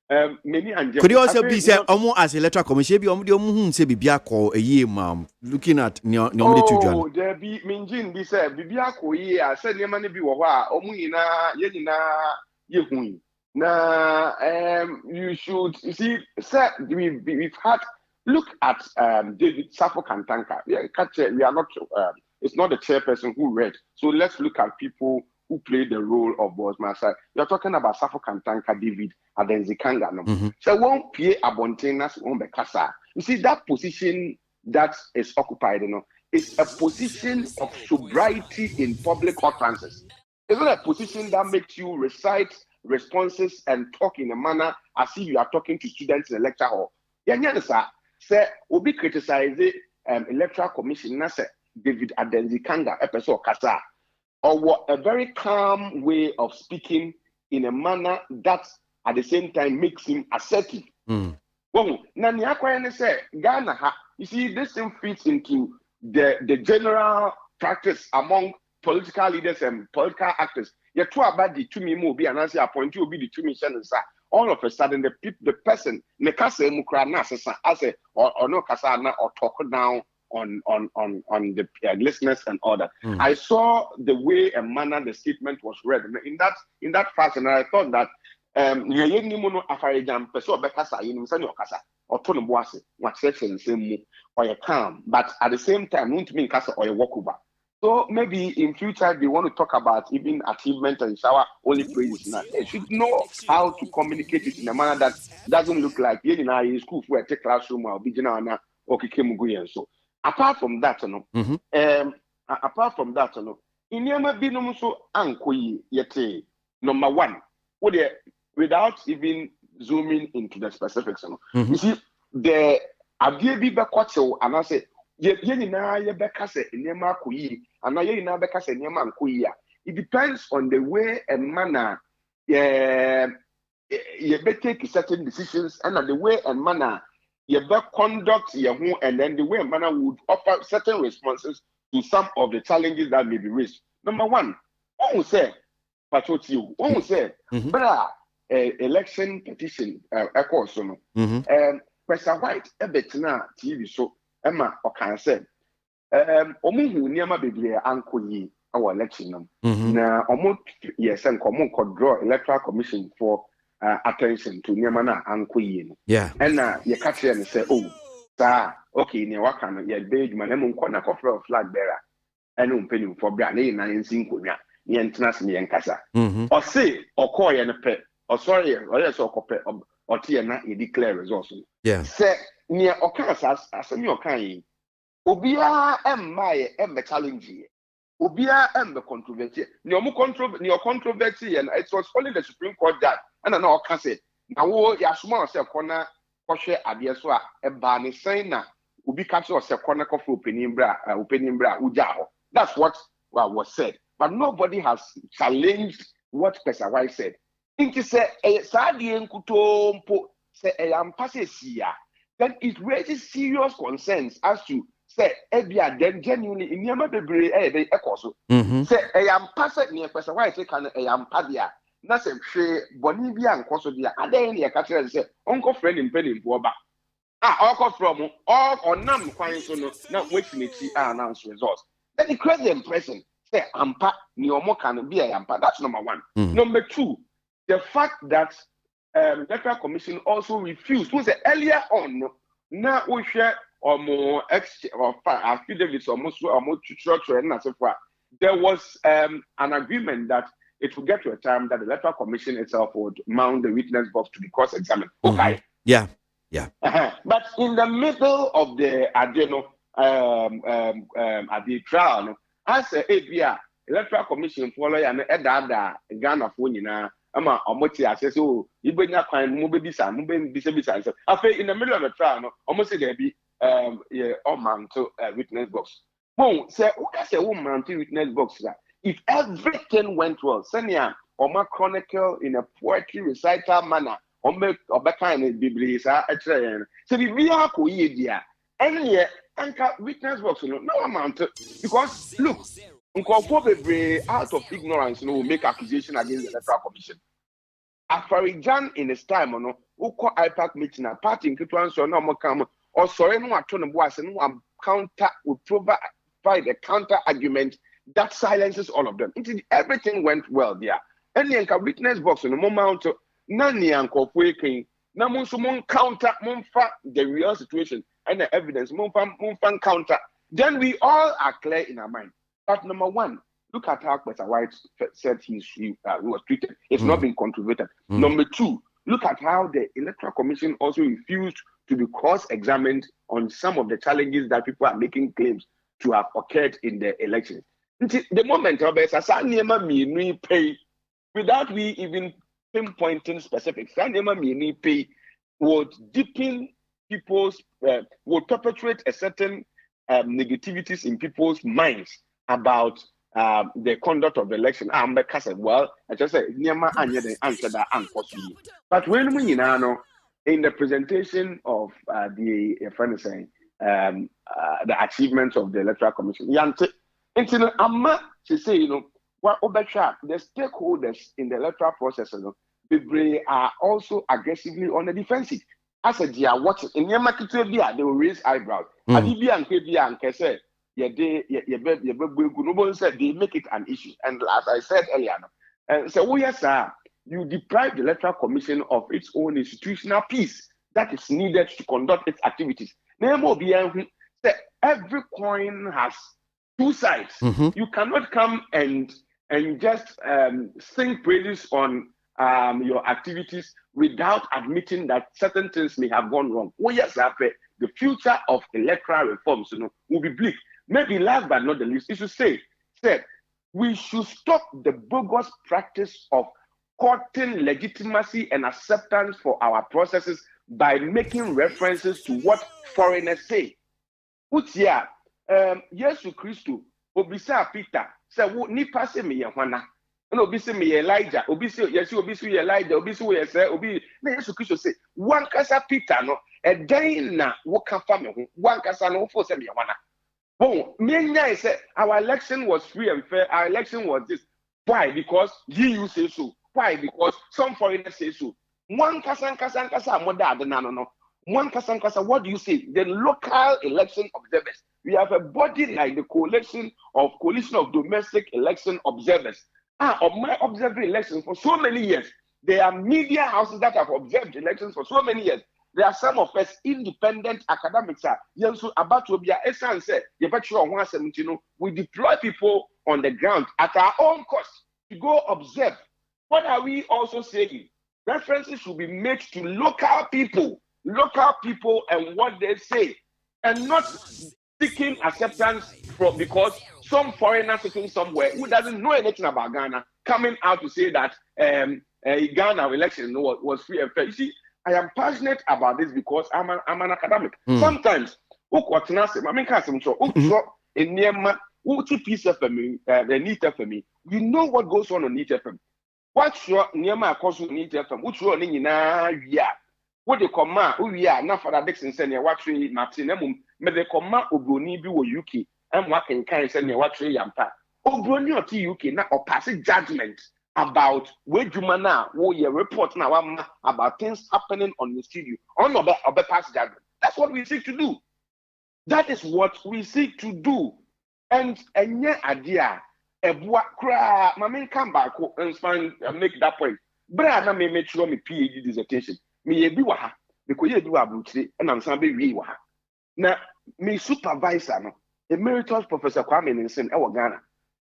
Could you also be said almost as electoral commission? Be say Bibiako a year, ma'am. Looking at oh, there be Minjin be said Bibiako year. Said your money be wa Omuna Yehui. Now, you should see, sir. We've had look at David Safo Kantanka. We are not. It's not the chairperson who read. So let's look at people who played the role of Boss Master. You're talking about Safo Kantanka, David Adenzikanga. No? So won't pay abontenas on the casa. You see that position that is occupied. It's a position of sobriety in public utterances. It's not a position that makes you recite responses and talk in a manner as if you are talking to students in a lecture hall. Say, will be criticizing electoral commission. David Adenzikanga, a person kasa, or a very calm way of speaking in a manner that at the same time makes him assertive. Well, Ghana, you see, this thing fits into the general practice among political leaders and political actors. You're too about the 2 million be and answer appoint you will be the 2 million. All of a sudden, the person, Nekase Mukrana, as a or no Kasana or talk down on the listeners and all that. I saw the way and manner the statement was read in that fashion. And I thought that or calm, but at the same time, won't mean kasa or walk over. So maybe in future they want to talk about even achievement and shower only praise. Now they should know how to communicate it in a manner that doesn't look like in school where take classroom or be or and so. Apart from that, in Yama Binum so ankoyi yete number one, without even zooming into the specifics. You see, the Abdi Bakocho and I say it depends on the way and manner you take certain decisions and the way and manner you conduct and then the way and manner would offer certain responses to some of the challenges that may be raised. Number one, one will say, one will say, election petition, Professor White, Ebetina TV show, Emma Okan said, Omu Niama Baby Anko our election. Now, almost yes, and common could draw electoral commission for attention to Niamana Anko. Yeah, and you catch and say, oh, sir, okay, Niawakan, yet big man, Emon Kona Coffer flag bearer, and penny for Brandy and Sinkunya. ni entrance ni enkasa or say or call ye pe or sorry or yes or copy or tia na ye declare results yeah say ni okasa asemi okan obia emma challenge ye obia emma controversy ni controversy and it was only the Supreme Court judge and na oka say na wo ya suma say kona kohwe ade so a eba ne sen na obi catch us say kona kofu opening bra uja ho. That's what was said, but nobody has challenged what Professor White said. Inti say saadi enkuto mpo say eyampa se sia, then it raises serious concerns as to say ebia then genuinely in yama bebre dey ekoso say eyampa se ne Professor White can eyampa dia na se hwe boni bia nkoso dia adan ne ka kire say onko friend mpedimpo ba onko from all onam kwan so no na wetiniti announce results. Then it creates the impression say ampa ni omo can be ampa. That's number one. Number two, the fact that electoral commission also refused. Was earlier on na we share omo or affidavits almost there was an agreement that it would get to a time that the electoral commission itself would mount the witness box to be cross-examined. Okay. Yeah. But in the middle of the adeno at the trial, as a ABA electoral commission follow and Edada Ghana for nyina ama omoti ase so ibenya kwan mo be bisa afa in the middle of the trial no almost say there be mount witness box. Bon say who say mount witness box that if everything went well senior oma chronicle in a poetry recital manner obeka in Bible sa etre so the via ko ye dia any anchor witness box no amount because look out of ignorance will make accusation against the electoral commission. Afarijan in his time uko IPAC meeting a party in Kitwan no more come or sorry no atone boas no counter will provide a counter argument that silences all of them. Everything went well there. Any anchor witness box no moment nani anko fueking na mon counter monfa the real situation and the evidence monfa counter. Then we all are clear in our mind. But number one, look at how Professor White said he was treated. It's not been controverted. Number two, look at how the Electoral Commission also refused to be cross-examined on some of the challenges that people are making claims to have occurred in the elections. The moment without we even pinpointing specifics, would deepen people's, would perpetuate a certain negativities in people's minds about the conduct of the election. Well, I just said, answer that unfortunately. But when we know in the presentation of the achievements of the Electoral Commission, she say, what the stakeholders in the electoral process they are also aggressively on the defensive. As a dear watching in Yamakitobia, they will raise eyebrows. Adibia and Kebia and Kese, said they make it an issue. And as I said earlier, so yes, sir, you deprive the Electoral Commission of its own institutional peace that is needed to conduct its activities. Every coin has two sides. You cannot come and just sing praises on your activities without admitting that certain things may have gone wrong. Oh yes, the future of electoral reforms will be bleak. Maybe last but not the least, is to say we should stop the bogus practice of courting legitimacy and acceptance for our processes by making references to what foreigners say. Utia, Yesu Christu, Obisa Peter, say, nipa se me yehwana. No, obi say me Elijah, obi say yes, obi say Elijah, obi say yes, obi. Na Yesu Christu say, one kasa Peter no, then na woka fa me ho, one kasa no fo say me yehwana. Bon, me say our election was free and fair. Our election was this. Why? Because you say so. Why? Because some foreigners say so. One kasa no. One kasa, what do you say? The local election observers. We have a body like the coalition of domestic election observers. Of my observing elections for so many years. There are media houses that have observed elections for so many years. There are some of us independent academics. We deploy people on the ground at our own cost to go observe. What are we also saying? References should be made to local people and what they say, and not seeking acceptance from because some foreigner sitting somewhere who doesn't know anything about Ghana coming out to say that Ghana election was free and fair. You see, I am passionate about this because I'm an academic. Sometimes, you know what goes on NEET FM. What's your Niama cause NEET FM? What's your name? What they come out, we are not for that Dixon senior, what we Martin, but they come out Obroni be UK and what can carry senior what we yampa. Obroni or UK now or passing judgment about where Jumana, where you report now about things happening on the studio, on the past judgment. That's what we seek to do. That is what we seek to do. And yeah, idea, a boy cry, my man come back and make that point. Brother, may make sure me PhD dissertation. Me be waha because you do abutri and I'm saying be waha. Now me supervisor no emeritus Professor Kwame Nsen e Ghana.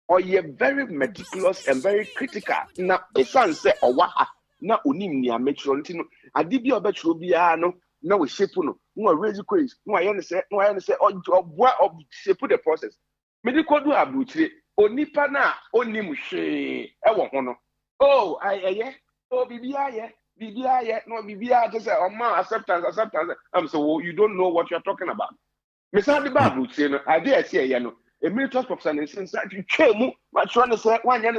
Or ye very meticulous and very critical. Now e san say o waha na onim ni ametro ntino adibia obetro bia no na we shape no no raise quiz no aye ne say oboa shape the process. Me di ko do abutri onipa na onim hwe e wo ho no. Oh aye oh bibia ye Bibia, no, Bibia, just say, oh, man, acceptance. So you don't know what you're talking about. Mr. The Bible, say, no, I dare say, you know, a military professor, and since you came, what trying to say, one year,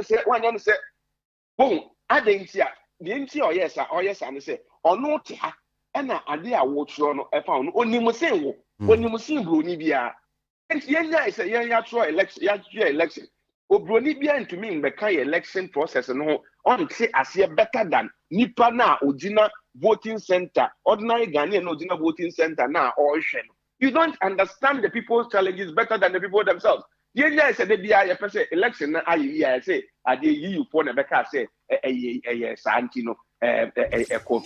boom, I didn't see, or yes, and say, or no, and I dare watch you, I found only Musin, when you Musin, Brunibia. And yeah, it's a young election. Obronibia to me in the election process and on say as ye better than nipa na ojina voting center, ordinary Ghanaian ojina voting center na all shen. You don't understand the people's challenges better than the people themselves. The idea said the person election na I say I did you for the better say Santino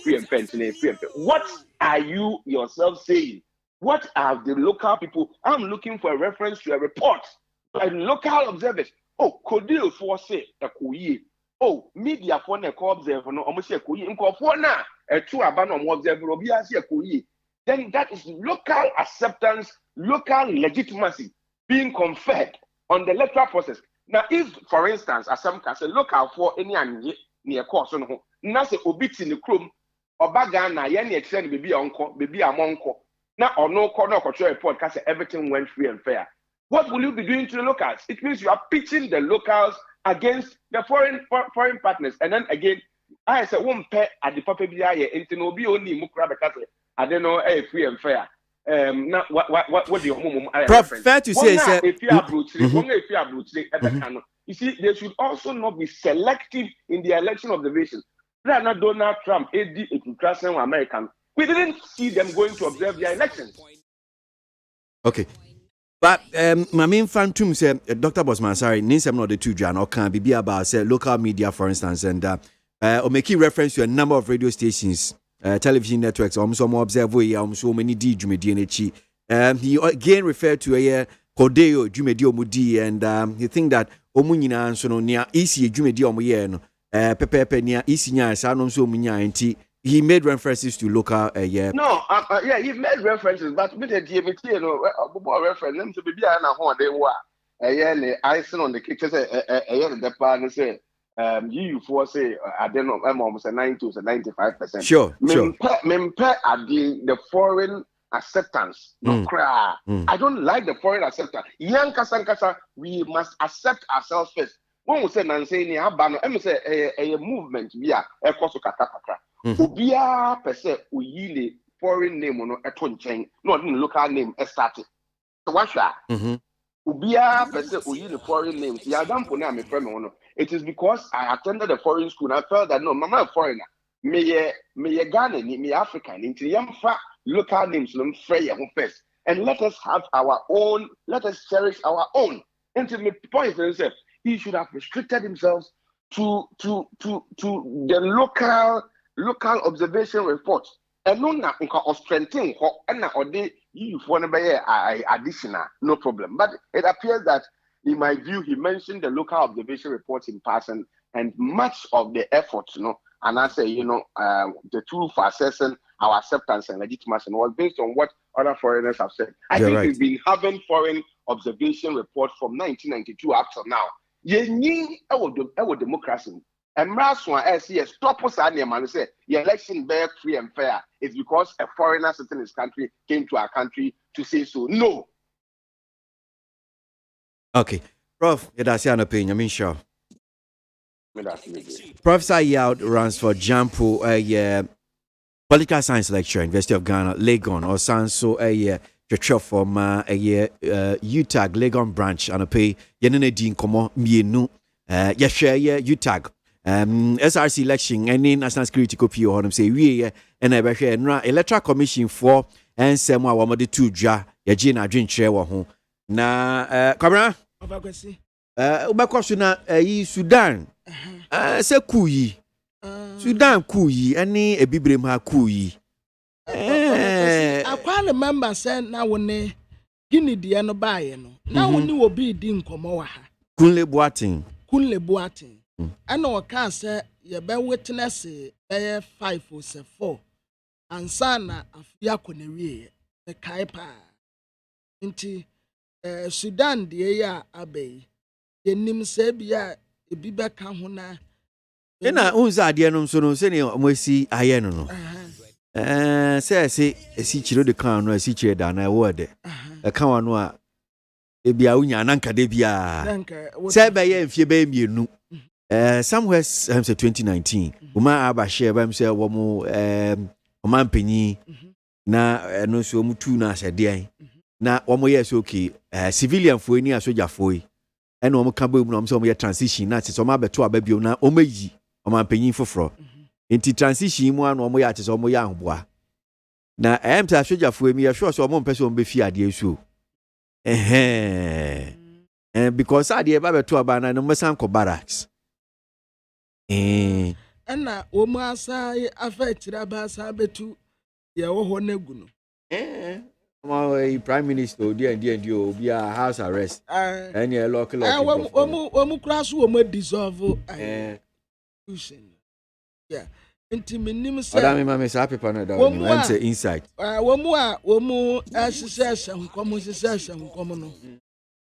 free and free. What are you yourself saying? What are the local people? I'm looking for a reference to a report by local observers. Oh, Kodil for say a kuyi. Oh, media for ne ko observer no almost a kuyi. Inko for na a two abandon observer obia see a kuyi. Then that is local acceptance, local legitimacy being conferred on the electoral process. Now, if, for instance, as some can say, local for any near course on home, Nasa obits in the crum, or bagana, yenny extend baby uncle, baby a monko. Now, or no corner control report, because everything went free and fair. What will you be doing to the locals? It means you are pitching the locals against the foreign partners. And then again, I said, one pair at the Papa Bia, and no be only Mukra because I don't know, free and fair. Now, what do you fair to say, sir? If you are brutal, you see, they should also not be selective in the election observation. Not Donald Trump, AD, American. We didn't see them going to observe their elections. Okay. But my main fan to say Dr. Bosman, sorry, Ninsem not the two Jan or can be about say local media, for instance, and or making reference to a number of radio stations, television networks, almost more observe so many D Jumedi. He again referred to a Kodeo Jumedio Mudi, and he think that Omunina and so near easy Jumedio Moyen, Pepe near easy Sanon so munya. He made references to local No, he made references, but with the DMT, you know, reference to be behind a home, they were the icing on the kitchen, the partner say, you for say, I don't know, I'm almost a 90 to 95%. Sure. Mempe at the foreign acceptance, no cry. I don't like the foreign acceptance. Young Kasankasa, we must accept ourselves first. When we say Nansani, Habano, I'm say a movement, yeah, a Kosokakaka. Ubia per se uyile foreign name no eto nchen no local name started. So what Ubia per se uyile foreign names. Ya dampo na me friend no. It is because I attended a foreign school and I felt that no, mama a foreigner. Me Ghana ni me African. Inti yamfa local names no frey first. And let us have our own. Let us cherish our own. Until me point himself, he should have restricted himself to the local observation reports. And no na nka strengthen ho na ode you for na be additional, no problem. But it appears that in my view, he mentioned the local observation reports in passing, and much of the efforts, and I say, the tool for assessing our acceptance and legitimacy was based on what other foreigners have said. I think we've been having foreign observation reports from 1992 up to now. Our democracy. And Maswan SES stop us at and say the election be free and fair. It's because a foreigner sitting in this country came to our country to say so. No. Okay. Prof, that's your opinion. I mean, sure. Professor Yaud runs for Jampo, political science lecturer, University of Ghana, Legon, or Sanso, the from UTAG, Legon branch, and a pay Yenene Dean Komo, Mienu, Yashare, UTAG. SRC election, any national security copy or him say, we and I share electoral commission for and some one of the two jar, Yajina drink chair or home. Na, Camera? Ubakosuna, Sudan. Se kuyi. Sudan kuyi, any a bibrem ha kuyi. I quite remember saying now when Guinea Diano Bayano. Now when you will be din Komoaha. Kunle Boating. Kunle Boating. I know I can't say you bear witness 5 or 4. And sana afia koneri the Kaipa. Inti Sudan dear Abbey. The nim sebia a biba kahuna. Ena unza adianum sono seni mwesi ayeno no. Say si chiro de kan no si chire da na word. E kan wanu a ebia unya nanka de bia. Say be ye mfie be mienu. Somewhere 2019. Uma aba share ba mse wo mo omanpanyi na no so mu tu na asede na wo mo yes okay civilian fo ni asoja fo yi ena wo mo ka ba mu na mo so mo ye transition na so mo abeto ababio na o mayi omanpanyi foforo enti transition mu anu wo mo ya so mo ya ahoboa na emta asoja fo mi ya sure so mo mpese wo be fi ade esu because ade ba beto aba na no mesan ko barracks Ena omu asa afetira ba sa betu ye wo ho negu no prime minister odi and obi a house arrest and ye local omu kraso omu dissolve yeah enti menim say Adam me say paper no da we say inside omu asisesa nkomo no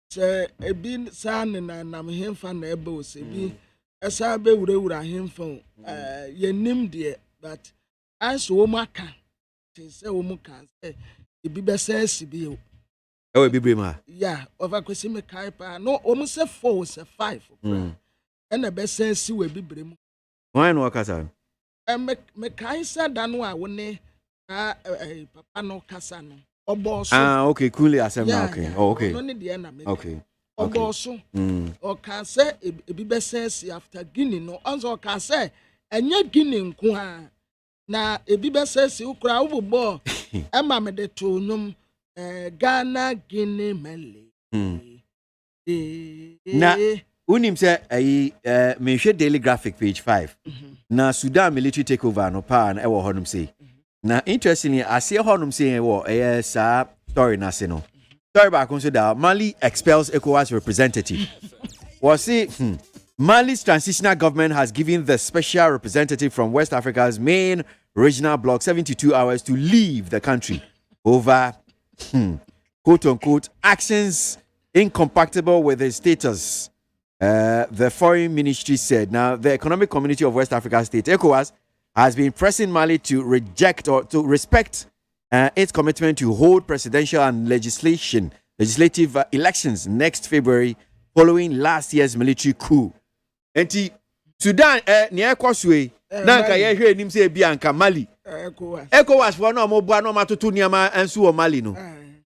say ebi sa na nam hemfa na ebe o se bi esa be wura hemfa yenim de but as wo maka say wo mu kan say ebi be sense bi o ebi brema yeah over kwesi me kai pa no wo mu say 4 say 5 and e be sense we bi bremu why no kasa me kai say da no a wo ne papa no kasa no oboso okay coolly asem na okay okay no ne de na me okay oboso o kan say ebi be sense after Guinea no onzo kan say enye Guinea nko ha na ebi be sense ukura ububo ema me de to num Ghana Guinea mele na unim say me hwe Daily Graphic page 5 na Sudan military takeover no pa na e wo honum say na interestingly ase honum say wo sa story na se no story back on so that Mali expels ECOWAS representative was see Mali's transitional government has given the special representative from West Africa's main regional bloc 72 hours to leave the country over quote-unquote actions incompatible with his status. The foreign ministry said. Now, the Economic Community of West Africa State, ECOWAS, has been pressing Mali to reject or to respect its commitment to hold presidential and legislative elections next February following last year's military coup. Enti Sudan near Koswe nanka ye hwe nim se bia anka Mali ECOWAS for no mo bua no matoto niama ensu o Mali no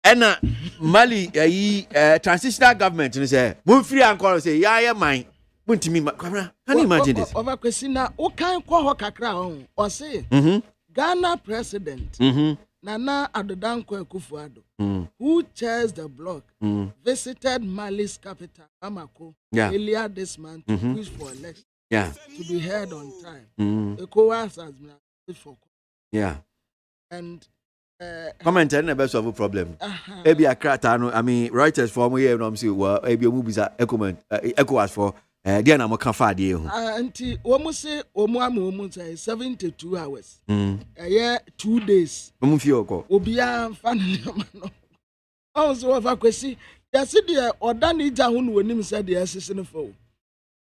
ena Mali transitional government no say mo free anko say ya man buntimi can you imagine this over kwesina o kan ko ho kakra ho o say Ghana president Nana Adodanko Akufo-Addo who chairs the bloc visited Mali's capital Bamako earlier this month to push for election to be held on time. ECOWAS has been for and comment and never solve a problem. Maybe a crack, I mean, Reuters for me, I'm saying, well, maybe movies are ECOWAS for Diana Mokafadi. Auntie, almost say, almost 72 hours. Yeah, 2 days. Obia, family. Also, if I could see, yes, dear, or Danny Jahun when him said the assistant for.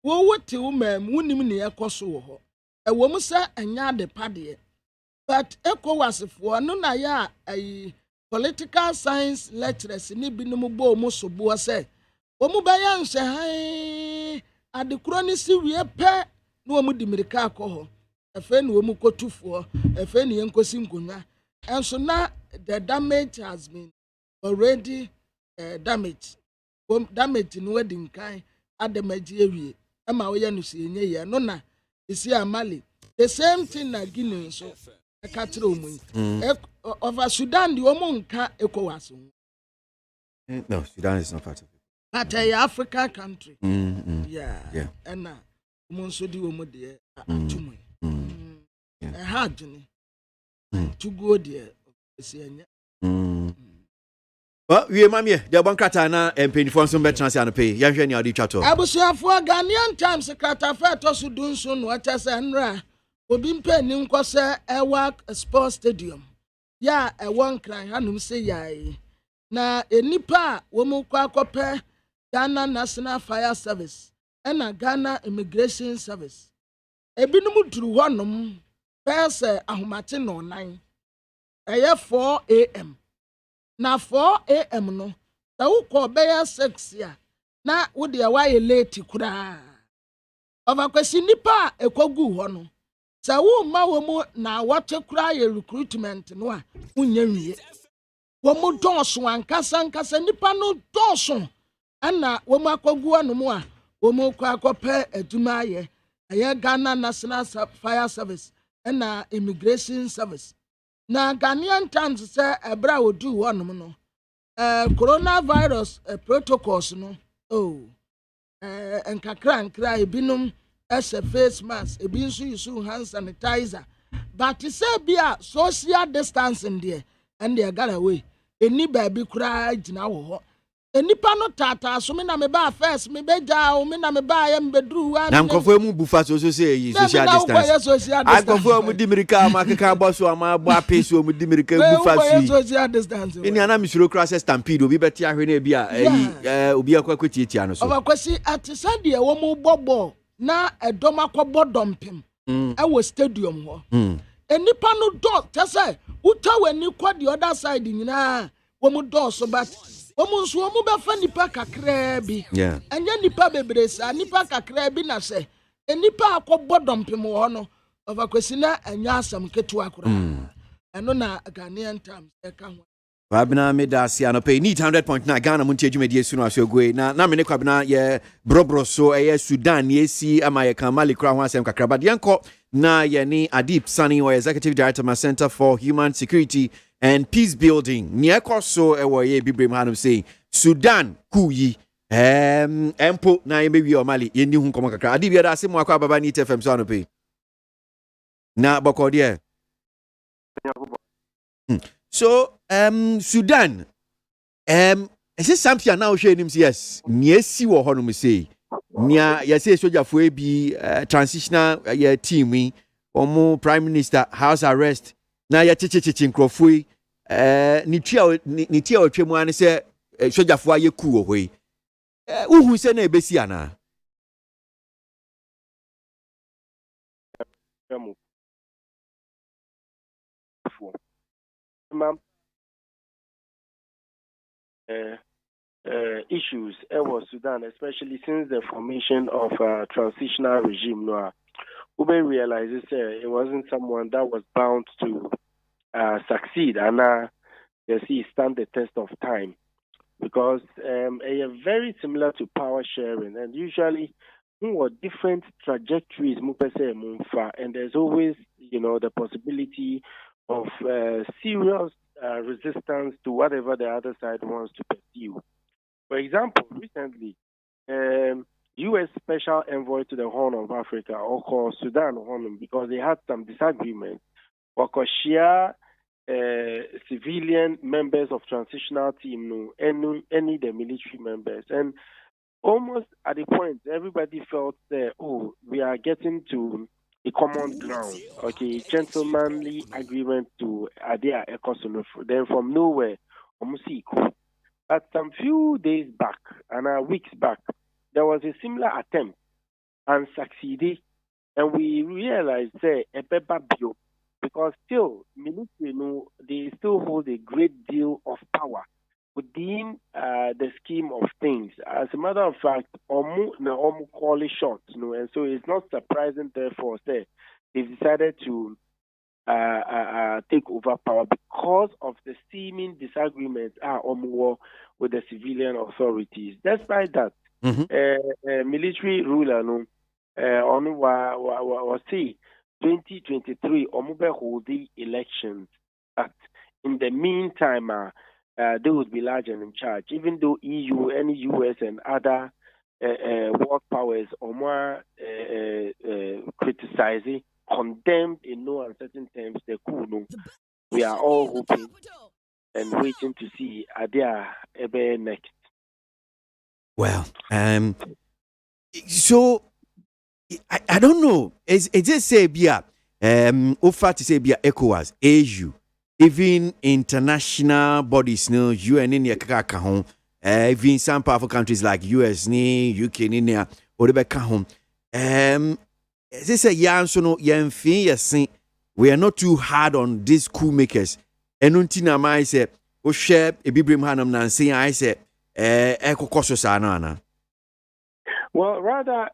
What to woman, wouldn't near Kosovo. A woman say, and yard the paddy. But ECOWAS for no ya a political science lecturers in Ibinobo Mosoboa say, Omubayan say, at the chronicity we a pair no mudimirika coho, a friend womuko 2 a friend yanko singuna, and so now the damage has been already damaged. Damage in wedding kind at the Majeri, Emma Oyanusi, yeah, no, na, is here Mali. The same thing na Guinea so. Over Sudan, the woman can't ECOWAS. No, Sudan is not part of it. But a African country. Yeah. And now, Monso di woman dear, to me. A hard journey to go there. Well, we mammy, the one katana and penny for some better chance and pay. Young Jenny, chato. I was here for Ghanaian times, a catafet or Sudun soon, what I say, Obimpe Ninkwase Ewak Sports Stadium. Ya one cry hanum say yai. Na enipa womu kwa kope Ghana National Fire Service and Ghana Immigration Service. Ebinumu duru honum pese ahumate no 9. Eye 4 a.m. Na 4 a.m. no. Ta uko beya 6 ya. Na wudi ya waye late kura. Ovakwesi nipa ekogu honum. Sa wo ma wo mu na wote kura ye recruitment no a unya wie wo mu donso ankasa nipa no donso ana wo mu akwagu anu mu a wo mu kwa akopɛ adwuma ye aye Ghana National Fire Service na Immigration Service na Ghanaian times say ebra odu wonum no coronavirus protocols no enkakra ebinum as a face mask, a bin use hand sanitizer. But to say be a social distancing there, and they got away. Any baby cried now. Any pano tata, so me na me ba first, me be down, me na me ba em bedru. I'm confirm bufa so say social distance. I confirm with Dimirika, Maka boss or my boy pace with Dimirika bufa social distance. In an amisro cross stampede, be better here be a quaquity tiano. Of course, at Sunday, one more bobo. Na edoma kwabo dompim e stadium ho enipa no do tese uta wani kwa the other side nyina wo mu do so but wo mu nso wo mu be fa nipa kakra bi enye nipa bebresa nipa kakra bi na se enipa akwabo dompim ho no ovakwesi na enya asam ketu akura eno na Ghanaian times e ka ho Wabina medasi anope need 100.9 Ghana muntie dwumedie sunu asogwe na me ne kwabina ye brobro so Sudan ye si ama ye Kamali kra ho asem kakra ba de enko na ye ni Adip Sani or executive director of Center for Human Security and Peace Building ni ekoso ye bibrem hanum say Sudan kuyi empo na ye mewi o mali ye ni hu nkomo kakra Adip ya da asem akwa baba ni TFM so anope na bokode So Sudan is it something now showing him yes near see what honum say near yes soldier for be transitional team or prime minister house arrest now ya chichi nkrofui ni tia otwemu an say soldier for ye ku ohwe uhu say na ebesi ana issues was Sudan, especially since the formation of transitional regime. Ube realizes it wasn't someone that was bound to succeed, and you see stand the test of time because very similar to power sharing, and usually different trajectories, and there's always the possibility of serious resistance to whatever the other side wants to pursue. For example, recently, U.S. Special Envoy to the Horn of Africa, or called Sudan Horn, because they had some disagreements. Wakoshia civilian members of transitional team, no, any the military members, and almost at the point everybody felt that we are getting to a common ground, okay, gentlemanly agreement to Adia Ecosono. Then from nowhere, but some few days back and weeks back, there was a similar attempt and succeeded, and we realized that a paper bio, because still military, they still hold a great deal of power within the scheme of things. As a matter of fact, call it shots, and so it's not surprising, therefore, say they've decided to take over power because of the seeming disagreements with the civilian authorities. Despite that, military ruler, was say 2023 hold the elections, but in the meantime they would be large and in charge, even though EU, any US and other world powers criticizing, condemned in no uncertain terms the coup. We are all hoping and waiting to see Adia Ebe next. Well, so I don't know. Is it say bia offer to say bia ECOWAS, AU, even international bodies, no UN in yakaka home, even some powerful countries like US, UK, or the home. This a yarn so no yan we are not too hard on these coup makers. And untina mai say o share a bibrim hanam nancy I say well, rather,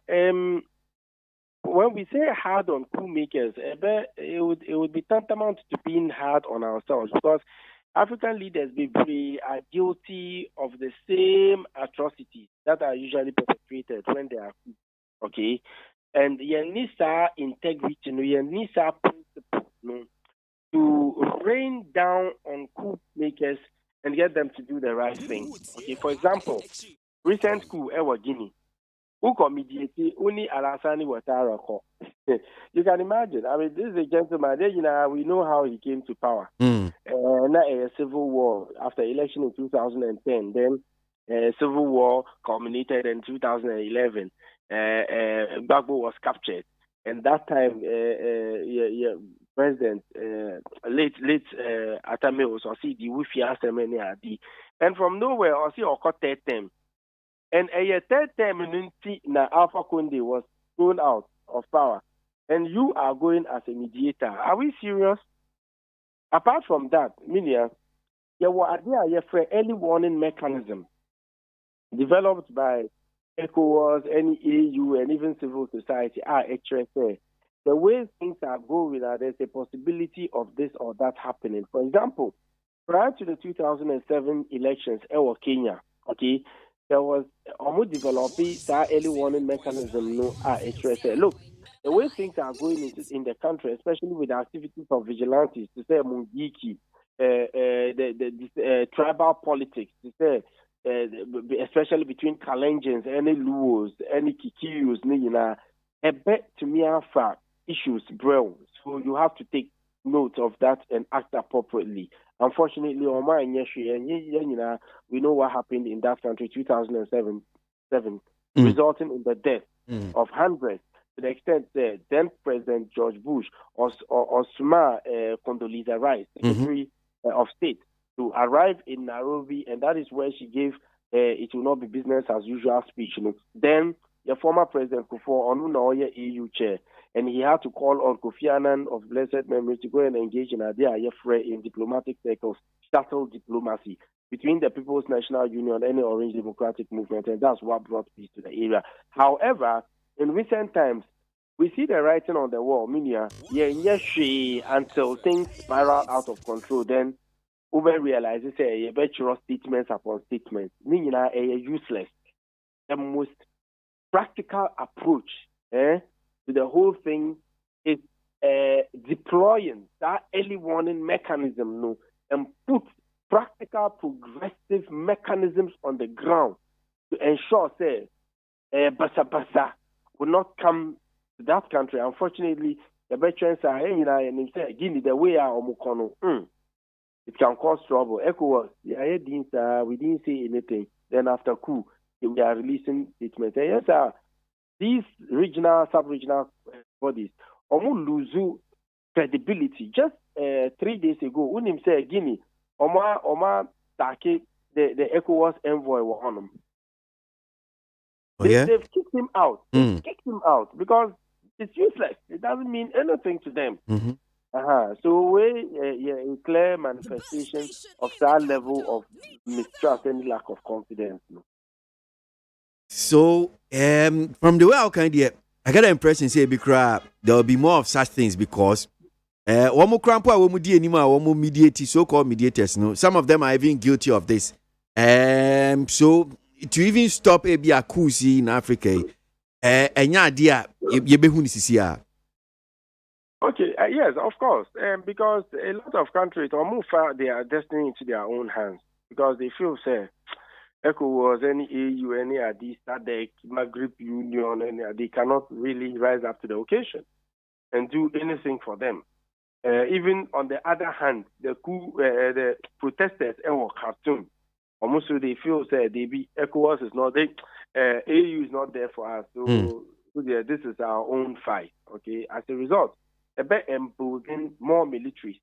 when we say hard on coup makers, it would be tantamount to being hard on ourselves, because African leaders are guilty of the same atrocities that are usually perpetrated when they are coup, okay? And Yanisa integrity, Yanisa principle, to rain down on coup makers and get them to do the right thing. Okay, for example, recent coup, Guinea. Who mediated only Alassani Ouattara. You can imagine. I mean, this is a gentleman. We know how he came to power. A civil war after election in 2010. Then civil war culminated in 2011. Gbagbo was captured, and that time, President late Atame was also the Wifi and from nowhere also occurred third term. And a third term na Alpha Conde was thrown out of power, and you are going as a mediator. Are we serious? Apart from that, Minia, there were early warning mechanism developed by ECOWAS, any EU, and even civil society. HSA. The way things are going, there's a possibility of this or that happening. For example, prior to the 2007 elections, Kenya, okay, there was almost developing that early warning mechanism. Look, the way things are going in the country, especially with the activities of vigilantes, to say Mungiki, the tribal politics, to say, especially between Kalenjins, any Luos, any Kikiyus, a bet to me are issues, bro. So you have to take note of that and act appropriately. Unfortunately, we know what happened in that country 2007, resulting in the death of hundreds, to the extent that then President George Bush or Suma Condoleezza Rice, Secretary of State, to arrive in Nairobi, and that is where she gave it will not be business as usual speech. Then the former President Kufuor Onunoye EU chair, and he had to call on Kofi Annan of blessed memory to go and engage in in diplomatic circles, shuttle diplomacy between the People's National Union and the Orange Democratic Movement, and that's what brought peace to the area. However, in recent times, we see the writing on the wall, until things spiral out of control, then Uber realizes a virtual statements upon statements, meaning useless. The most practical approach to the whole thing is deploying that early warning mechanism and put practical progressive mechanisms on the ground to ensure basa will not come to that country. Unfortunately, the veterans are Guinea the way are Omukono. it can cause trouble. ECOWAS, we didn't say anything. Then after coup, we are releasing statements. And yes, these regional, sub-regional bodies almost lose credibility. Just 3 days ago, when him say Guinea, Oma Take, the ECOWAS envoy were on him. They've kicked him out. Kicked him out because it's useless. It doesn't mean anything to them. So a clear manifestation of that level of mistrust and lack of confidence. So from the way I kind of I get the impression say there will be more of such things because one more crampo, one more mediators, so-called mediators. No, some of them are even guilty of this. So to even stop a KWASI in Africa, any idea you be who is here? Okay, yes, of course, because a lot of countries almost their destiny into their own hands because they feel say ECOWAS, any AU, any ADI, SADC, Maghreb Union, they cannot really rise up to the occasion and do anything for them. Even on the other hand, the protesters in Khartoum, almost they feel say ECOWAS is not there, AU is not there for us, so this is our own fight. Okay, as a result, embolden more militaries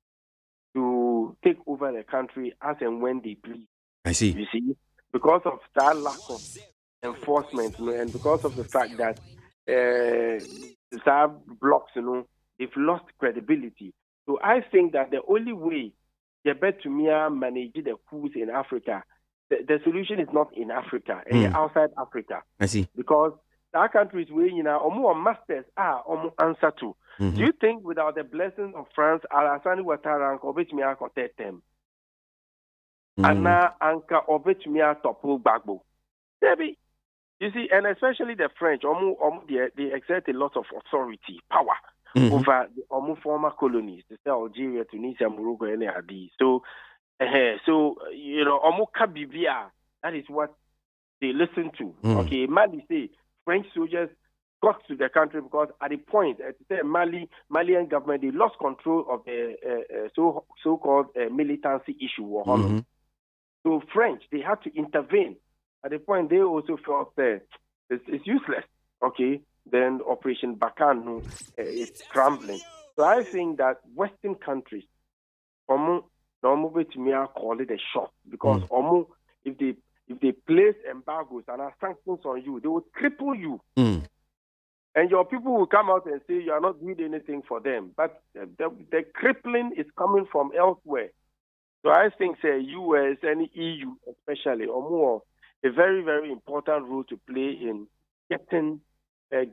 to take over the country as and when they please. I see. You see, because of that lack of enforcement, and because of the fact that blocks, they've lost credibility. So I think that the only way you better manage the coups in Africa, the solution is not in Africa, it's outside Africa. I see. Because that countries where more masters are answer to. Do you think without the blessings of France, Alassane Ouattara and Obetumi protect them? Anna Anka Obetumi topo bagbo. Maybe you see, and especially the French, they exert a lot of authority, power over the former colonies, the Algeria, Tunisia, Morocco, and Adi. So Kabibia, that is what they listen to. Okay, Mali say French soldiers got to the country because at the point, the Malian government, they lost control of the so-called militancy issue. So French, they had to intervene. At the point, they also felt that it's useless. Okay, then Operation Bakan is crumbling. So I think that Western countries, call it a shot because if they place embargoes and sanctions on you, they will cripple you. And your people will come out and say you are not doing anything for them. But the crippling is coming from elsewhere. So I think, say, US and EU especially, or more, a very, very important role to play in getting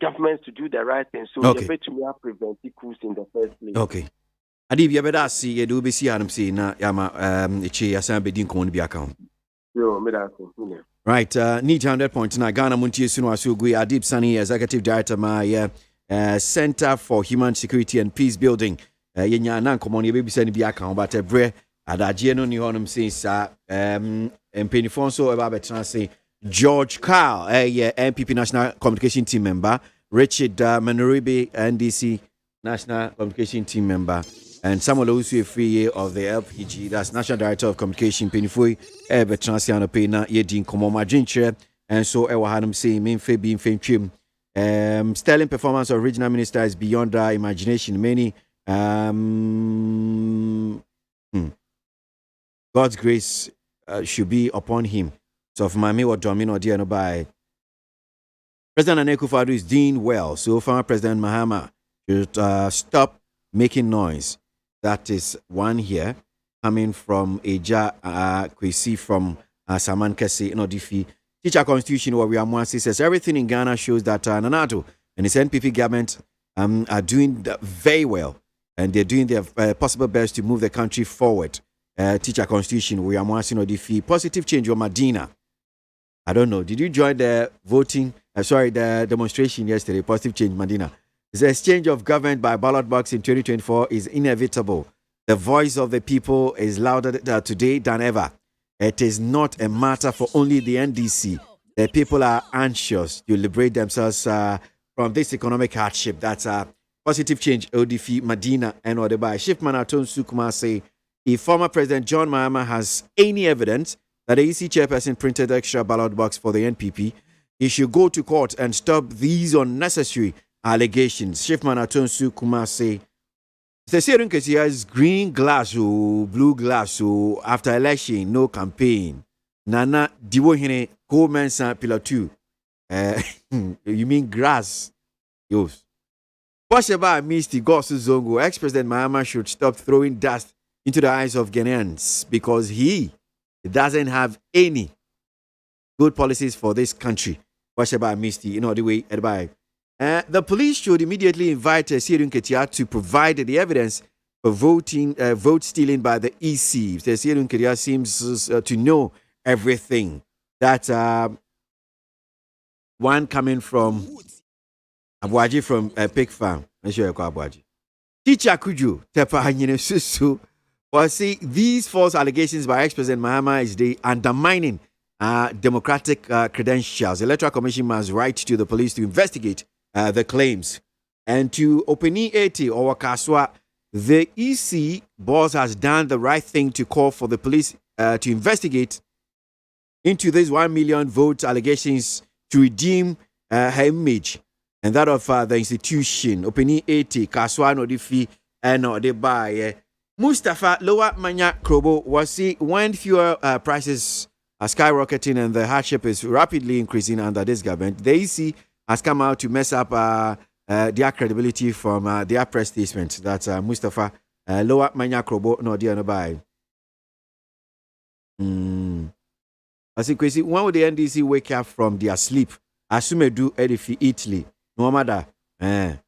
governments to do the right thing. So you better prevent the coups in the first place. Okay. Adi, you better see you do be see Adam see na yama asan be din kon bi account. Yo, me da ko. Right, need 100.9 Ghana Montie Sunu Asugui Adib Sani, Executive Director my Center for Human Security and Peace Building. Yenya nan komoni be sani bi account but bre adagye no ni honum since Penifon so eba betran say George Carl MPP National Communication Team member, Richard Manuribe NDC National Communication Team member, and Samuel Owusu of the LPG, that's National Director of Communication, Penifoi, Betransiano Pena, Yedin Komoma Jinche, and so Ewahanum say, Minfe being fame trim. Sterling performance of regional minister is beyond our imagination. Many God's grace should be upon him. So, if Mami or Domino dear no by President Akufo-Addo is doing well. So, former President Mahama should stop making noise. That is one here coming from Eja Kwesi from Saman Kese in Odifi. Teacher Constitution where we are more says everything in Ghana shows that Nanato and his NPP government are doing very well and they're doing their possible best to move the country forward. Teacher Constitution we are more Odifi. Positive change on Medina. I don't know. Did you join the voting? The demonstration yesterday. Positive change, Medina. The exchange of government by ballot box in 2024 is inevitable. The voice of the people is louder today than ever. It is not a matter for only the NDC. The people are anxious to liberate themselves from this economic hardship. That's a positive change. ODF, Medina, and Odeba. Shift Manaton Sukuma say, if former President John Mahama has any evidence that the EC chairperson printed extra ballot box for the NPP, he should go to court and stop these unnecessary allegations. Chiefman Atonsu Kumase. The Sierra has green glass or blue glass or after election, no campaign. Nana Diwohine Komensa Pillar 2. You mean grass? Yes. What's about Misty Gosu Zongo? Ex-President Mahama should stop throwing dust into the eyes of Ghanaians because he doesn't have any good policies for this country. What's about Misty? You know the way by. The police should immediately invite Sierra Ketia to provide the evidence for vote stealing by the EC. Sierra Ketia seems to know everything. That one coming from ABOAGYE from Pig Farm. I'm sure you call ABOAGYE. Teacher Kuju Tepa Hanyine Susu. Well, see, these false allegations by ex-President Mahama is the undermining democratic credentials. The Electoral Commission must write to the police to investigate the claims. And to Openi 80 or Kaswa, the EC boss has done the right thing to call for the police to investigate into these 1 million vote allegations to redeem her image and that of the institution. Openi 80, Kaswa no difi and no de buy. Mustafa Lower Manya Krobo was see when fuel prices are skyrocketing and the hardship is rapidly increasing under this government. The EC has come out to mess up their credibility from their press statement. That's Mustafa Lower Manya Krobo no dear no buy. I think crazy. When would the NDC wake up from their sleep? Assume do edifi Italy. No matter. Nana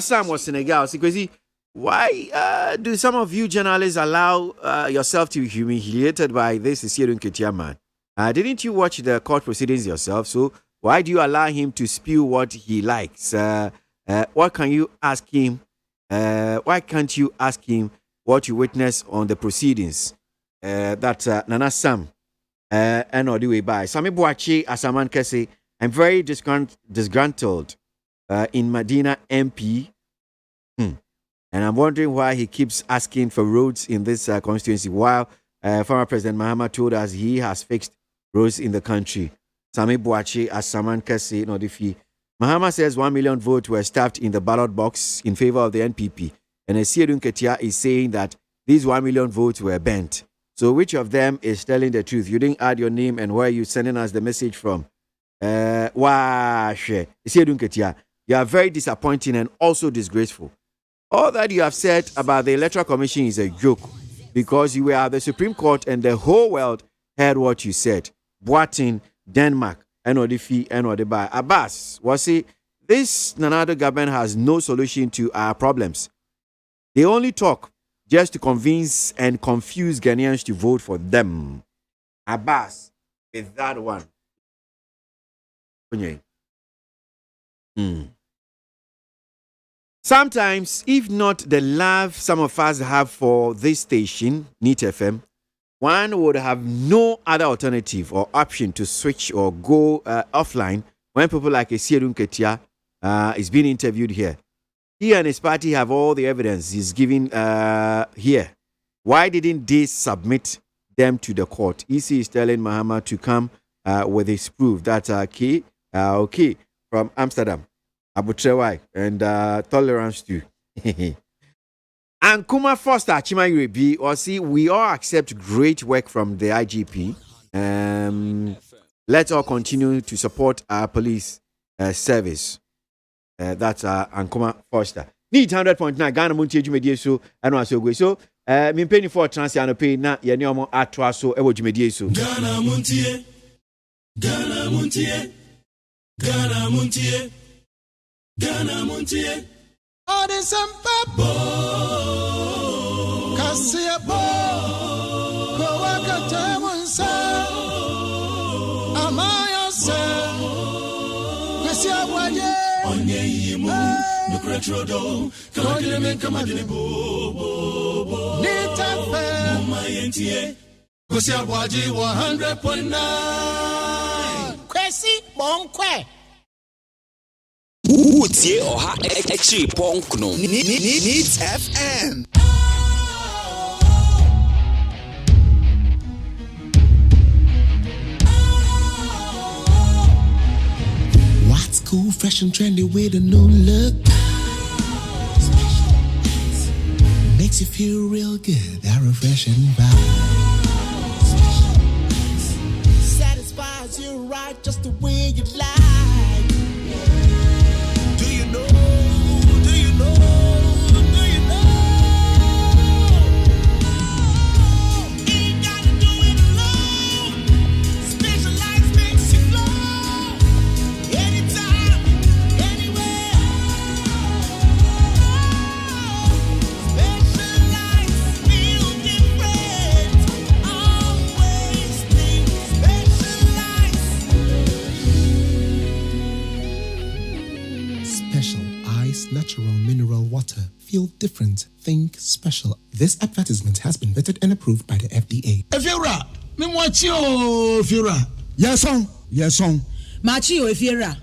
Sam was Senegal. See crazy. Why do some of you journalists allow yourself to be humiliated by this Sierra Ketia man? Didn't you watch the court proceedings yourself? So why do you allow him to spew what he likes? What can you ask him? Why can't you ask him what you witnessed on the proceedings? That Nana Sam and all the way by. Sami Boachi Asaman Kese, I'm very disgruntled in Medina MP. And I'm wondering why he keeps asking for roads in this constituency while former President Mahama told us he has fixed roads in the country. Sami Boachi Asaman Kese Nodifi. Mahama says 1 million votes were stuffed in the ballot box in favor of the NPP. And Sierra Ketia is saying that these 1 million votes were bent. So which of them is telling the truth? You didn't add your name and where you sending us the message from. You are very disappointing and also disgraceful. All that you have said about the Electoral Commission is a joke because you were at the Supreme Court and the whole world heard what you said. Boatin, Denmark, Enodifi, Enodibai. Abbas, was it? This Nanado government has no solution to our problems. They only talk just to convince and confuse Ghanaians to vote for them. Abbas, with that one. Sometimes, if not the love some of us have for this station, NEET FM, one would have no other alternative or option to switch or go offline when people like Sierra Ketia is being interviewed here. He and his party have all the evidence he's giving here. Why didn't they submit them to the court? EC is telling Mahama to come with his proof. That's okay from Amsterdam. Abutrewai and tolerance too. And Kuma Foster Chimayurebi or see we all accept great work from the IGP. Let's all continue to support our police service. That's Ankuma Foster. Need 100.9 Ghana Montie Jumedie so and also go so me penny for transiano pay na ye ne omo atwa so e wo Jumedie so Ghana Montie Ghana Montie Ghana Montie Ghana Montie all the sampa kasia bo ko wakata munsa amaya se kasia waje onye yimu no kretrodo kagele men kamadele bo nitafe mumayentie kasia waje 100.9 kwesi bonkwe Utie oha extra punk no. Needs FM. Cool, fresh and trendy with a new look. Makes you feel real good, that refreshing vibe. Satisfies you right just the way you like. Do you know? Do you know? Do you know? Ain't gotta do it alone. Specialized makes you flow. Anytime, anywhere. Specialized feel different. Always think Special Ice Natural Mineral Water. Feel different. Think special. This advertisement has been vetted and approved by the FDA. Efiora, me mwachi o Efiora. Yes on. Machi o Efiora.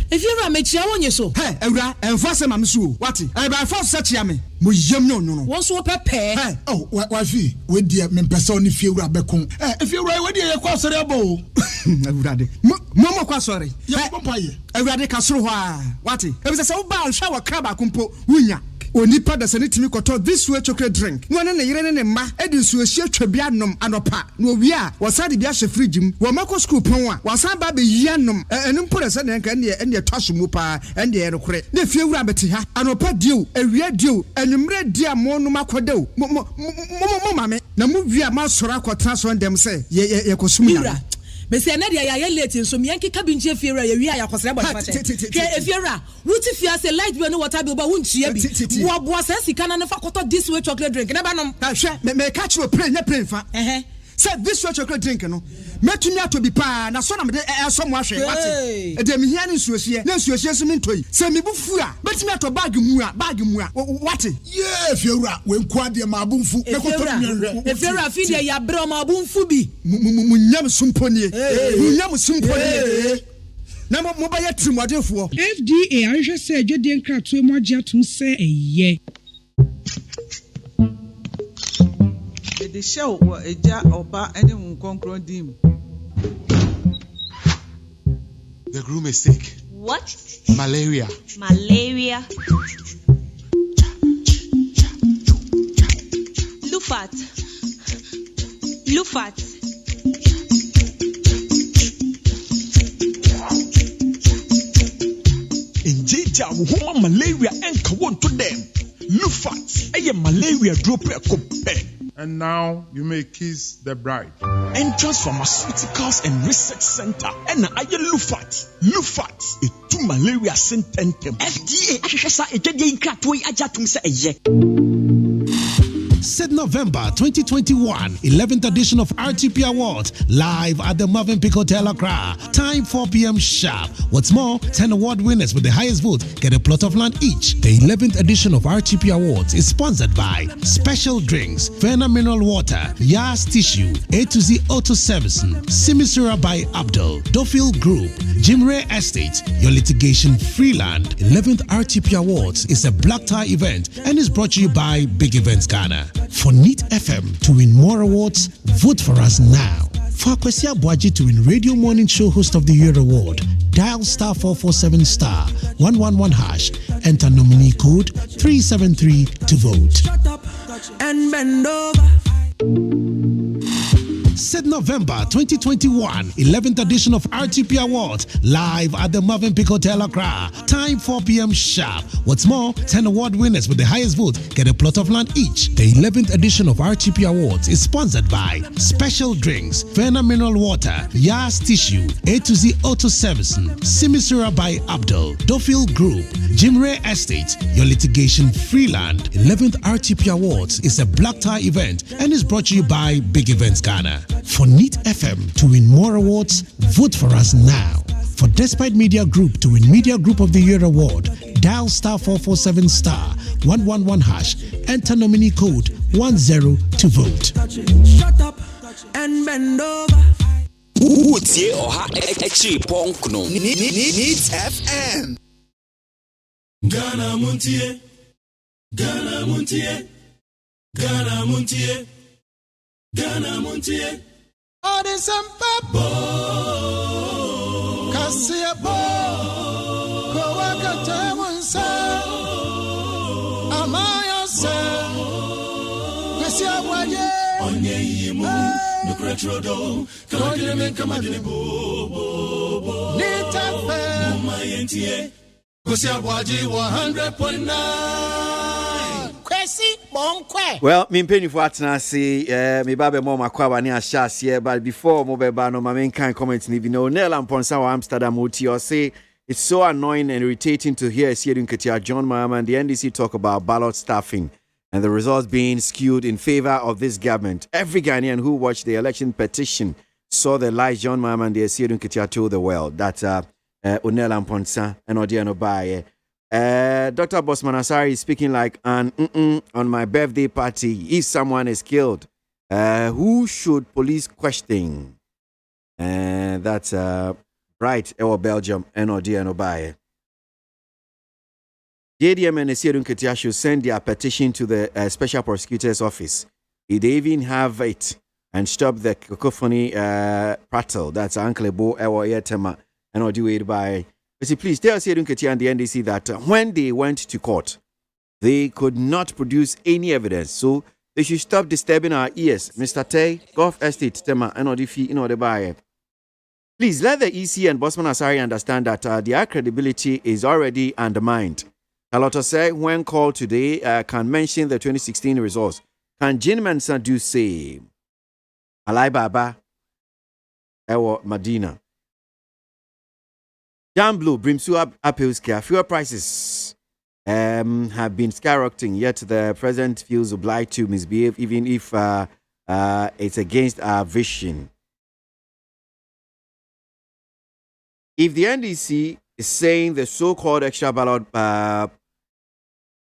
Efiora mechi awon yeso. Hey, Ewura, enfase ma msu. Wati? E ba force search ya me. Mo yem no. Won so pepe. Hey, oh, wafi, we dia me mpesa oni Efiora bekon. Efiora we dia ye kwa sori abo. Ewura de. Mo kwa sori. Ye papaye. Ewura de kasoro ho a. Wati? E be se wo ba hwa wa kraba kumpo wunya. Onipa da sane timi koto this way chocolate drink. No ne yire ne mma edi nsuohie twabia nom anopa. No wi a wasade bia hye fridge mu. Wo mako school pon a wasan ba be yia nom. Enu mpore se ne nka ne twaso mu pa ende ye rekore. Na fie wura beti ha. Anopa dio, ewia dio, enumre dia mo no makodew. Mo mame. Na mu wi a ma sora akotra so ndem se ye kosum ya. Bese na dia ya late nso miyanki kabinje Efiora ya wi a yakosere bot fate. Ke Efiora, wuti fia se light bill no water bill ba wuntua bi. Wo bo asa sika na fa koto this way chocolate drink. Na ba nom. Ta hwe me catch you play fa. Say this way chocolate drink no. Metumi ato bi pa na so na me so mo ahwe wate. E de me hia ne nsuohie. Na nsuohie so me ntoi. Se me bufu a betumi ato bag mu a wate. Yeah, Efiora, we nkwa de ma abunfu. Me koto nwe. Efiora fi de ya bro ma abunfu bi. Munyam sumponie. Munyam sumponie. Na mo ba ya trimodefo. FDA ahwe se adwede nkrato mu agye atum se eye. The show was a jar or bar anyone conquer dim. The groom is sick. What? Malaria. Malaria. Lufat. In Jija, woman malaria and kawan to them. Lufat, a malaria drop a cup. And now you may kiss the bride. Entrance Pharmaceuticals and Research Center. And I Lufat. Lufat, a 2 malaria sentence. FDA ahwehwesa ejede nkratoyi ajatum se eye. Said November 2021, 11th edition of RTP Awards, live at the Marvin Peak Hotel Accra. Time 4 p.m. sharp. What's more, 10 award winners with the highest vote get a plot of land each. The 11th edition of RTP Awards is sponsored by Special Drinks, Fena Mineral Water, Yas Tissue, A to Z Auto Servicing, Simisura by Abdul, Dofil Group, Jimre Estate, your litigation free land. 11th RTP Awards is a black tie event and is brought to you by Big Events Ghana. For Neat FM to win more awards, vote for us now. For KWASI ABOAGYE to win Radio Morning Show Host of the Year award, dial *447*111#. Enter nominee code 373 to vote. Shut up and bend over. Said November 2021, 11th edition of RTP Awards, live at the Marvin Peak Hotel Accra. Time 4 p.m. sharp. What's more, 10 award winners with the highest vote get a plot of land each. The 11th edition of RTP Awards is sponsored by Special Drinks, Fena Mineral Water, Yas Tissue, A to Z Auto Servicing, Simisura by Abdul, Dofil Group, Jimre Estate, your litigation free land. 11th RTP Awards is a black tie event and is brought to you by Big Events Ghana. For Neat FM to win more awards, vote for us now. For Despite Media Group to win Media Group of the Year award, dial *447*111#. Enter nominee code 10 to vote. Shut up and bend over. Utie oha echi ponkno. Neat FM. Ghana Montie. Ghana Montie. Ghana Montie. Ghana Montie. All this and pop. Kasi Nucretrodo, Kamagimen Kamadinibo, Nita, Mayentie, Kosiawaji 100.9. Kwesi, Monkwe. Well, me penny for say me babe mama kwa ni ashas here, but before mo beba no my main kind comment ni no Nell and Ponsa wa Amsterdam oti or say it's so annoying and irritating to hear Sierra Ketia John Mahama and the NDC talk about ballot staffing and the results being skewed in favor of this government. Every Ghanaian who watched the election petition saw the lies John Mahama and the Sierra Ketia told the world that Unel and Ponsa and Odiano Baye. Dr. Bosman Asari is speaking like an on my birthday party. If someone is killed, who should police question? That's right, our Belgium and Odiano Baye. JDM and Sierra Ketia should send their petition to the Special Prosecutor's Office. They even have it and stop the cacophony prattle. That's Uncle Bo Ewa Yetema and Odiano Baye. Please tell Sierra Ketia and the NDC that when they went to court, they could not produce any evidence. So they should stop disturbing our ears. Mr. Tay, Gulf Estate, Tema, and Odifi, in order by. Please let the EC and Bosman Asari understand that their credibility is already undermined. Kaloto said, when called today, can mention the 2016 results. Can Jin Mansa do same? Alai Baba, Ewo Medina. Jam Blue, Brimsu appeals care. Fuel prices have been skyrocketing, yet the president feels obliged to misbehave even if it's against our vision. If the NDC is saying the so-called extra ballot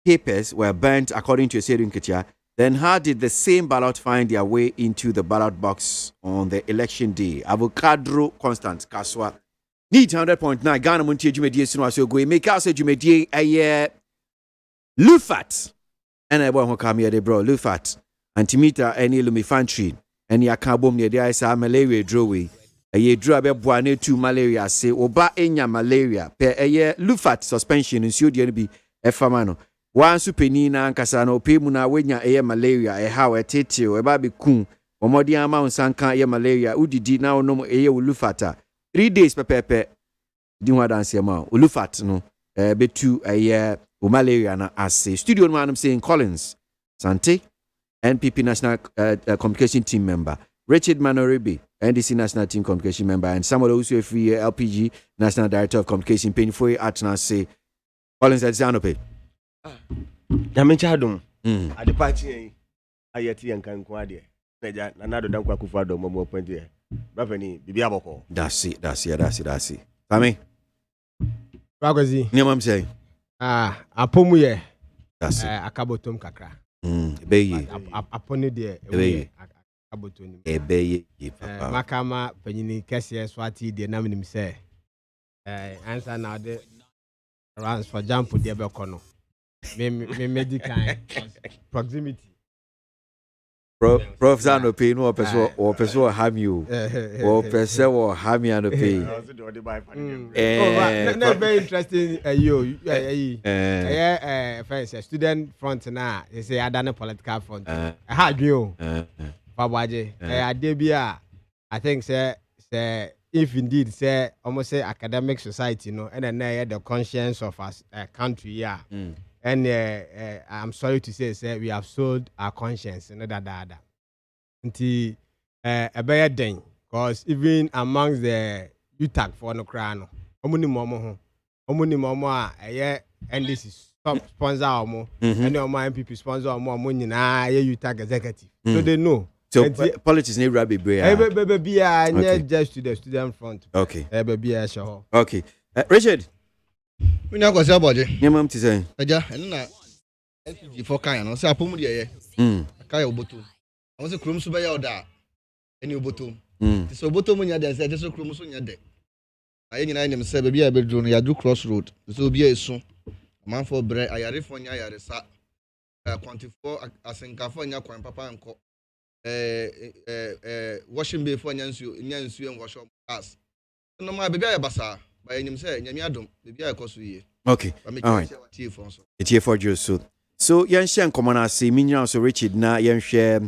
papers were burnt according to Sierra Ketia, then how did the same ballot find their way into the ballot box on the election day? Avocado Constant Kaswa. Need 100.9 Ghana Montier Jumedie Suno go make us a Jumedie a Lufat. And I won't come here, bro. Lufat. Antimeter any lumifantry. And ya carbon near the ice malaria draway. A ye draw a buane to malaria say oba enya malaria. Per a year Lufat suspension in Sudian be a famano. One supenina and Casano Pimuna wenya a malaria a how a titio a baby coon. Or more the amount sanka a malaria. Udi now no a year Lufata. 3 days pepepe dinwa dance ma ulufat no betu malaria na ase studio no I'm saying Collins Sante NPP National Communication Team member Richard Manoribi NDC National Team Communication member and Samuel Osuefri LPG National Director of Communication Painful at na say Collins Adzanope Yamenchadum at the party ayeti yankan kwade naja nanado dankwa kufado momo point Baveni, Bibiaboko. That's it. Fami? Kwazi. Niamam say. Apomuye. That's it. Akabotom kakra. Beye. Aponi de. Akabotom. Beye. Makama penyini kese swati de na minim say. Answer now de runs for jump de be kono. Me medical proximity. Prof Zano pay no person ham you or person or ham you no pay. Very interesting. First student front now. They say I done a political front. I had you. Babaje. I think say if indeed say almost say academic society, and then the conscience of us country, yeah. And I'm sorry to say, we have sold our conscience, that. Until a better thing, because even amongst the UTAC for no crown, omuni momo, and this is sponsor more, and your MPP sponsor more money na UTAC executive, so they know. So politics need rabbi bray. Baby, just to the student front. Okay. Baby, sure. Okay. Richard. We now go say ABOAGYE. Yeah, ma'am, say. Aja, and na SPG for kan no say apomu de Kai oboto. I want say krom so be ya oda. Eni oboto. So oboto mu nya de say just krom so nya de. Aye nyina nim say baby a bedro no ya do crossroad. So obi esu. Man for bre ayare fo nya ayare sa. Quantifo asenkafo nya kwan papa nko. Washing bay for nya nsu en wash up gas. No ma baby a basa. Okay. All right. It's here for you. So yen share common as Minion so Richard na yen share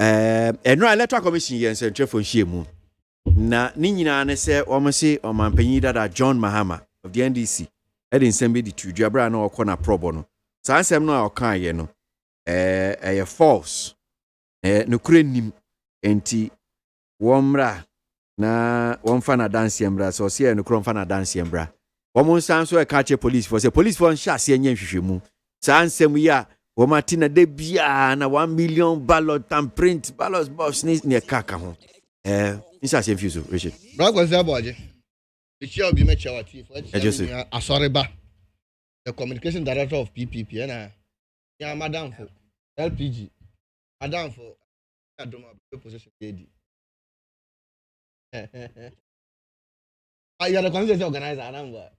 Electoral Commission yen central for Shimu. Na Nina ne say omase omampanyi dada John Mahama of the NDC. Edin sembe di tu duabra na okona probo no. Sa ansem no okan ye no. False. No kure nim enti womra na womfa na dance embra so se no kro mfa na dance embra. Womon san so e catch police for say police for nhya se anya hwehwemu. Sa ansem ya womatina de bia na 1 million ballot and print ballot box ni kaka ho. Isa se mfuse Richard. KWASI ABOAGYE. The chair of the chair chief. Asoreba. The communication director of PPP and madam for LPG. Madam for Adoma position lady. You are the constituency organizer, I know.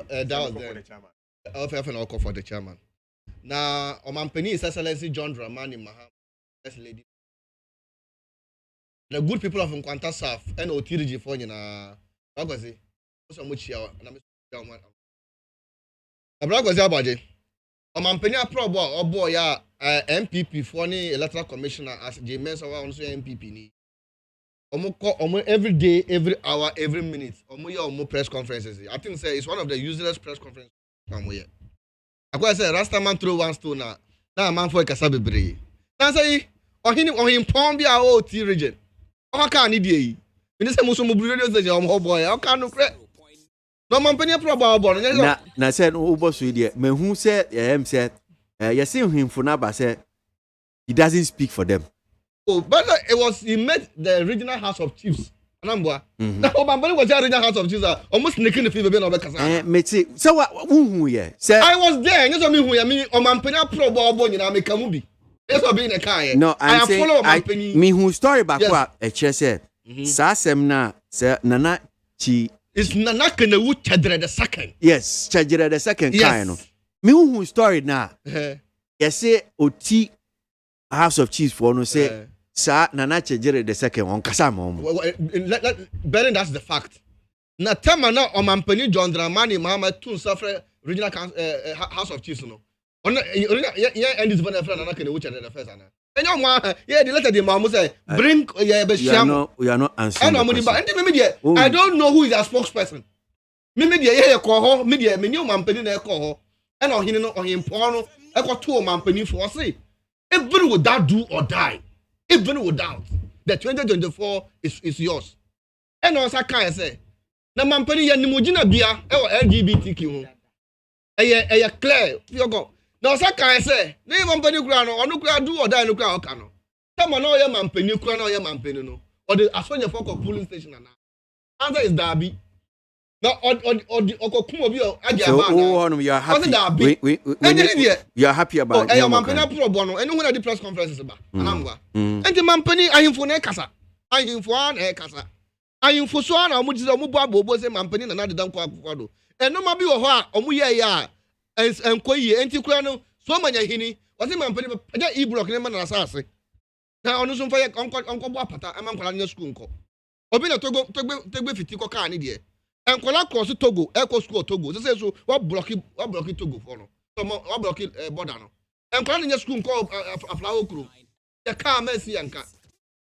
That was the chairman. Offer for the chairman. Now, Omampeni is Excellency John Dramani Maham, first lady. The good people of Nkwanta South and Otiriji for you na KWASI. So much here na me chairman. KWASI ABOAGYE. Omampeni aprobo obo ya MPP for ni electoral commissioner as James Awa on so MPP ni. Omo every day, every hour, every minute. Omo press conferences. I think say it's one of the useless press conferences come here. I say Rastaman throw one stone now. Now man for Kasabe Bre. Now say ohin pon bia o T region. O ka ni die. Me say muso mo radio say omo boy. O ka no kre. No man penya proba obo no. Na say no obo so die. Me hu say say you see him for na ba say he doesn't speak for them. Oh, but he met the regional House of Chiefs. Anambwa. Na Omampeni was the regional House of Chiefs. Almost sneaking the fever be no be kasa. Meti. So what who here? Say I was there. You so me who ya me Omampeni proba obo nyina me kamu bi. Yes obi in the car. No, I follow Omampeni. Me who story back what e che say. Sa asem na say Nana Chi is Nana Kenewu Chedre the second. Yes, Chedre the second kind no. Me who story na. Yes say Oti House of Chiefs for no say Sa Nana Chejere the second on Kasama. Bearing that's the fact. Na tema na Omampeni John Dramani Mahama tun suffer regional House of Chiefs no. On and this friend Nana Kenewu Chedre the first ana. The letter the Mamu say bring we are not answering. I don't know who is a spokesperson. Me dey call ho me dey me new Omampeni na call ho. And on him no on him porno e ko to Omampeni for say even without do or die. Even without the 2024 is yours. And also can say na Omampeni ya nimujina bia e wo LGBTQ ho. Eye clear you go. Na also can say na Omampeni kura no onu kura do or die no kura oka no. Tell no ye Omampeni kura no ye Omampeni no. Or the Asonya for polling station na. Answer is Dabi. No okokum obi o aja ba na. You are happy. You are happy about it. Omampeni probo no enu when the press conferences ba. Anangwa. Enti Omampeni ahimfo na kasa. Ahimfo na kasa. Ahimfo so na omu jize omu bo abobo se Omampeni na de nkwa akwado. Eno ma bi wo ho a omu ye ya enkoyi enti kura no so manya hini. O se Omampeni paja e-block ne ma na asase. Na onu so mfa ye onko bo apata ama nkwala nya school nko. Obi na togbe fiti ko ka ni de. Enkola cross Togo, Eco School Togo. They say so what block Togo for no. So what block border no. Enkola in school call a flower crew. The car mercy anka.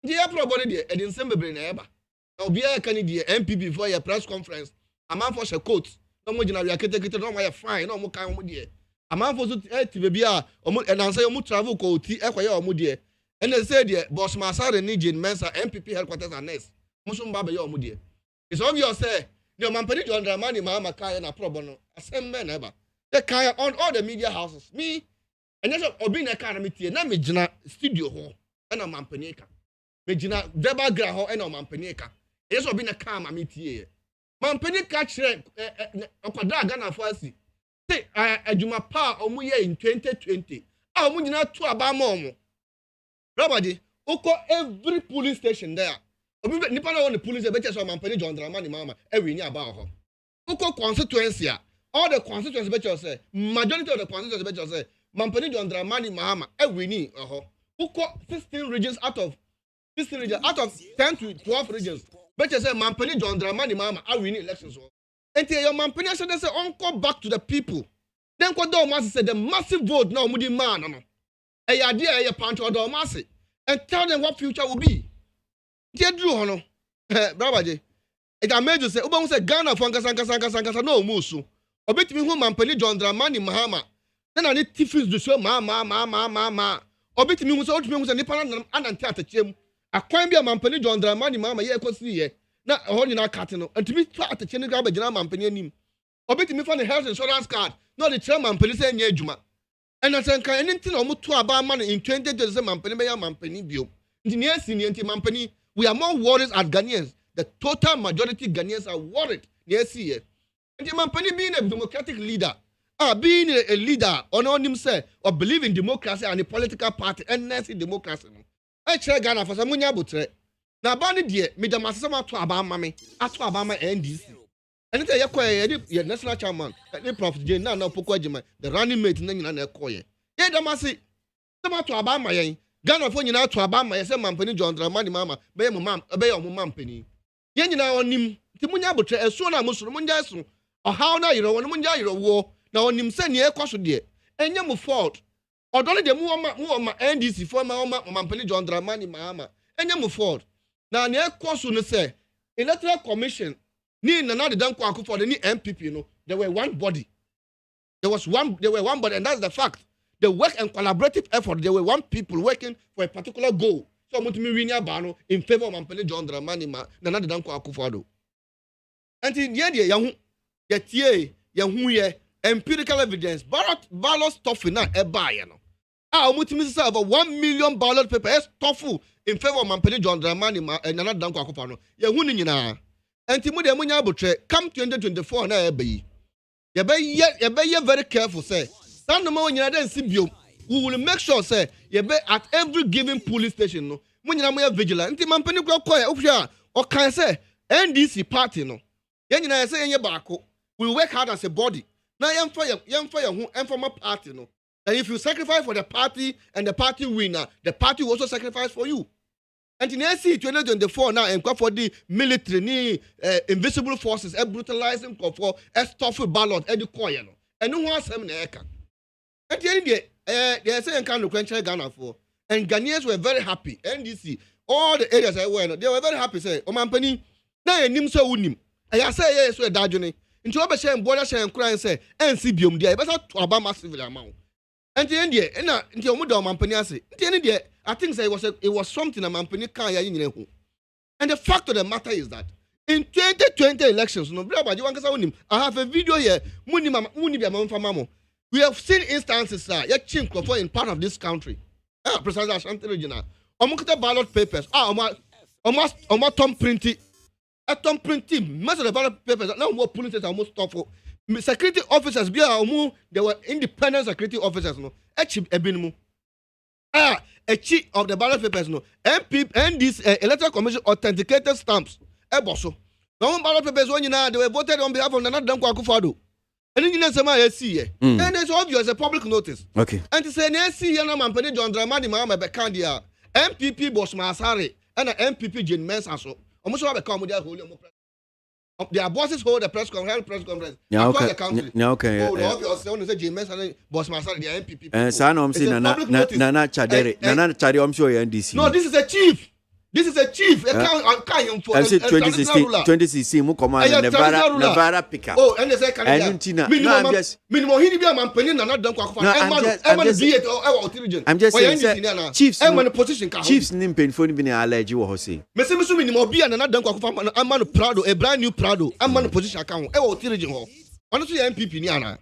The April body there, and in Sembe na eba. Now be a candidate MPP for your press conference. A man for a coat. No more general kete no more fine, no more kind of there. A man for to be a and answer you travel ko ti ekwaye omo there. And they say there boss Masare Nijin Mensa MPP headquarters and next. Musum baba yo omo there. It's obvious say the Omampeni John Dramani Mahama kaya na probono. Asem men eba. The kaya on all the media houses. Me and just obi na ka na metie na me gina studio ho. Na Omampeni ka. Me gina deba gra ho na Omampeni ka. Yes obi na ka ma metie. Omampeni ka kire okwada Ghana for asi. Say adwuma pa omu ye in 2020. Omu gina to aba ma omu. Robadi, uko every police station there. Nipa na the police be so Omampeni John Dramani Mahama every ni about ho. Uko constituency all the constituencies be say majority of the constituencies be say Omampeni John Dramani Mahama every ni ho. Uko 16 regions out of 10 to 12 regions be say Omampeni John Dramani Mahama every ni elections ho. Enti your Omampeni say uncle back to the people. Then ko do must say the massive vote now mudi man no. A idea, a punch or domasi, and tell them what future will be. Dear Drew Hono, Brabaje. It amazed to say, Obama said Ghana for Sanka no musu. Or bet me whom and Penny John Dramani Mahama. Then I need Tiffins to show ma. Or bet me was out me was a Nippon and Tatachim. A crime be a Mampany John Dramani Mama, ye could see ye. Not holding our catino, and to be taught the Chinna garbage and Mampany. Or bet me from the health insurance card, not the chairman police and Yejuma. And I said, anything almost 2 about money in 20 days, Mampany by a Mampany view. In the senior Mampany, we are more worried as Ghanaians. The total majority Ghanaians are worried. Yes, here. And the Mampany being a democratic leader, being a leader, on himself, or believe in democracy and the political party, and Nancy democracy. I chair Ghana for some butre. Now, Banny dear, Madam Masama to Abama, to Abama NDC. And it's a quay, national chairman, the Prof. J. Nana Pokojima, the running mate in the Koye. Yet, Damasi, some to Abama, Ghana for you now to Abama, as a Mampany John Dramani Mama, Bay Mam, obey your Mampany. Yen now on him, Timunya butre, as soon as Muslimunjasu, or how now you know, when Munja war, now on him send ye a question dear, and you fault. Or don't the more NDC for my Mampany John Dramani Mama, and you fault. Now, near question say, electoral commission. Ni another done for the MPP, you know, there were one body. There were one body, and that's the fact. The work and collaborative effort, there were one people working for a particular goal. So I'm going to be Bano in favor of Mampany John Dramani Ma, another done for and in the end, young empirical evidence, ballot stuffing a buyer. I'm going to miss over 1 million ballot papers tofu in favor of Mampany John Dramani Ma, and another done for Young. And Timude Munya Butre, come 2024 na ebe. You be very careful, say. Stand the moment you don't see you. We will make sure, say, you be at every given police station. No, when you are vigilant. Inti Mampany go quiet up here. Or can say NDC party no. You know say in your back. We work hard as a body. Now young fire who and from a party no. And if you sacrifice for the party and the party winner, the party will also sacrifice for you. And in AC 2024 now, and for the military, invisible forces, brutalizing for a stuffy ballot, education, and no one seven acre. And the end, they are saying kind of country Ghana for, and Ghanaians were very happy. NDC, all the areas I went, they were very happy. Say, oh man, penny, now a nim so unim. I say yes, we're dodging. Into a shame, border shame, cry and say, and see biom, dear, but not to a massive amount. And the end, and until Mudo Mampany say, the end, I think it was something a Mampany can't. And the fact of the matter is that in 2020 elections, no, I have a video here. We have seen instances, in part of this country. Precisely, Ashanti regional. Ballot papers. Almost Tom Printy. Tom Printy. Most of the ballot papers now more police almost stop for security officers. There were independent security officers. No, a chief of the ballot papers, no. MP and this electoral commission authenticated stamps. Bosso. No ballot papers when they were voted on behalf of another Danko Akufo-Addo. And then you know some see and it's obvious a public notice. Okay. And to say see and Mampany John Dramani Mahama Bekandia, MPP Boss Masari, and an MPP Jane Mensaso. Almost have a comedy holy. Their bosses hold a press conference. Yeah, okay. Okay. Boss Masari, the MPP. Son, I'm saying Nana Chadere. Nana Chadere, I'm sure you're NDC. No, this is a chief. This is a chief. I can't for 2016, Mukoma, Nevada pickup. Oh, and they say, minimum, he be a man penny and not done. I'm just saying, chiefs, chiefs, Nimpin for being alleged, you were saying. Messi minimum be and not done. I'm man Prado, a brand new Prado. I'm man position account. Honestly, MPP Niana.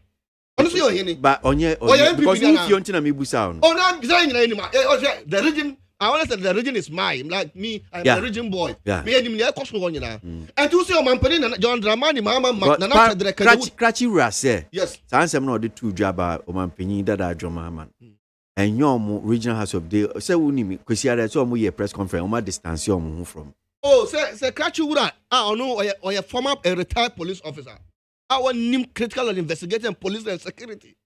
Honestly, but on your because you don't know me sound. Oh, no, designing anymore. The region. I want to say the region is mine, like me, I'm a region boy. Yeah. Me and and to see Mampany John Dramani Mama Cratchy Rase. Yes. Sans I'm not the two jabba or Mampany that are John and your regional house of day. Say, we need because here there's some press conference on my distance from. Oh, say Cratchy Ura, I know, or a former retired police officer. Our name critical and investigating police and security.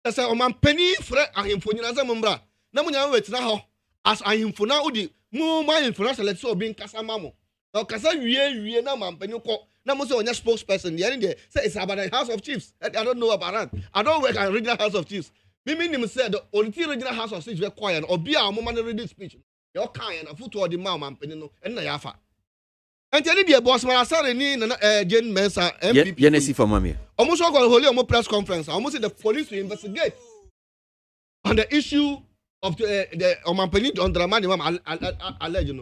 I say, Mampany, Fred, I am for you as a member. Namunya wait now. As I am for now, the more my influence, let's so being Casamamo. Now, Casa, we now, Mampany, now, most of your spokesperson, the end say it's about the House of Chiefs. I don't know about that. I don't work at regional House of Chiefs. Mimi said the only original house of speech were quiet or be our moment reading speech. Your kind of foot or the mom and penino and Nayafa. And tell the boss man, I saw the Jane Mensa MPP. Yenesi for mommy. Almost all holy press conference. Almost the police to investigate on the issue of the Omampeni on Dramani alleged.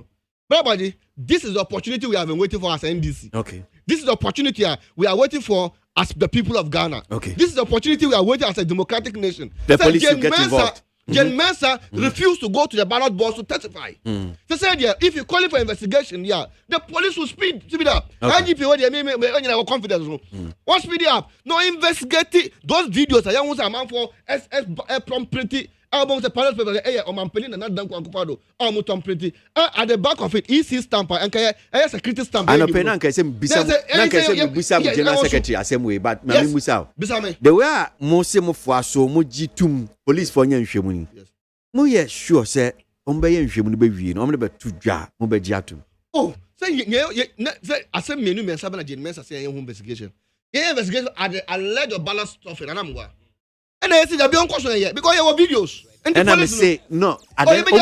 But this is the opportunity we have been waiting for as NDC. Okay. This is the opportunity we are waiting for as the people of Ghana. Okay. This is the opportunity we are waiting as a democratic nation. The police will get involved. Jen Mensa refused to go to the ballot box to testify. They said, if you call it for investigation, the police will speed up. IGP, what they confidence. What speed up? No, investigate those videos. I want a man for prompt pretty. Albums the pilot paper on Mampelin and not done Quancupado, Tom Pretty. At the back of it, EC stamp and a security stamp. I know Penanka said, Bissam General Secretary, same way, but Mammy Musao. There were Mosemo Fuaso, Mojitum, police for Yan Shemuni. No, yes, sure, sir. Ombayan Shemuni baby, no, but 2 jar, Mobejatum. Oh, say, I said, Menu and Sabana General saying investigation. Yeah, investigation at the alleged balance stuff in Anamwa. And I said, I don't question yet because you have videos. And I say, no, I don't know.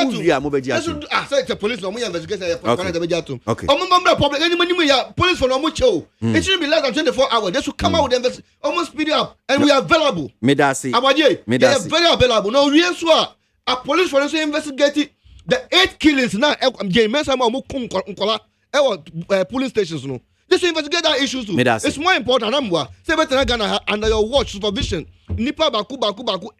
I said, the police, no, we investigate. Okay. Public, any police for no much. It shouldn't be less than 24 hours. They should come out with them, almost speed up. And we are available. Medasi. ABOAGYE, we are very available. No, we are a police for us investigating the 8 killings now. James, police stations, no. Just investigate that issues too. It's more important. Say better Ghana under your watch supervision. Nipa baku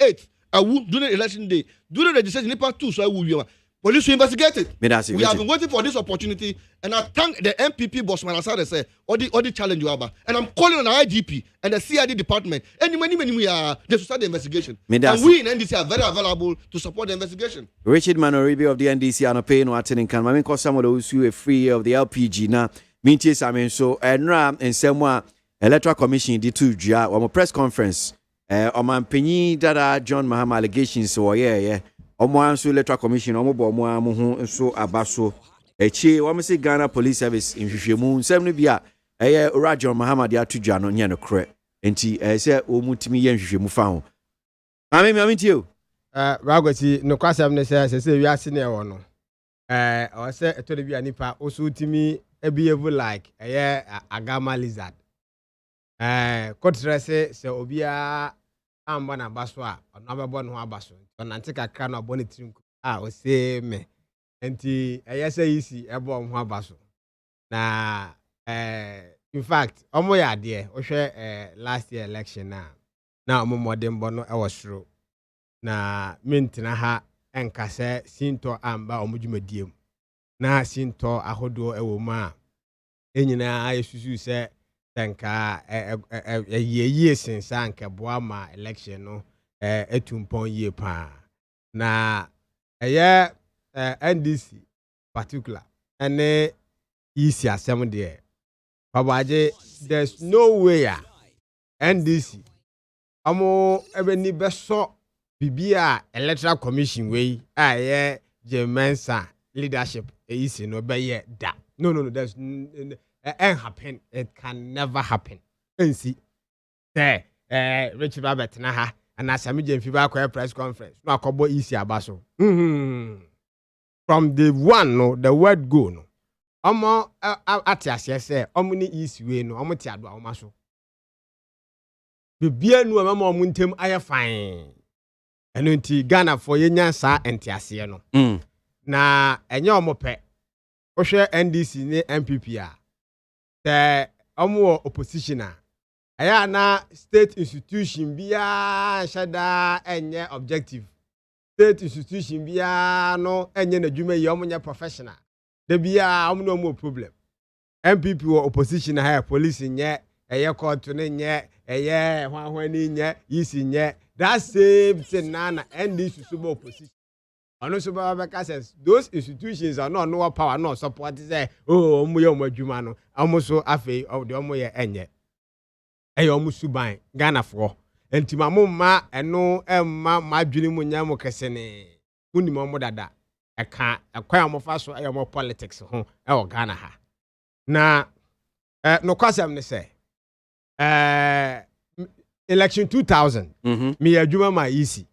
8. During election day. During registration, Nipa 2. So I will. Police investigate it. We have been waiting for this opportunity, and I thank the MPP boss man. As I say, all the challenge you have, and I'm calling on the IGP and the CID department. Any we are they start the investigation, and we in NDC are very available to support the investigation. Richard Manoribi of the NDC and a pay no attending can. I mean, cause some of those who are free of the LPG now. Minties, I mean, so and someone electoral commission did 2 Jia or press conference. On penny that John Mahama allegations so yeah. Omo so electoral commission omo so abaso. Echi we say Ghana Police Service in Hwehwemu nsem no bia John Mahama dia 2 Jia no nya no kre. Enti say omutimi ye Hwehwemu fa ho. Ami tio. Ragwati no kwasam ne say wi ase ne wo no. O say eto de bia nipa oso timi behave like agama lizard. Kotre se obia amba na baso a ono abebo no abaso. Onante kakra no abone trinko. O se me. Enti say isi ebo ho abaso. Na in fact, omo ya de o hwe last year election na omo modem bo no e wo soro. Na mentina ha enkase sinto amba omo dwumadiem. Na sinto ahodo ewo ma enyina ayesusu se tanka ye sensa nka boa ma election no etumpon ye pa na NDC particular ene isi asem de ABOAGYE there's no way NDC amo ebeni beso bibia electoral commission way Jemensa leadership easy no be da no there's happen. It can never happen. And see there Richard Robert na ha and as Sami Jemfi ba press conference no akobo easy abaso from the one no the word go no omo atiase say omo ni easy way no omo ti ado omo so bibia nu omo ntem aye fine eno nti Ghana for yenya sa entiase no na enye omo pe ohwe NDC ne MPP a the opposition aya na state institution bia shada enye objective state institution bia no enye na dwuma yi omunye professional de bia omuno mo problem MPP wo opposition ha police nye eye court ne nye eye hwanhwan ni nye yisi nye that same thing na NDC subo opposition. Ano so ba those institutions are no power no support say omuye omadwuma no amoso afei de omoye enye omusuban Ghana for entimamo ma eno emma madwini munyam kesene munimo omo dada eka akwa amofa so ayomo politics ho Ghana ha na no kwasam ne say election 2000 me adwuma ma easy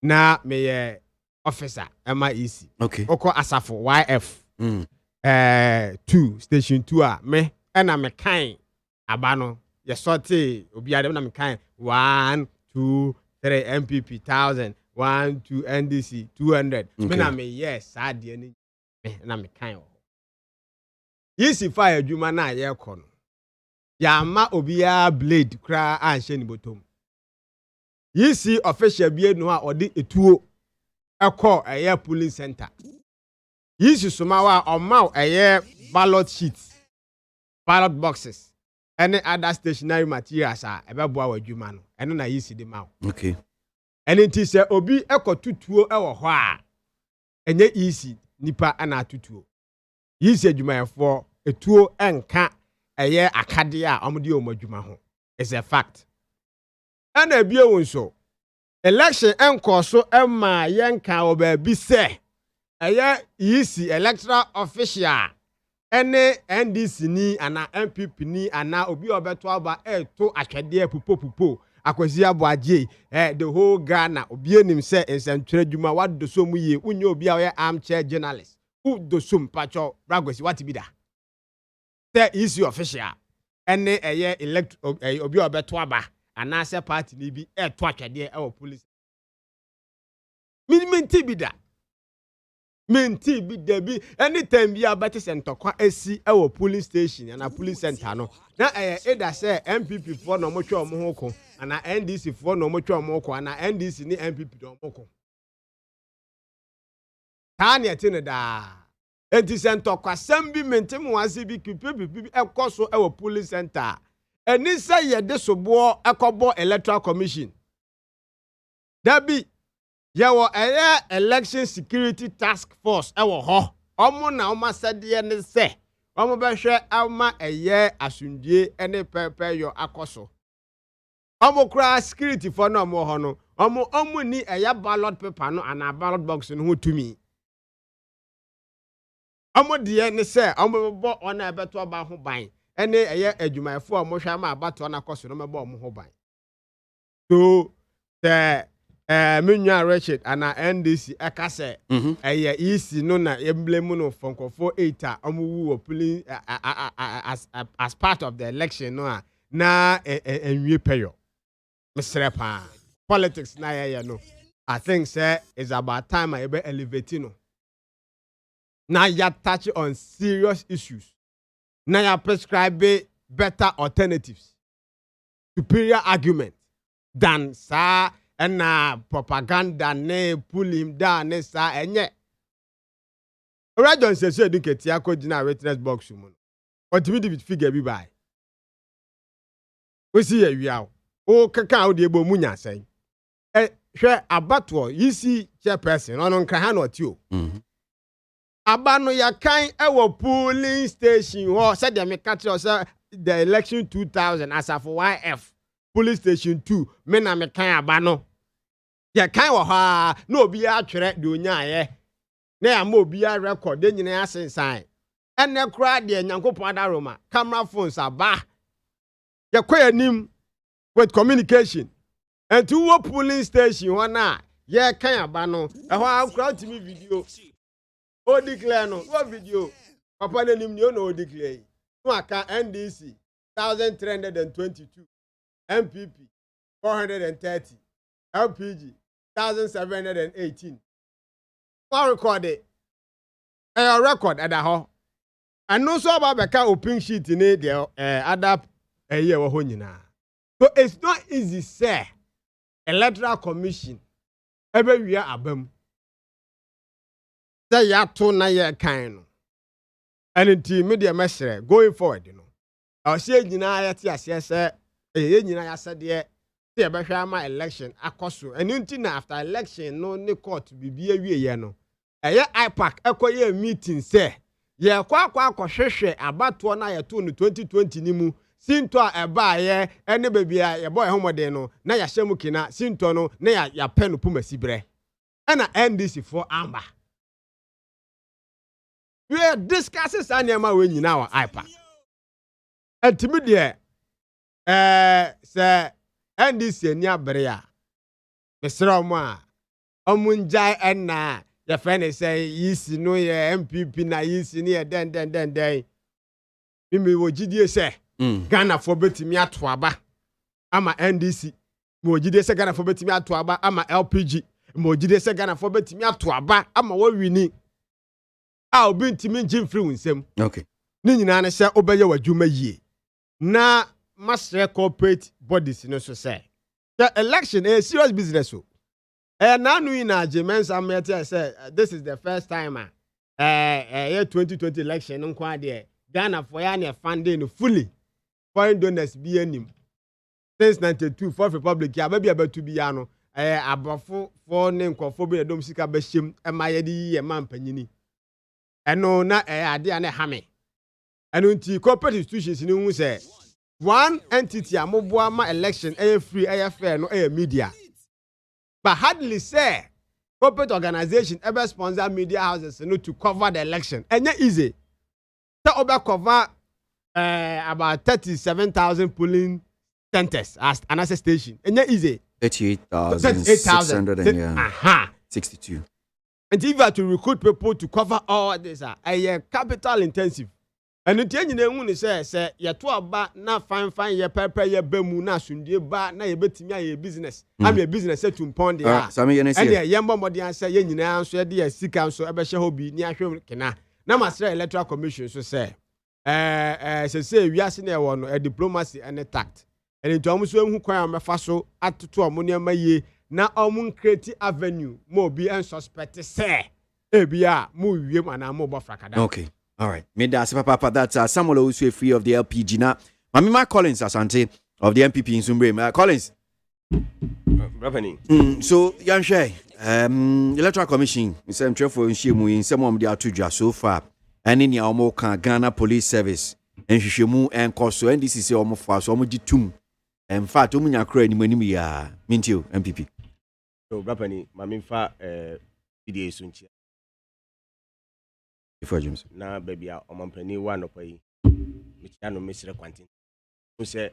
na me officer MIEC. Okay. Oko asafo YF. 2 station 2 a me na me kan abano ye sorte obi ade na me kan 1 2 3 MPP 1000 1 2 NDC 200 me na me yes ade ni me na me kan o yisi fire adwuma na ye kɔ no ya ma obi a blade kra a nhye ni botom yisi official bie no a ɔde etuo ɛkɔ ɛyɛ police center yisi somawa ɔma ɛyɛ ballot sheets ballot boxes any other stationary materials a ɛbɛboa wɔ adwuma no ɛno na yisi de ma. Okay. ɛne nti sɛ obi ɛkɔ tutuo ɛwɔ hɔ a ɛnyɛ yisi nipa ana tutuo yisi adwumayɛfoɔ etuo ɛnka ɛyɛ akade a ɔmo de ɔmo adwuma ho is a fact. ɛna ebie wo nso election ɛnkɔ so ɛma yɛnka wɔ baabi sɛ ɛyɛ yisi electoral official ɛne NDC ni ana MPP ni ana obi ɔbɛto aba ɛto atwɛdeɛ pupo akwasi ABOAGYE the whole Ghana obi enim sɛ nsɛntwerɛ dwuma wado so mu yie unye obi a ɔyɛ armchair journalist do so mpacho bragwesi what bi da sɛ yisi official ɛne ɛyɛ elect obi ɔbɛto aba ana sɛ party ni bi ɛto atwɛdeɛ ɛwɔ police minti bi da minti bi da bi anytime bi abate sentokwa esi ɛwɔ police station ana police center no na ɛda sɛ MPP for no mo twa mo ho ko ana NDC for no mo twa mo ko ana NDC ni MPP do mo ko tani ete ne da enti sentokwa sam bi mentem wase bi kipipipi ɛkɔ so ɛwɔ police center ɛni sɛ yɛde sobo ɛkɔbɔ electoral commission dabi yawo election security task force ewo ho omo na oma sede ne se omo be hwe ama asundie ene pepe yo akoso omo kra security for no omo ho no omo ni ballot paper no ana ballot box no ho tumi omo de ne se omo bo ona ebeto ba ho ban ene adwumayefo omo hwe ama abato na akoso no mebo omo ho ban so Minya Richard ana NDC ekase isi no na emblem no fonkofo 8 omuwu polling as part of the election no na enwie peyo misrepa politics na ye no I think say it's about time I be elevate no na ya touch on serious issues na ya prescribe better alternatives superior argument than sa and propaganda ne pull him down ne sa enye Rajon says educate yako jina witness box mu what we did figure bi by we see we are o kaka o de ebo mu nya sen hwe abatwo yisi chairperson ono nkra ha no ti o abano ya kan ewo polling station ho said the mekatro say the election 2000 as for YF police station 2 me na mekan abano ya kan wo ha na obi atwere de onyaye na ya ma obi a record de nyina asensan ene kura de nyankopon adaroma camera phones aba ya kwayanim with communication and to wo polling station ho na ya kan abano ho akura timi video o declare no wo video papa na nim ni o na o declare no aka NDC 1322 MPP 430 LPG 1718 for record it record at the and no so about beka open sheet in the other year wo ho nyina so it's not easy say electoral commission ebe wia abam say ya to na ye kan no and team media mesere going forward no I say nyina ya ti ase say nyina ya sade se be hwa ma election akoso enu na after election no ne court bibia wieye no IPAC ekoye meeting say ye kwa hwehwe abato na ye to no 2020 ni mu sinto a eba ye ene bebia ye boy homode no na ya hyemu kina sinto no na ya pen puma sibre na NDC for amba we discusses anyama we nyina wa IPAC antimidie se NDC ni abere a mesra mo a omunjai enna your friend say yisi no ye MPP na yisi ni den mimi wo gidie say Ghana for betimi ato aba ama NDC mo gidie say Ghana for betimi ato aba ama LPG mo gidie say Ghana for betimi ato aba ama wa wini a obi ntimi ngim free winsem okay ni nyina na say obeye wadwuma yie na master corporate bodies no so say the election is serious business so now we na James Amete say this is the first time 2020 election nkwa de Ghana for ya na funding fully foreign donors be anim since 92 Fourth Republic ya ba to be ya no abofo for ne nkofo be dom sika ba hyem ma ye di ye man panyini eno na ade ane hame eno nti corporate institutions ni hu say one entity amoboa ma election free fair no media but hardly say corporate organization ever sponsor media houses to cover the election enye easy so over cover about 37,000 polling centers as an assess station enye easy 38,662 and if you have to recruit people to cover all this capital intensive and the thing you say ya to aba na fine ye pepper ye bemu na sundie ba na ye betimi aye business am ye business to pound there and ye yembo modern say ye nyina so ye de sika so e be hye hobi ni ahwe kena na masra electoral commission so say say wiase na e wo no diplomacy and tact and into am so hu kwan am fa so atoto am ne maye na am create avenue mo bi en suspect say e bia mo wiem ana mo bofrakada okay. All right. That's Samuel Owusu free of the LPG now. Mamima Collins Asante of the MPP in Zumbre. Collins. So, Yanshe, Electoral Commission, some for in some of the Atuja so far, and in your Ghana Police Service, and Shishimu and Koso, and this is almost fast, almost tum. And fat, Umunya Crane, Manimia, Mintio, MPP. So, Brapani, Mamimfa, PDA Sunchi. James. Na baby a omampani wa no pai michano mesire kwantin so say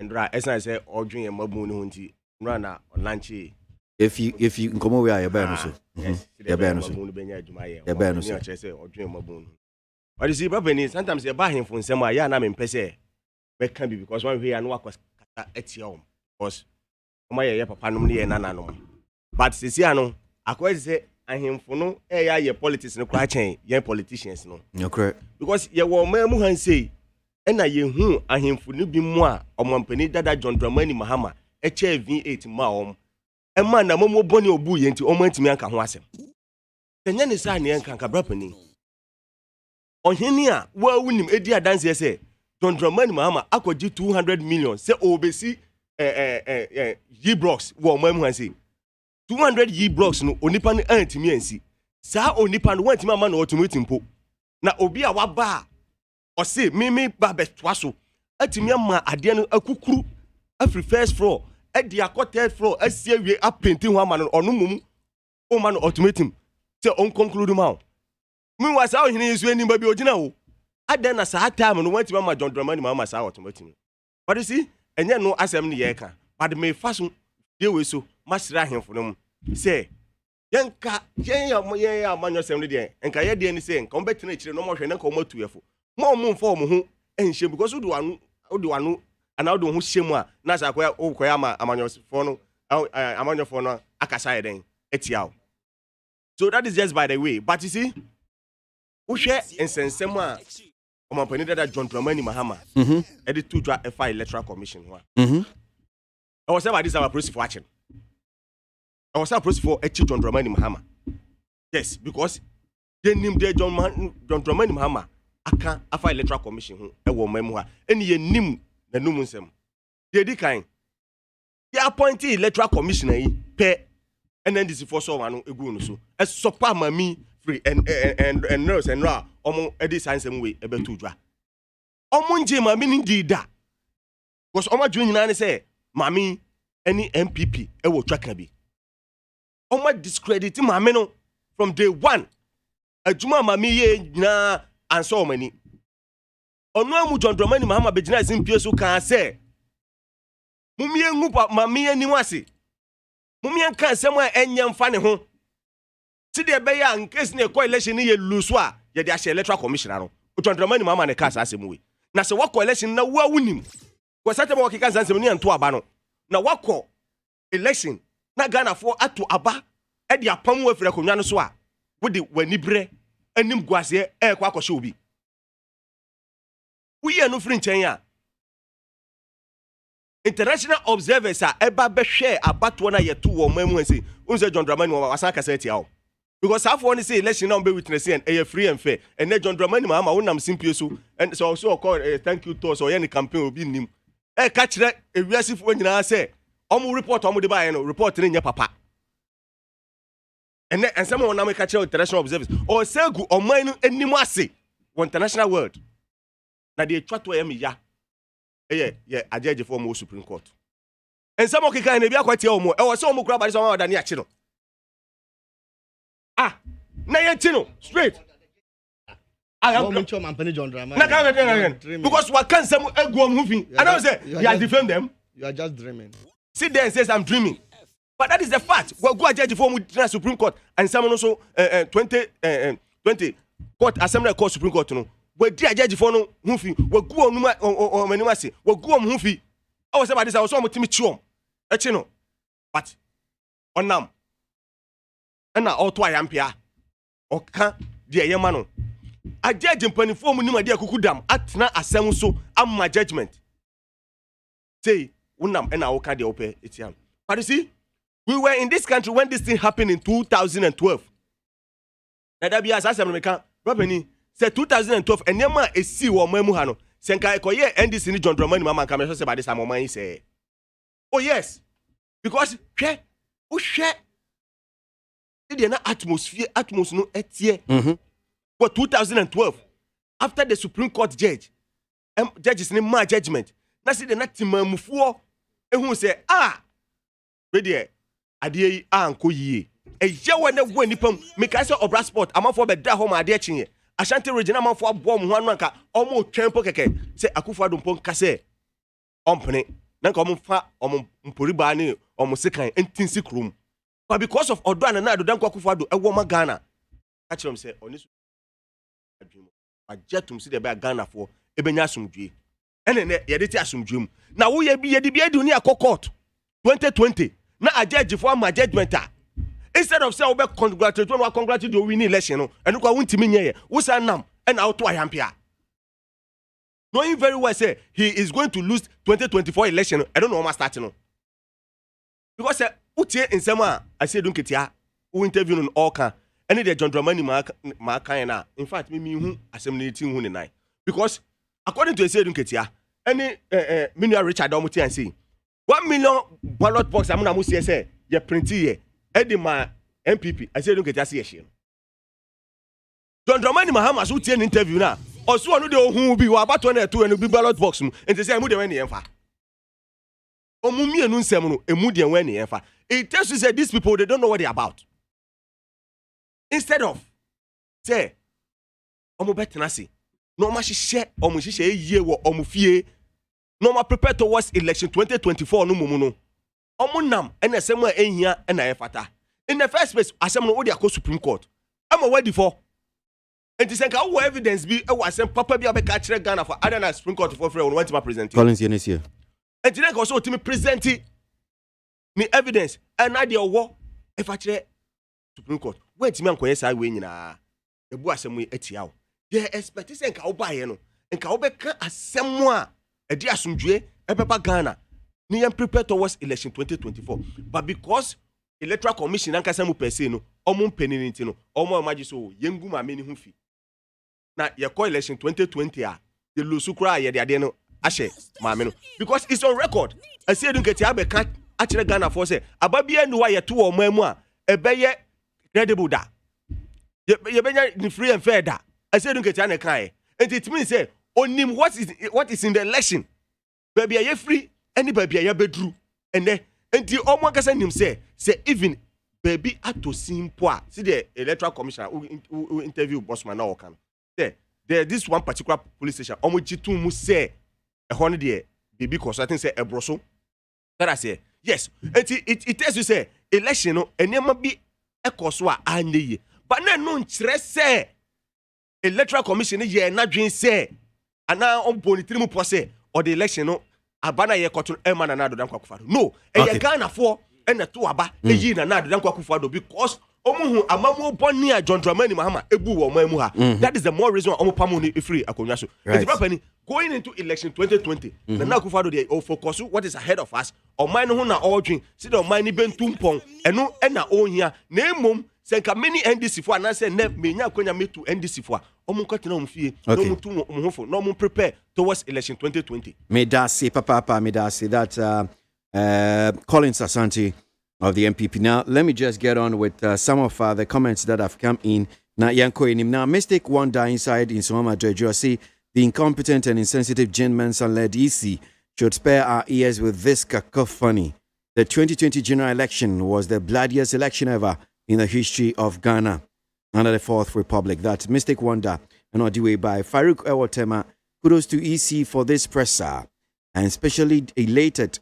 ndra esa say odwen mabu no hunti ndra na lunch if you nkomo we are be no so ya be no so benya adwuma ye ya be no so say odwen mabu no but you see babani sometimes you buy him for nsem a ya na me mpese be kan bi because one way anu akos kata etia om because oma ye papa no ne ye nana no but sisi anu akwai say ahemfo no ye politics no kwa chen ye politicians no okay because ye wo mamu han sei na ye hu ahemfo no bi mu a omampani dada John Dramani Mahama eche V8 ma om e ma na momo boni obu ye nti omantimi anka ho asem tenya ne sa ne anka brapani ohini a wa wunim edi adanse ye se John Dramani Mahama akoji 200 million se obesi ye blocks wo mamu han sei 200 ye blocks no onipa no antimi ansi saa onipa no wantimi ama no automate mpo na obi a waba o se mimi ba betwa so atimi ama ade no akukuru afri first floor edi akọ third floor asie wie apenti ho ama no onu mum o ma no automate se on conclude ma mi wa saa ohini isu eni ba bi ogina wo ade na saa time no wantimi ama John Dramani Mahama saa automate but you see enye no asem ne ye ka but me faso de we so masira ahemfo no say yenka yen amanyo sem ne de enka ye de ni say enka ombetena kire no mo hwe na enka o matuyefo mo mfo mo ho enhye because odi wanu ana odi ho hyemu a na sa koya ama amanyo fo no amanyo fo no akasa ye den etiawo so that is just by the way but you see wo hwe ensensem a omampani dada John Dramani Mahama edi to dra FI electoral commission ho I was about this our process for action. I was process for John Dramani Mahama. Yes, because they named John Dramani Mahama aka afa electoral commission ho e wo mamu eni ye nim na numunsem. They di kan. They appointed electoral commissioner yi pe NNDC for so anu egu no so. E sopa mami free and nurse and ra omo edi sansem we e betu dwa. Omo nje mami ni di da. Because omo dwen nyina ne say mami any MPP e wo twaka bi oma discredit mami no from day one adwuma mami ye nyina anso omani onu amu John Dramani Mahama begina simpie so kan say mumie ngu mami ani wase Mumian can somewhere and young funny home. See the bear in case near coalition near Luswa, yet the electoral commissioner. Which on the money, mamma, and a cast as a movie. Now, so what coalition now will win him? Was such a walking cans and money and to Abano. Now, what call election? Not Ghana for at to Abba, at the Apam with Recomano Swa, with the Wenibre, and Nim Guasie, air quack or should be. We are no French. International observers are eba share about 1 year 2 or more say unse John Dramani was aka say tiao because half one say election now be witness and free and fair and then John Dramani mama wonam simply so and so also call thank you to so any campaign obi nim catch that e wiase fo nyina say omo report omo de ba no report ne nya papa and some one na catch international observers or say gu oman no anim ase on international world na de twa to ya yeah, I judge for more Supreme Court. And some of the kind of quite more. I was so more crab as someone than Yachino. Ah, Nayachino, straight. I am not John Drama. Because what can some go moving? I don't say you are defend them. You are just dreaming. Sit there and says I'm dreaming. But that is the fact. We'll go judge for the Supreme Court and someone also 20 Court Assembly Court Supreme Court. No. We dear judge for no hufi, we go on or menumasi, we go on hufi. I was about this, I was on Timmy Chum, a chino. But on nam, and now all 2 ampere or can't, dear Yamano. I judge in penny form, my dear Kukudam, at na assembly so, I'm my judgment. Say, Unam and our candy open, it's young. But you see, we were in this country when this thing happened in 2012. That be as I said, Robin. Say 2012 and yama a see wo mamu ha no senka ekoye NDC ni John Dramani mama nka me so by this time man say oh yes because hwe the na atmosphere no etie for 2012 after the Supreme Court judges ni ma judgment na see the na timamufuo ehun say we there ade yi anko yie eje wona gwa nipam meka say obra sport amafo be da ho ma ade chinye Ashanti regional man for bom ho anu anka omo twempo keke se akufo adompo nka se ompene na nka omo fa omo mpori ba ni omo sekan entinsi krom but because of odo an na adodan akufo ado ewo ma Ghana a kirom se oni adwimo ajetum si de be Ghana for ebenya asomdwe ene ye de ti asomdwem na wo ye bi adu ni akokot 2020 na ajeje for ma judgment instead of say we congratulate when we congratulate the winning election no and we won timi nye we say nam and out to ayampia knowing very well say he is going to lose 2024 election I don't know how much starting no because say utie nsema I say don't ketia we interview on all kan any the John Dramani ma kan na in fact me hu asem na ti hu ne nine because according to say don't ketia any Minister Richard Omuti and say 1 million ballot box amuna mu say ye print here Eddie my MPP, I said, don't get just here. John Dramani Mahama, who take an interview now, or so I know who will be about 22 and be ballot box, and they say, I'm moving any empha. Or Mummy and Unsemono, a moody and when empha. It tells you that these people, they don't know what they're about. Instead of, say, Omo Betanasi, no mashi share, Omo share a year or Omufie, no more prepared towards election 2024, no muno. Omunam and a somewhere in here and I fata. In the first place, I said, no, they Supreme Court. I'm ready for. And to say, how evidence be, I was saying, Papa be a catch Ghana for other than Supreme Court for free on what my presenting. Collins, yes, here. And today, also to me present me evidence and idea war if I try Supreme Court. Wait, me uncle, yes, I win na. The boy some way etiao. They expect to say, I'll buy no. And Kaubeka as someone a dear Sumjue, a Papa Ghana. Ni prepare towards election 2024 but because electoral commission anka samu pese no omo mpeni nti no omo imagine so yengu ma meni hu fi na ye call election 2020 ye losu kra ye de ade no ahye ma me no because it's on record I say don't get ya be ka a kire Ghana for say ababia ni wa ye to o mamu a ebeye credible da ye benya ni free and fair da I say don't get ya na kai and it means say onim what is in the election baby ye free anybody ya bedru ene enti omo akasa nim say even baby ato simple see the electoral commissioner who interview bossman na okan there this one particular police station omo jitu mu say e ho ne de baby consulting say ebroso that I say yes enti it tells you say election no enema bi ekoso a anye but na no nkyerɛ sɛ electoral commission ye na dwen sɛ ana on bonitiri mu po sɛ or the election no abana ye koto ema na Nado Dankwa Akufo-Addo no eye Ghana fo ena to aba eyi na Nado Dankwa Akufo-Addo because omuhu amamu boni a John Dramani Mahama ebu wo mamu ha that is the more reason omu pamu ni free akonwa so the problem going into election 2020 na Akufo-Addo dey focus what is ahead of us o man no na odwin see the man ni bentumpon eno ena ohia na emom senka many NDC for and say ne menya akonya metu NDC for omu kwatena omfie no mutu omuhofo no mu prepare towards election 2020 me da say papa me da say that Collins Asante of the MPP. Now, let me just get on with some of the comments that have come in. Now, Mistake Wonder inside in Somama Jojo say the incompetent and insensitive gentleman led EC should spare our ears with this cacophony. The 2020 general election was the bloodiest election ever in the history of Ghana under the Fourth Republic. That's Mistake Wonder and Odiwe by Farouk Ewotema. Kudos to EC for this presser, and especially elated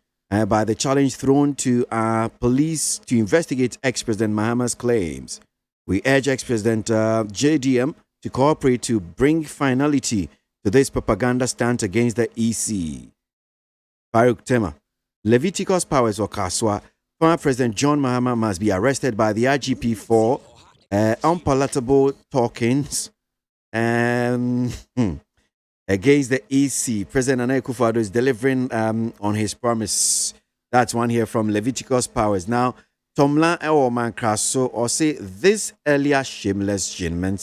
by the challenge thrown to our police to investigate ex-President Mahama's claims. We urge ex-President JDM to cooperate to bring finality to this propaganda stunt against the EC. Farouk Tema. Leviticus Powers or Kaswa, former President John Mahama must be arrested by the IGP for unpalatable talkings against the EC. President Nana Akufo-Addo is delivering on his promise. That's one here from Leviticus Powers. Now, Tomla Ewoman Kraso or say this earlier shameless gentleman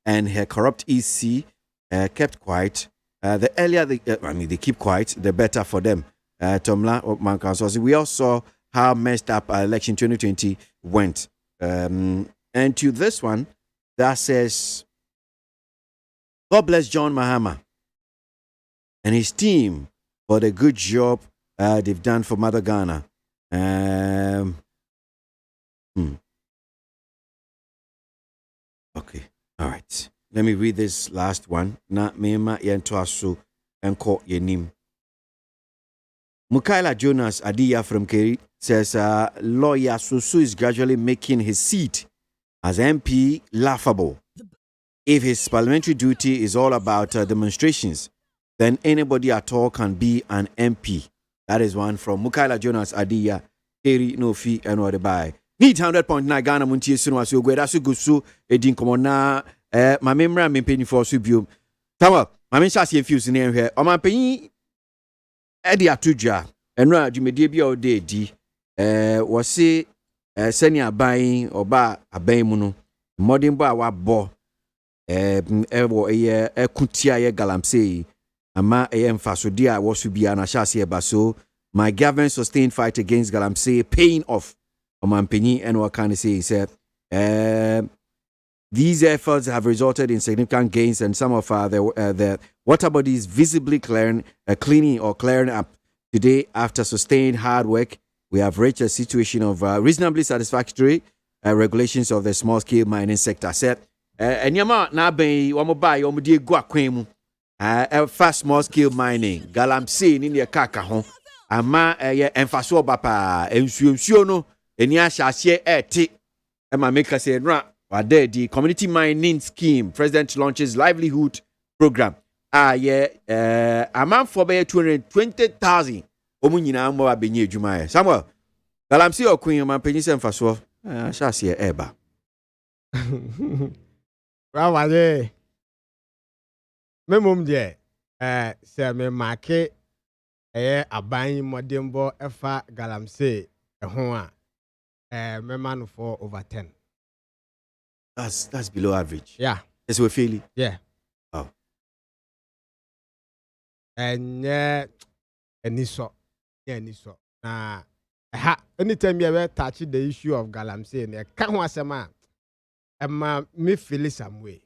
and her corrupt EC kept quiet. The earlier they keep quiet, the better for them. Tomla Ewoman Kraso. We all saw how messed up our election 2020 went. And to this one that says, God bless John Mahama and his team for the good job they've done for Mother Ghana. Okay, all right. Let me read this last one. Na mema yentoaso enko yenim. Mukaila Jonas Adiya from Keri says lawyer Susu is gradually making his seat as MP laughable. If his parliamentary duty is all about demonstrations, then anybody at all can be an MP. That is one from Mukaila Jonas Adiya, Keri Nofi, and what by. Need 100.9 Ghana Montie Sunu Asu Gweda Gusu Edin Komona my memory me penny for Subium. Tama, my men shall see a few in here. O my penny Eddie Atuja, and Raj Jumedibia or day D was say senior buying or bar a baymuno, modern bar wa bo ever a kutia galamsey. Ama faso dia was to be an ashasi baso. My government sustained fight against Galamsey paying off. Omanpenyi and what can I say? He said, these efforts have resulted in significant gains, and some of the water bodies visibly cleaning or clearing up. Today, after sustained hard work, we have reached a situation of reasonably satisfactory regulations of the small-scale mining sector. Said, "Enyama na ben wamobai wamudi gwa kwemu." Fast small-scale mining, Galamsey ni ne kaka ho, ama emfaso bapa ensuo no eni ahye eti ema make say nra wade the community mining scheme president launches livelihood program amount for be 220,000 omu nyina mo abenye adwuma Samuel Galamsey okun ma penyi emfaso ahye eba Rawade memom de se me make aban modembo efa Galamsey ho a me man for over 10. That's below average. Yeah. Yes, we feel it. Yeah. Oh. And eniso. Na anytime you ever touch the issue of Galamsey, ne ka ho asema me feel some way.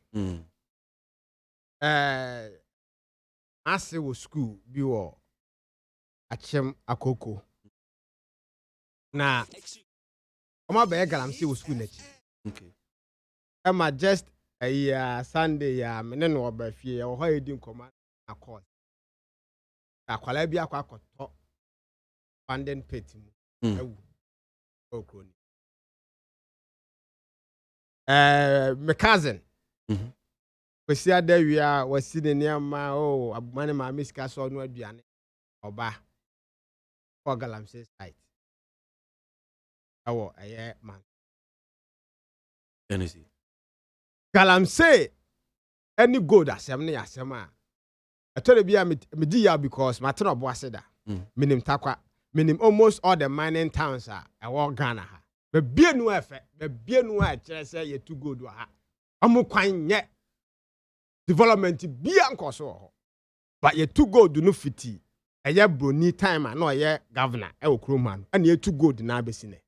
Ase wo school bi wo achem akoko na oma be Galamsey wo school nachi. Okay. Emma just a Sunday ya me no obafie o ho edin command na course akwala bi akwa akoto funding pet mu ewu okroni my cousin. We see that we are sitting near my money, my Miss Castle, no Diane or Ba for Galamsey site. Oh, a year, man. Tennessee. Galamsey, any good as Sema. I told you, I'm because my turn of Waseda, minim Takwa, minim almost all the mining towns are a war Ghana. But be no effect, but be no say you're too good. I'm quite yet. Development be uncle so, but you're too good do no fiti. A year brony time and no year governor, crewman, and you're too good in Abyssine.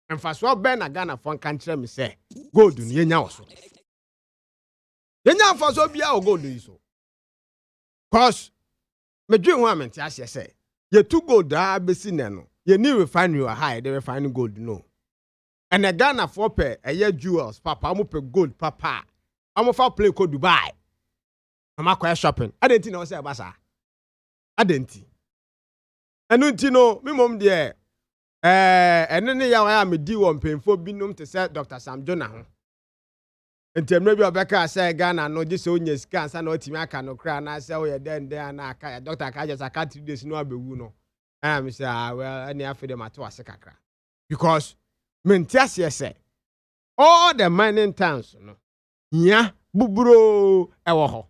And for so Ben a Ghana for country me say, go do ye now so. Ye now for so be our go do so. Cause me dream woman as you say, you're too good to Abyssine no. You need refinery or high, they refine gold no. And a Ghana for pay a year jewels, papa, I'm up gold, papa. I'm off play code Dubai. I'm out shopping. I didn't know say basa. I didn't. And don't know me mom there. And then I am a D1 painful binum to say Dr. Sam Jonah. Until maybe Rebecca say Ghana no this own your scans and no Timaka no cry and I say oh then there and I Dr. Kajas I can't 3 days no be no. And I say well any after them at was kakra. Because Mentias say all the mining towns no. Yeah, bubro ewo ho.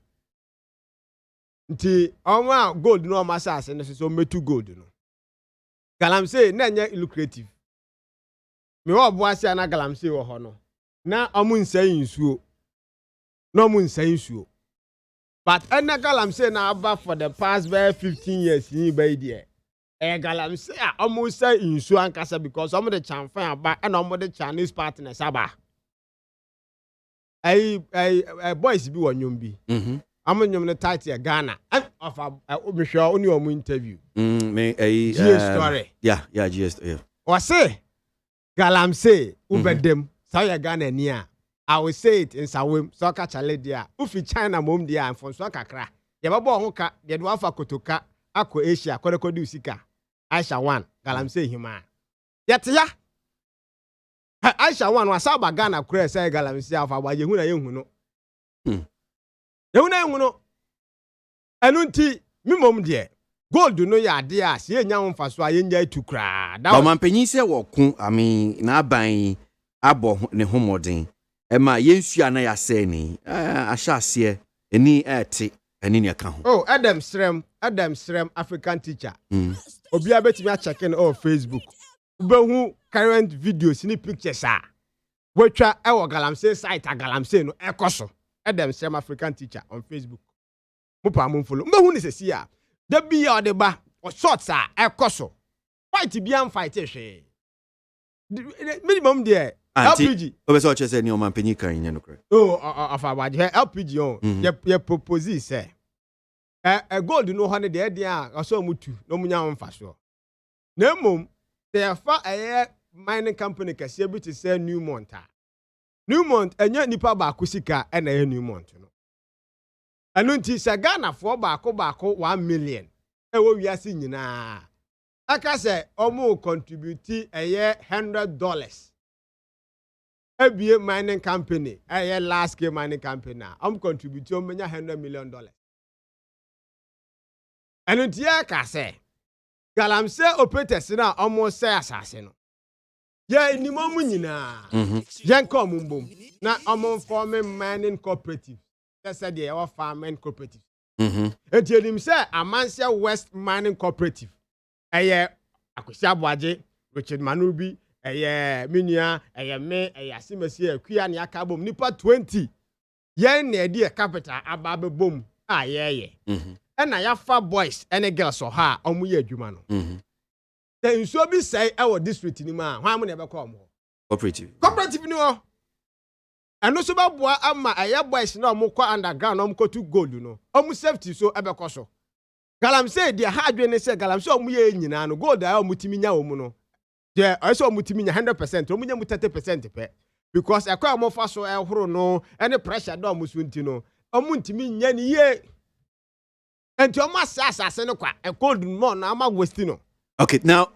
Nti onwa gold no masase no so metu gold no. Galamsey na nya lucrative. Me wo boase na Galamsey wo ho no. Na omu nsan nsuo. No mu nsan nsuo. But ena Galamsey na aba for the past 15 years in by there. Galamsey omu nsan nsuo ankasa because omu the chamfan aba and omu the Chinese partners aba. Boys be one yum be. I'm on the title Ghana. Of a show only on interview. GS story. Yeah, GS. Yeah. Or say Galamsey ubedem say Ghana near. I will say it in Sawim, Soka Chaledia, Ufi China mom dia and from Swakakra. Yababo Honka, the Dwafa Kotoka, Ako Asia, Kodokodu Sika. Aisha 1, Galamsey hima. Yet ya. Aisha 1 was about Ghana Cray say Galamsey of our Yehuna Yuno. Yehuna Yuno. Anunti, Mimom dear. Gold do no ya dear, see young for Sway to cry. Now, my penny say, I mean, na buying abo ne homodin. Emma, yes, you are not saying, I shall see any tea and in your account. Oh, Adam Srem, African teacher. Obia bet me checking on Facebook. Who current videos in the pictures are. Which are our Galamsey site, a Galamsey no Ecoso. Adam Srem, African teacher on Facebook. Mupa Mumfulu. But who is a seer? The be or the bar or shots are Ecoso. Fight to be unfighted. Minimum there. LPG. Obeso say ni o man penyi kan yen no kre. Oh, of our LPG on. Ye propose say. Gold no honey there dia so mutu no munya mfa so. Na mum they fa mining company kase bi to say Newmont. Newmont enya nipa ba kusika na Newmont no. Anu nti se Ghana for ba 1 million. Wo wiase nyina. Aka say omo contribute $100. ABA mining company, a large scale mining company. I'm contributing $100 million. And in the say, Galamsey operators now almost say assassin. Yeah, in the moment, Yanko Mumbum, now I'm forming mining cooperative. That's a day of farming cooperative. And tell him, say, Amancia West Mining Cooperative. ABOAGYE, Richard Manubi. Minia, me, Simasi, Kuya, and Yakabum, Nipa 20. Yen near capital, Ababe boom. Yeah. And I have 5 boys and a girl so ha, Omuye Jumano. Then you so be say our district in man, how many ever come? Cooperative no. And no so about Amma, a boys no more underground, to gold, you know. Almost safety so ever Galamsey, dear hard when they say Galamsey, Muye, go there, Mutiminia Omuno. Yeah, I saw Mutimina 100%, Romunia 30% because I call more fast so I no any pressure don't muswintino. Omuntimi yan ye. And to my assassin, a cold mon, I'm a westino. Okay, now,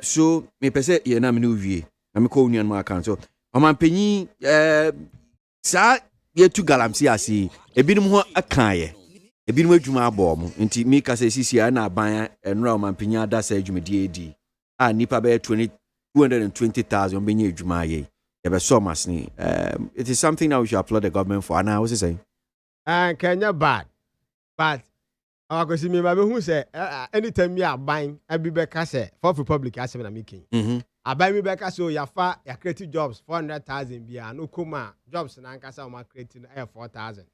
so me pese ye na minu vie. I'm calling on my account. So Omanpenyi sa ye tu galamsi asi ebinom ho akaye ebinom adwuma abɔ mo nti mi ka se sisi na aban enra omanpenyi ada sa adwumadi edi a nipa be 220,000 benye adwuma ye be so masni. It is something that we should applaud the government for. Now, what's he saying? Kenya bad, but I go see me. But who say anytime you are buying, I be back say for Republic. I say I'm making. I buy me back so ya creative jobs 400,000 bia no kuma jobs na nkasa o creating 4,000.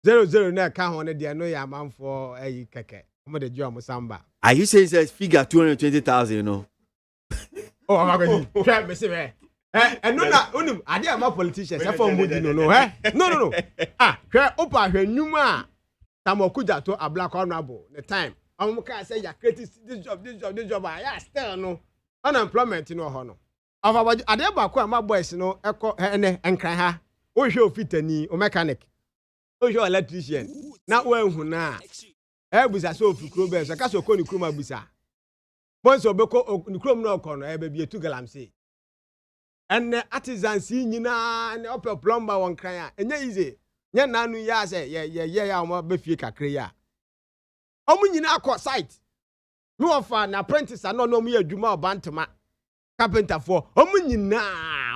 00 na ka ho ne de no ya man for keke. Omo de job samba. Are you saying says figure 220,000, you know? Oh, I'm going to try me say and no na unim ade am politicians e for mudi no no hwe opa hwe nyuma tamokuja to a black honorable the time am ka say ya create this job I still no unemployment no ho no of ade ba ko am boys no eko ene enkran ha o hwe ofitani o mechanic o hwe electrician na wo ehun na e busa so ofikro be so ka so ko ni kroma busa bonso beko ni krom no ko no e be bietu galamse and artisans nyina ne opel plumber won kran a enya easy nya nanu ya say ya o be fie kakre ya omu nyina akọ site me ofa na apprentice no mu adwuma obantema carpenter for omu nyina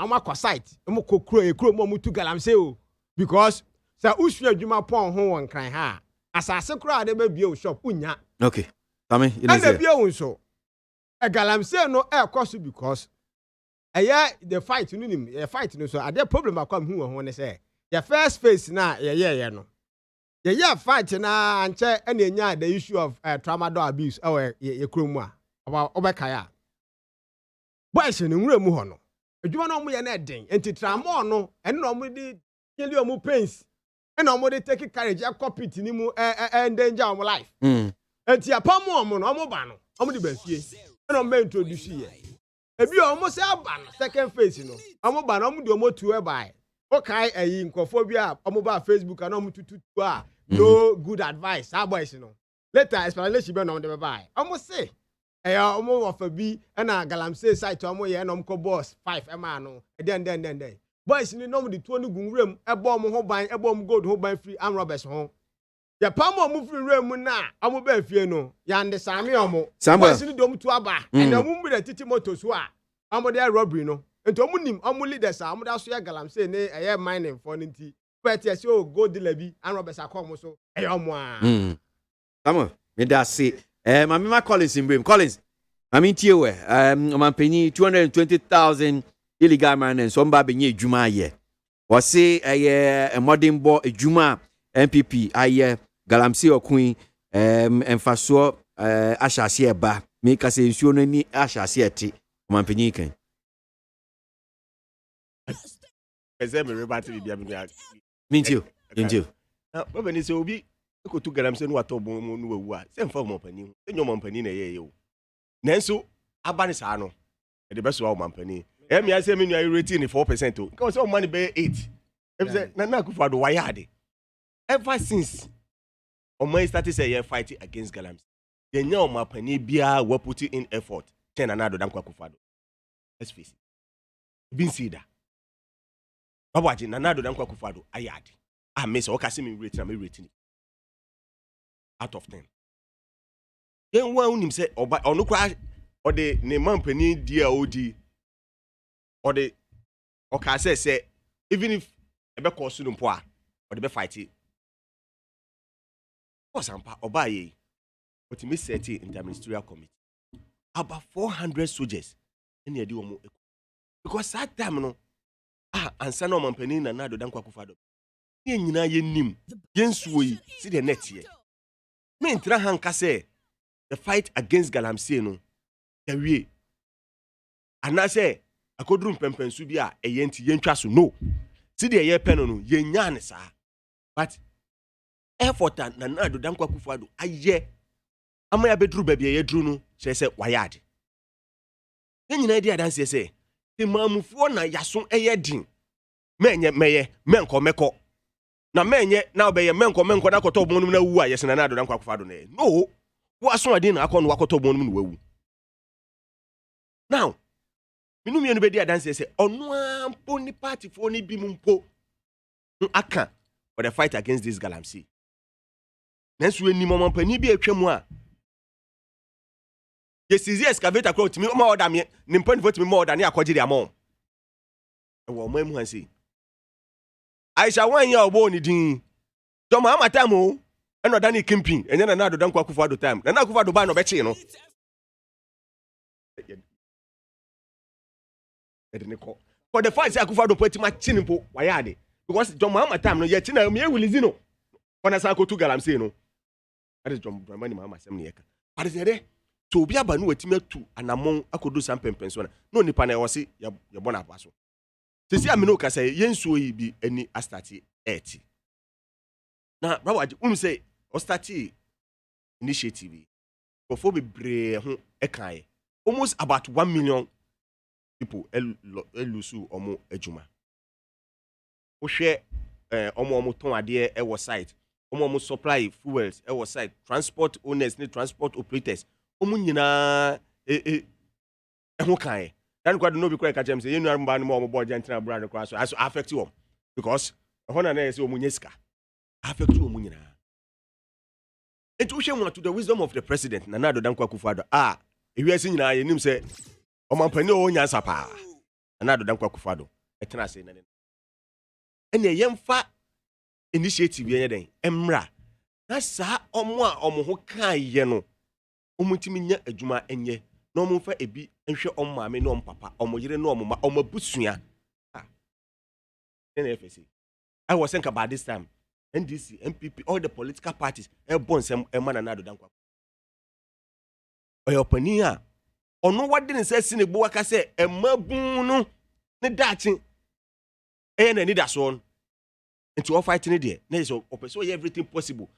o makọ site omu kokro ekro mu tu galamse o because sa usu adwuma pon ho won kran ha asase kro ade be bie shop unya. Okay, tami you know say bie won a galamse no e cost because the fight no fight no so ade problem akwam hu ho ne say the first phase na ye no ye fight na anche na enya the issue of tramadol abuse ye kromu a obekaya boys no nwura mu ho no adwuma no mo ye na eden enti tramol no ene no mo di yeli o mo pains ene no mo dey take courage e copy tini mu endanger o mo life enti apam o mo no o mo ba no o mo di ba fie ene o me introduce ye ebi almost aban second phase no omo ba na omo di omo tu e bai o kai ayi nkofo bi a omo ba Facebook na omo tutu a no good advice how boys no later explanation be no omo de bai omo say omo of bi na galamse site omo ye na omo ko boss 5 ema no den boys ni no omo di tuo no gunwuram e bo omo ho ban e bo omo gold ho ban free am robbers ho ya pam omo free rem na omo ba fie no ya nde same omo boys ni dom tu aba and omo mbi da titi moto so a omo dey robbery no ento omo nim omo leaders a omo da so ya galamse ne eye mining for nti but yes o go dealer bi and robbers akom so eye omo a Come me da say mama ma Collins in Brim Collins I mean tie we omanpenyi 220,000 illegal mining so mba benye adwuma ye wo say eye modern bo adwuma MPP aye galamse okun emfaso ashase eba me ka se nsuo no ni ashase ete omanpenyi kan me rebate bibia me Mintiu na baba ni se obi ko tu galamse no wato bon mu no wawu a se mfa omanpenyi enyo omanpenyi na ye o nanso abane saa no e de beso omanpenyi me ase me nu rating 4% o ka so money be 8 e say na Akufo-Addo why ade ever since Omai started say fighting against galamse the nya omanpenyi bia we put in effort ten na Nana Addo Akufo-Addo let's face it been see that ABOAGYE na Nana Addo Akufo-Addo ayade me say okay see me rating me rating out of 10 then one unim say oba onu kwa or the ne mampani dia odi or the okay say even if ebe cause no mpo a or the be fight it o sampa oba ye but me set it interministerial committee about 400 soldiers in the omo because that time no ansa no mampani na Nana Addo Akufo-Addo ye nyina ye nim ye nsuo yi see the net here me ntra hanka say the fight against galamse no yawie ana say akodrum pempensu bi a eyenti yentwa so no see the ye pen no ye nya ne sa but effort na Nana Addo Akufo-Addo aye amaya bedru ba bia ye dru no say wayade ye nyina di adanse say the mamufo na yaso eye din menye meye menko meko na menye na obeye menko na koto bonum na wu a yesena Nana Addo Akufo-Addo na no wo aso adin na akọ no wakoto bonum na wu now Minum yenu be dia dance say ono ampo ni party for ni bi mumpo. Aka for the fight against this galamsey. Nanso eni mama pani bi atwam a. Yes, easy excavator crowd me ma order me, nimpan vote me ma order ne akoje dia mom. E wo mamu han say. Aisha wan ya obo ni din. Do ma amata mo. And not any camping, and then another don't for the time. And now go for the ban of Bechino. For the fight, I go for the pretty much chinimpo, why because John Mamma time, no yet, me will is no. When I say go to Galamsey, no. That is John Dramani Mamma Semniaka. But is there to be a banu team two and among I could do some pension. No Nipana was see your bona passo. To see a Minoka say, yen so be any astati 80. Now, Brother, say, Ostati initiative before we bring ekai almost about 1 million people elusu omo ejuma o share omo ton ade e was site omo supply fuels e was site transport owners ni transport operators omo nyina ho kai dan kwado no be kwa ka chem say yenu armba no omo bo gentle brand kwa so affect you because hona na say omo nyesika affect you omo nyina. To the wisdom of the president, Nanado Dankwa Kufado. If you are seeing I him say, Omampani o nyansa pa. Nanado Dankwa Kufado. Etna say na. And the yemfa initiative yen Emra. Na sa omo a omo ho kan ye no. Omutimi nya adwuma enye. Na omo fa ebi enhwe omo maame no omo papa, omo yire no omo ma omo busua. NFC. I was thinking about this time. NDC, MPP, all the political parties, born some Emanado Dankwa. Or your pania. Or no, what didn't say Sinibuaka say, a mabuno, the dating, and a need a son. And to all fighting idea. So, so everything possible.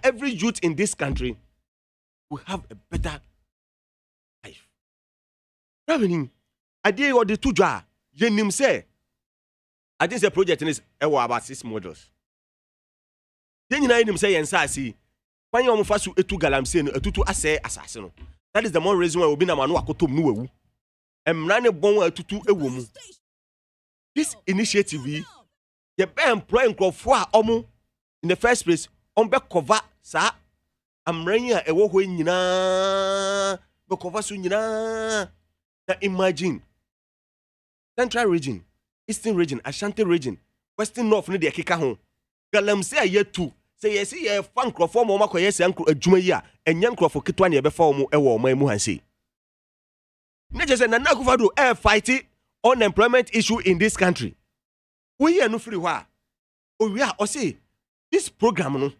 Every youth in this country will have a better life. Traveling, I did what the two jar, Yenim say. I think the project is about 6 modules. Then you know say and say, when you almost to etu galamsey no etutu ase asase no. That is the more reason why we be na manu akotom no wewu. Emrane bon etutu ewo mu. This initiative ye be employ nkrofo a omo in the first place on be cover sa amran a ewo ho nyina be cover so nyina. Now imagine Central region, Eastern region, Ashanti region, Western North no de keka ho. Galamsey aye tu say yes ye fan crofo mo makoye se adwuma yi a enye crofo ketwa ne be fa mo e wo man mu hanse. Na je say Nana Akufo-Addo fight unemployment issue in this country. We here no free wa. O wi a o say this program no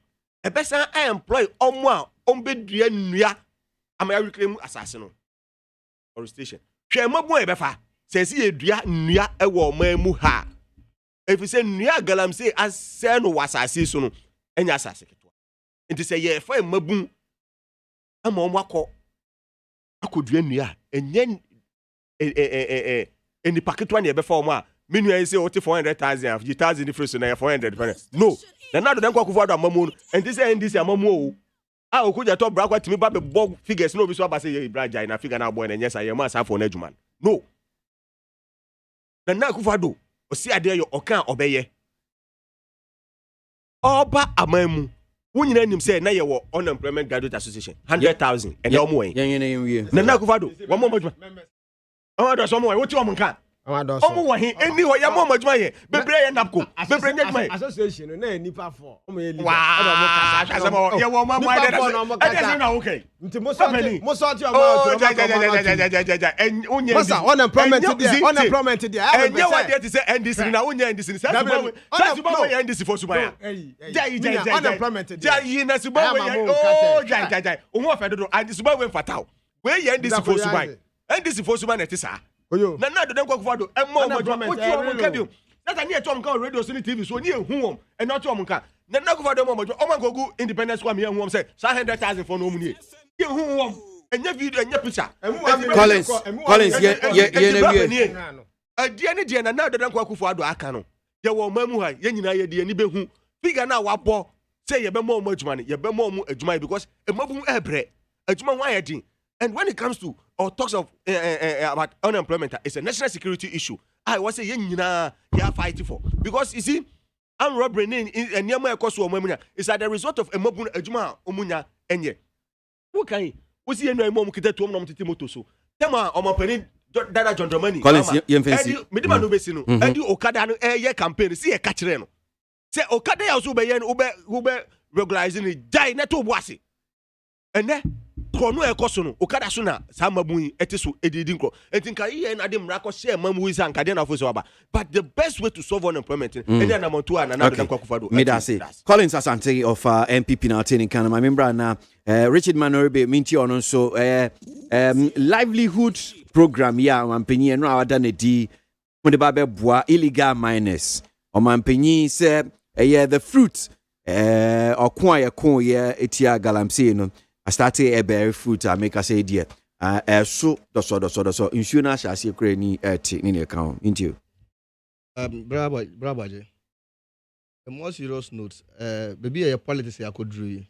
e be san employ omo a ombedua nnua amayawikre mu asase no. Or station. Hwe mabu e be fa. Say si edua nnua e wo man mu ha. If you say nnua galamsey asɛ no wasase so no enya asase ketwa. Nti say ye fa mabun ama omo akodua nnua enye eni paketwa ne be fa omo a menu say what 400,000 you 1,000 difference na 400. No. Na nado den Akufo-Addo amamu no. Nti say ndisi amamu o. A okuja to bra kwa timi ba be bog figures no bi so ba say ye bra jai na figure na boy na nyesa ye ma asafo na adwuma. No. Na Nana Akufo-Addo osi ade yo okan obeye oba amamu wunyina nim say na ye wo unemployment graduate association 100,000 and your moy Nana Akufo-Addo wo mo majuma o do so mo wo ti o mo nka o mo he eni ho ya mo majuma ye bebre ye napko bebre nyajuma ye association na nipa for o mo ye leader o do mo kasa asa mo ye wo mo ade ade na okay nti mo so ti o mo unye unemployment there enye what dey say NDC na unye NDC say suba we NDC for suba ya unemployment there jai na suba we oh jai o mo fe dodo adi suba we fatao we NDC for suba NDC for suba na tisa na na do den Akufo-Addo emmo majuma o ti o mo ka bi that ni e to mo ka radio so ni TV so ni ehu wom e no to mo ka na na Akufo-Addo mo majuma o man go go independence kwa me ehu wom say 100,000 for no mu ni ehu wom enye video enye picture Collins ye na wie adie ne die na na do den Akufo-Addo aka no ye wo mamu ha ye nyina ye de ni behu figure na wabo say ye be mo adwuma ne ye be mo adwuma because e mabum ebre adwuma ho ayedin. And when it comes to or talks of about unemployment, it's a national security issue. I was saying, you fighting for. Because you see, and robbery and Yama Kosu Omuna is at the result of a Mobun Ejuma Omunya Enye. Who can we see any more to Timotoso? Tema or Mopeni Dada John Dramani. Collins, you fancy. Midima no Besino, and you Okada air campaign, see a catcher. Say Okada also be Ube regularizing it, die neto wasi. And then Kono Ekosono, Okada Suna, Samabui, Etisu, Edinko, and think I and Adam Rako share Mamu is and Cadena Fosoba. But the best way to solve unemployment, and then I'm on to another Kokufado. Midasi. Collins Asante of MPP now attaining Canada. My member now, Richard Manoribe, Minty on also livelihood program, yeah, Mampini, and now done a D when the Babe Bois illegal miners. Or Mampini said, the fruit or choir corn, yeah, etia galamsino. I started a berry fruit. I make us say, dear, so the insurance as you create in the account into you. Bravo. The more serious note, maybe a politics I could do.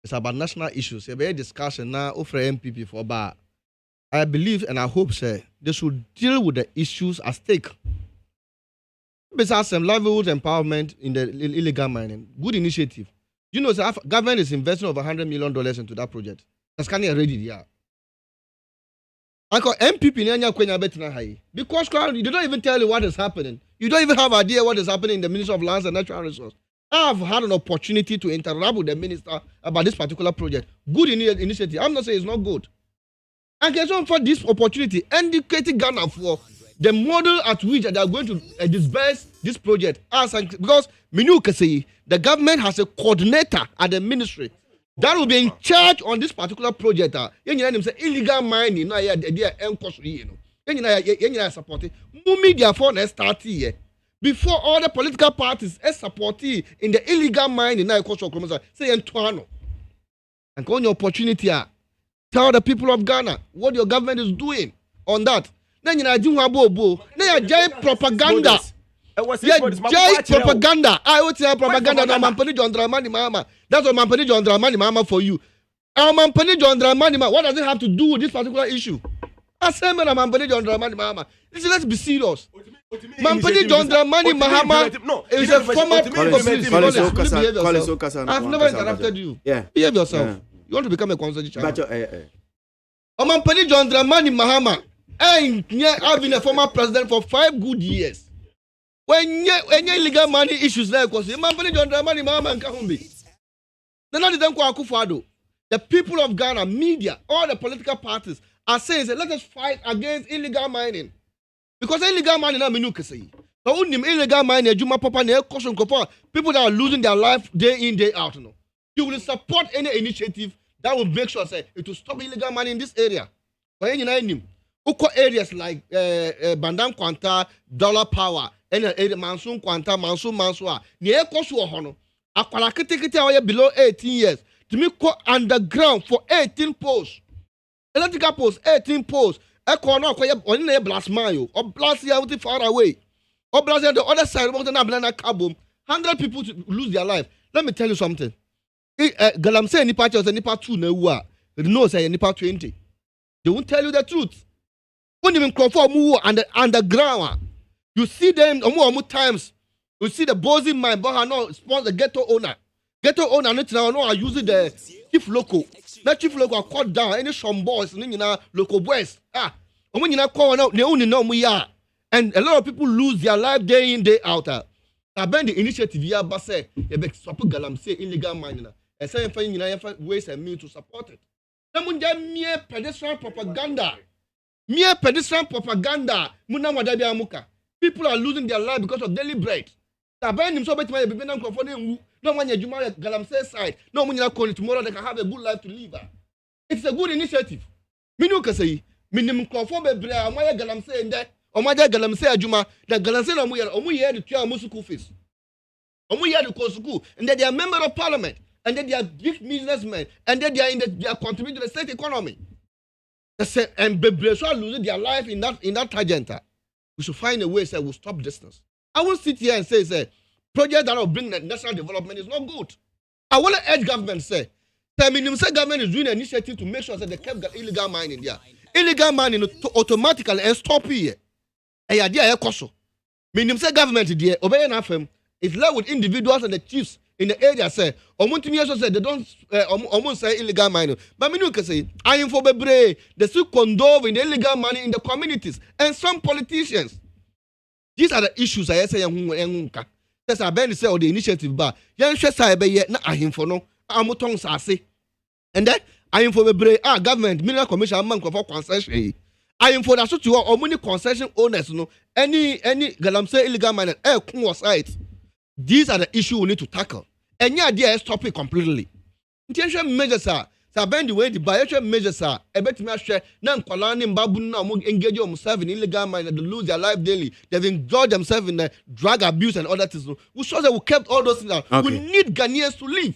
It's about national issues. A very discussion now over MPP for bar. I believe and I hope, sir, they should deal with the issues at stake. Besides some livelihood empowerment in the illegal mining, good initiative. You know, the government is investing over $100 million into that project. That's kind of ready, yeah. I call MPP because you don't even tell you what is happening. You don't even have idea what is happening in the Ministry of Lands and Natural Resources. I have had an opportunity to interact with the minister about this particular project. Good initiative. I'm not saying it's not good. I get on for this opportunity, educating Ghana for the model at which they are going to disburse this project. Because the government has a coordinator at the ministry that will be in charge on this particular project. Illegal mining. Before all the political parties are supporting in the illegal mining, say and on your opportunity, tell the people of Ghana what your government is doing on that. Then you know, giant propaganda. Giant propaganda. I would say propaganda. No Mampani John Dramani Mama. That's what Mampani John Dramani Mama for you. Our Mampani John Dramani Mama. What does it have to do with this particular issue? I say, man, Mampani John Dramani Mama. Let's be serious. Mampani John Dramani Mahama is a former police. I've never interrupted you. Yeah. Behave yourself. You want to become a constitutional. Mampani John Dramani Mahama. I've been a former president for 5 good years. When illegal money issues there, because Mampani John Dramani Mahama and Kahumbi. The people of Ghana, media, all the political parties are saying, let us fight against illegal mining. Because illegal mining, so illegal mining, people that are losing their life day in, day out. You will support any initiative that will make sure it will stop illegal mining in this area. Uko areas like Bandam Kwanta, Dollar Power, and Mansoon Kwanta, Mansoon Mansua, near Kosu Hono, Aqualakiti below 18 years, to me go underground for 18 posts. Electrical posts, 18 posts. A corner only a blast mayo, or blast out far away, or blast on the other side of the Nablana Kaboom. 100 people to lose their life. Let me tell you something. Galamse Nipa Chos and Nipa 2 Newa, no say Nipa 20. They won't tell you the truth. When you conform underground, you see them more times. You see the bossy mind, but I know sponsor the ghetto owner. Ghetto owner, now are using the chief local. That chief local are caught down. Any some boys, local boys. And when you not call out, they only know we are. And a lot of people lose their life day in, day out. I been the initiative here, but say, you be support Galamse illegal mining. And say, find ways and means to support it. Then mere pedestrian propaganda. Mere pedestrian propaganda. People are losing their life because of daily bread. No one Galamse side. No one tomorrow they can have a good life to live. It's a good initiative. Minuka say, minimum conform a brea, Maya Galamse in there, or Maya Galamse Ajuma, that Galamse Omu here to tell Musuku fees. Omu here to Kosuku, and that they are member of parliament, and that they are big businessmen, and that they are contributing to the state economy. And Bebreso are losing their life in that tangent. We should find a way that will stop distance. I won't sit here and say, project that will bring national development is not good. I want to urge government say, government is doing an initiative to make sure that they keep illegal mining there. illegal mining automatically and stop here. A idea koso. Meaning say government there obey na fam. It's left with individuals and the chiefs in the area say omuntumi also say they don't omun say illegal mining. But me no can say I am for bebre. They still condone in the illegal mining in the communities and some politicians. These are the issues I say nka. Yes, I been say or the initiative ba. Yan hwe say be ye na ahemfo no amoton sase. And then I am for bebre government mineral commission man for concession. I am for that so to or money concession owners no any galam say illegal mining kun site. These are the issues we need to tackle. And yeah, idea stop it completely. Intention measures are bend the way the biological measures are a better measure nan kolani mbabu na mo engage themselves in illegal mining, they lose their life daily. They've enjoyed themselves in the drug abuse and other things. We saw that we kept all those things out. Okay. We need Ghanaians to live.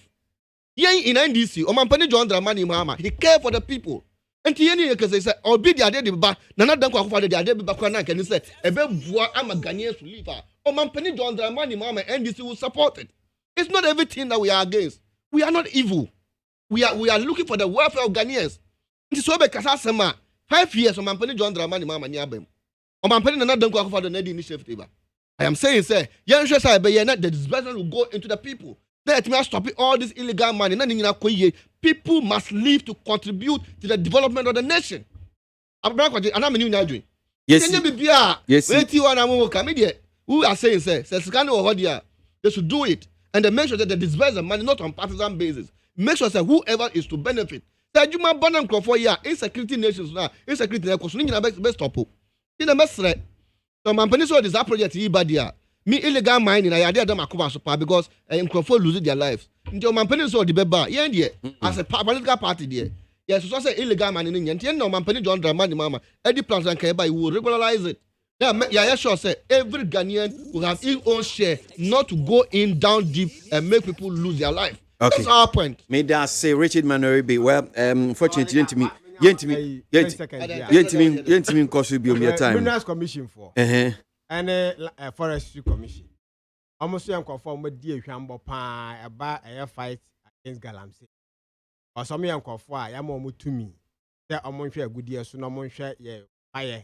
Here in NDC, Omampani John Dramani Mahama, he cared for the people. And Tieni because say, or be the idea the ba, Nana Danko for the idea Bakwana can say, a bit I'm a Ghanaians to live. Omampani John Dramani Mahama, NDC will support it. It's not everything that we are against. We are not evil. We are looking for the welfare of Ghanaians. It is over Kasasama. 5 years, Omampani John Dramani Mahama Niabem. Omampani Nana Danko for the Nedi initiative. I am saying, say, young Shasa, the disbursement will go into the people. Let me stop all this illegal money. People must live to contribute to the development of the nation. Yes. Who are saying, they should do it. And they make sure that they disperse the money not on partisan basis. Make sure that whoever is to benefit. That you might ban for insecurity nations now, insecurity nations, best stop. In the best threat. So, my peninsula is that project. Me illegal mining, I idea them akuba super because Nkrofo losing their lives. Until my penny so the beba, as a political party there. Yes, so say illegal mining in Yen, no man penny John Dramani Mama. Eddie plans and Keba will regularize it. Yeah, sure say every Ghanaian will have his own share, not to go in down deep and make people lose their life. Okay. That's our point. May that say Richard Manoribi. Well, fortunately to me. Yentimi cause will be on your time. Minerals Commission for. And a forestry commission. Almost young conform with dear Shambo Pine about a fight against Galamsey. Or some young conform, Yamo to me. There are more good years, so no more share ye fire.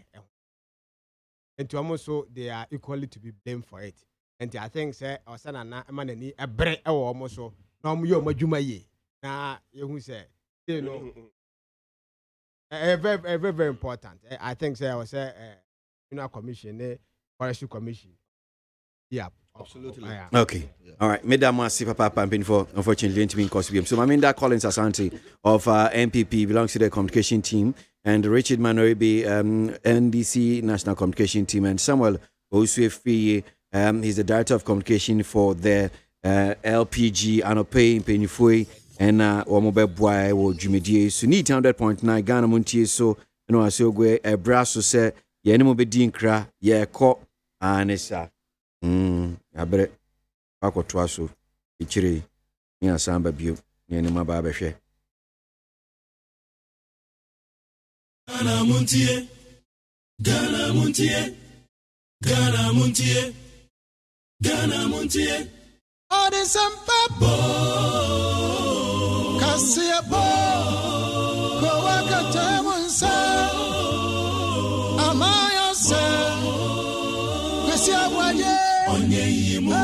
And to almost so they are equally to be blamed for it. And I think, say, or son and man, a bread or almost so. No, you Majuma ye. Now, you say, you know, very important. I think, say, I was a commission. Forestry Commission. Yeah, absolutely. Okay. Yeah. All right. Madam Masifa Papa and for unfortunately to be in Cosby. So Maminda Collins Asante of MPP belongs to the communication team, and Richard Manoribi, NDC National Communication Team, and Samuel Osuefi, he's the Director of Communication for the LPG Anope Penifui and Omobe Boy or Jumedie. So need 100.9 Ghana Montier. So you know, so go a brasso say Yanimo Bedinkra, yeah, caught. Anessa. Abre. Ako twaso. Ichiri. Ni asamba bio. Ni maba behwe. Ghana Montie. Ghana Montie. Ghana Montie. Ghana Montie. Ode sampa. Kasia bo. Ko wakata munsa. Amaya se. Onye yimu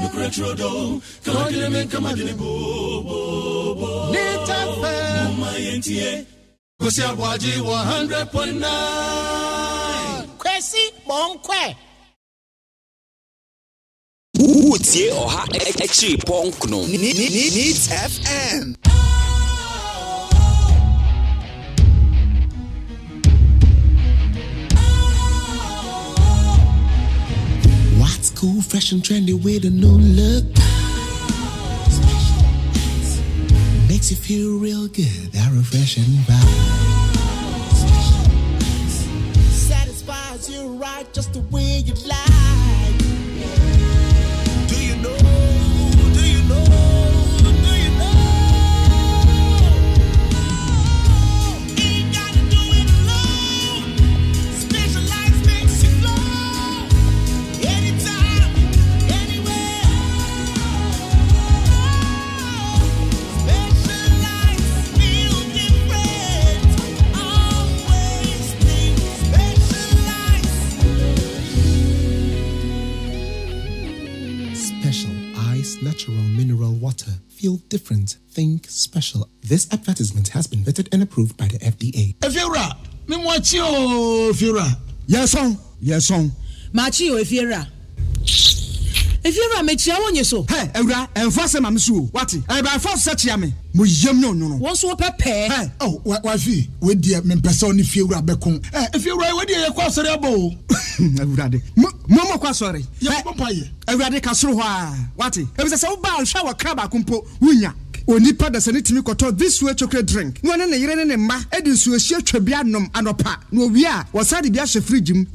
nukretrodo kamadile kamadile bo nitafe mama yentie kosi abwaji 100.9 kwesi monkwe utie oha echi ponkno Needs FM. Cool, fresh and trendy with a new look. Makes you feel real good, that refreshing vibe. Satisfies you right just the way you like. Do you know? Do you know? Do you know? Ain't gotta do it alone. Specialized makes you glow. Anytime, anywhere. Specialized feel different. Always Special Ice Natural Mineral Water. Feel different. Think special. This advertisement has been vetted and approved by the FDA. Efiora, me mwachi o Efiora. Yes on. Machi o Efiora. Efiora mechi awon yeso. Hey, Ewura, enforce ma msu. Wati? E ba force search ya me. Mo yem no. Won so pepe. Hey, oh, wafi, we dia me pesa oni Efiora bekon. Efiora we dia ye kwa sori abo. Ewura de. Mo kwa sori. Ya papa ye. Ewura de ka soro ho a. Wati? E bi se wo ba hwa wa kraba kumpo wunya. Onipa da sane timi koto this way chocolate drink. No ne yire ne mma edi nsuo hia twabia nom anopa. No wi a wo sade bia hye fridge mu.